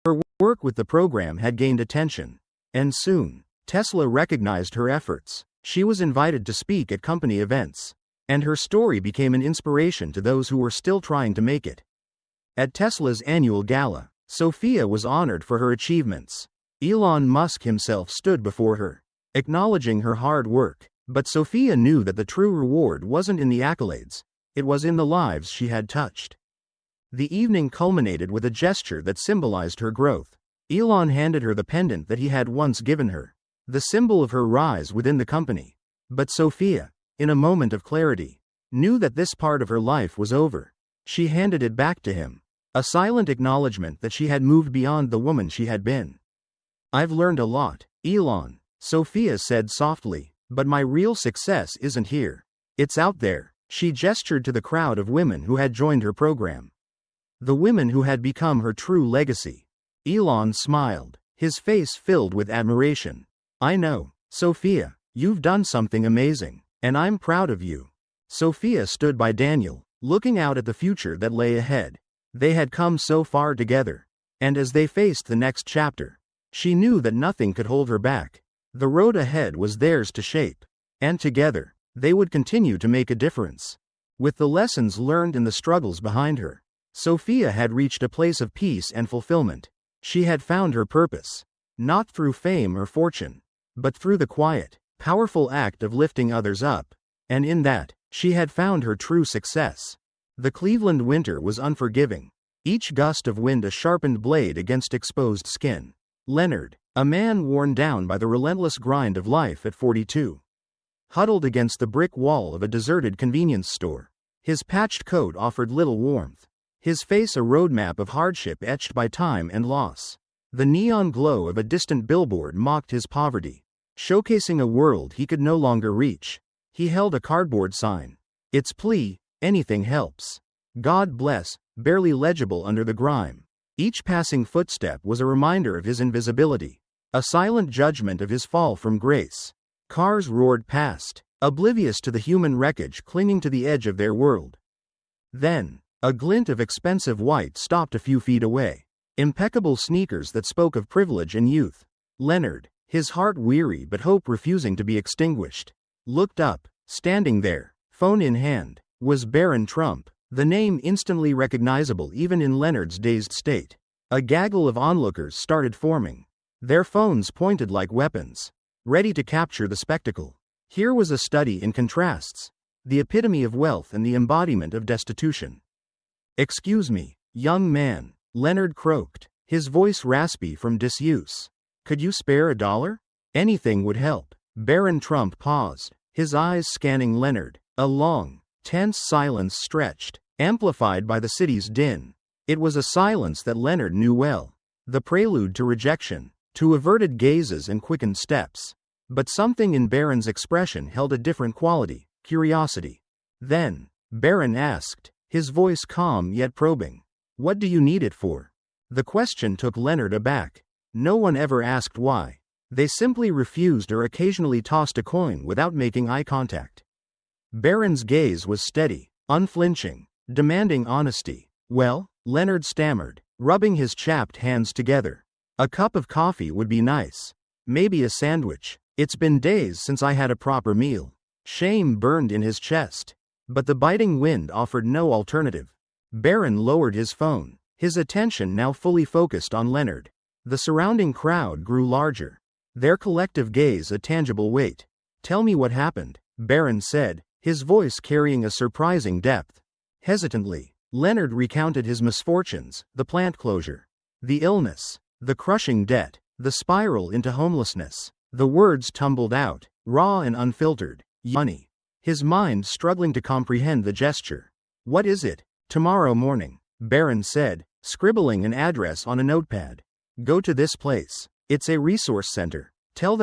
Her work with the program had gained attention, and soon, Tesla recognized her efforts. She was invited to speak at company events, and her story became an inspiration to those who were still trying to make it. At Tesla's annual gala, Sophia was honored for her achievements. Elon Musk himself stood before her, acknowledging her hard work, but Sophia knew that the true reward wasn't in the accolades, it was in the lives she had touched. The evening culminated with a gesture that symbolized her growth. Elon handed her the pendant that he had once given her, the symbol of her rise within the company. But Sophia, in a moment of clarity, knew that this part of her life was over. She handed it back to him, a silent acknowledgement that she had moved beyond the woman she had been. "I've learned a lot, Elon," Sophia said softly, "but my real success isn't here. It's out there." She gestured to the crowd of women who had joined her program. The women who had become her true legacy. Elon smiled, his face filled with admiration. "I know, Sophia, you've done something amazing, and I'm proud of you." Sophia stood by Daniel, looking out at the future that lay ahead. They had come so far together, and as they faced the next chapter, she knew that nothing could hold her back. The road ahead was theirs to shape, and together, they would continue to make a difference. With the lessons learned and the struggles behind her, Sophia had reached a place of peace and fulfillment. She had found her purpose, not through fame or fortune, but through the quiet, powerful act of lifting others up, and in that, she had found her true success. The Cleveland winter was unforgiving, each gust of wind a sharpened blade against exposed skin. Leonard, a man worn down by the relentless grind of life at 42, huddled against the brick wall of a deserted convenience store. His patched coat offered little warmth, his face a roadmap of hardship etched by time and loss. The neon glow of a distant billboard mocked his poverty, showcasing a world he could no longer reach. He held a cardboard sign, its plea, "Anything helps. God bless," barely legible under the grime. Each passing footstep was a reminder of his invisibility, a silent judgment of his fall from grace. Cars roared past, oblivious to the human wreckage clinging to the edge of their world. Then, a glint of expensive white stopped a few feet away. Impeccable sneakers that spoke of privilege and youth. Leonard, his heart weary but hope refusing to be extinguished, looked up. Standing there, phone in hand, was Barron Trump, the name instantly recognizable even in Leonard's dazed state. A gaggle of onlookers started forming, their phones pointed like weapons, ready to capture the spectacle. Here was a study in contrasts, the epitome of wealth and the embodiment of destitution. "Excuse me, young man," Leonard croaked, his voice raspy from disuse. "Could you spare $1? Anything would help." Barron Trump paused, his eyes scanning Leonard. A long, tense silence stretched, amplified by the city's din. It was a silence that Leonard knew well, the prelude to rejection, to averted gazes and quickened steps. But something in Barron's expression held a different quality, curiosity. Then, Barron asked, his voice calm yet probing, "What do you need it for?" The question took Leonard aback. No one ever asked why. They simply refused or occasionally tossed a coin without making eye contact. Barron's gaze was steady, unflinching, demanding honesty. "Well," Leonard stammered, rubbing his chapped hands together, "a cup of coffee would be nice. Maybe a sandwich. It's been days since I had a proper meal." Shame burned in his chest, but the biting wind offered no alternative. Barron lowered his phone, his attention now fully focused on Leonard. The surrounding crowd grew larger, their collective gaze a tangible weight. "Tell me what happened," Barron said, his voice carrying a surprising depth. Hesitantly, Leonard recounted his misfortunes, the plant closure, the illness, the crushing debt, the spiral into homelessness. The words tumbled out, raw and unfiltered. "Money." His mind struggling to comprehend the gesture. "What is it?" "Tomorrow morning," Barron said, scribbling an address on a notepad. "Go to this place. It's a resource center. Tell them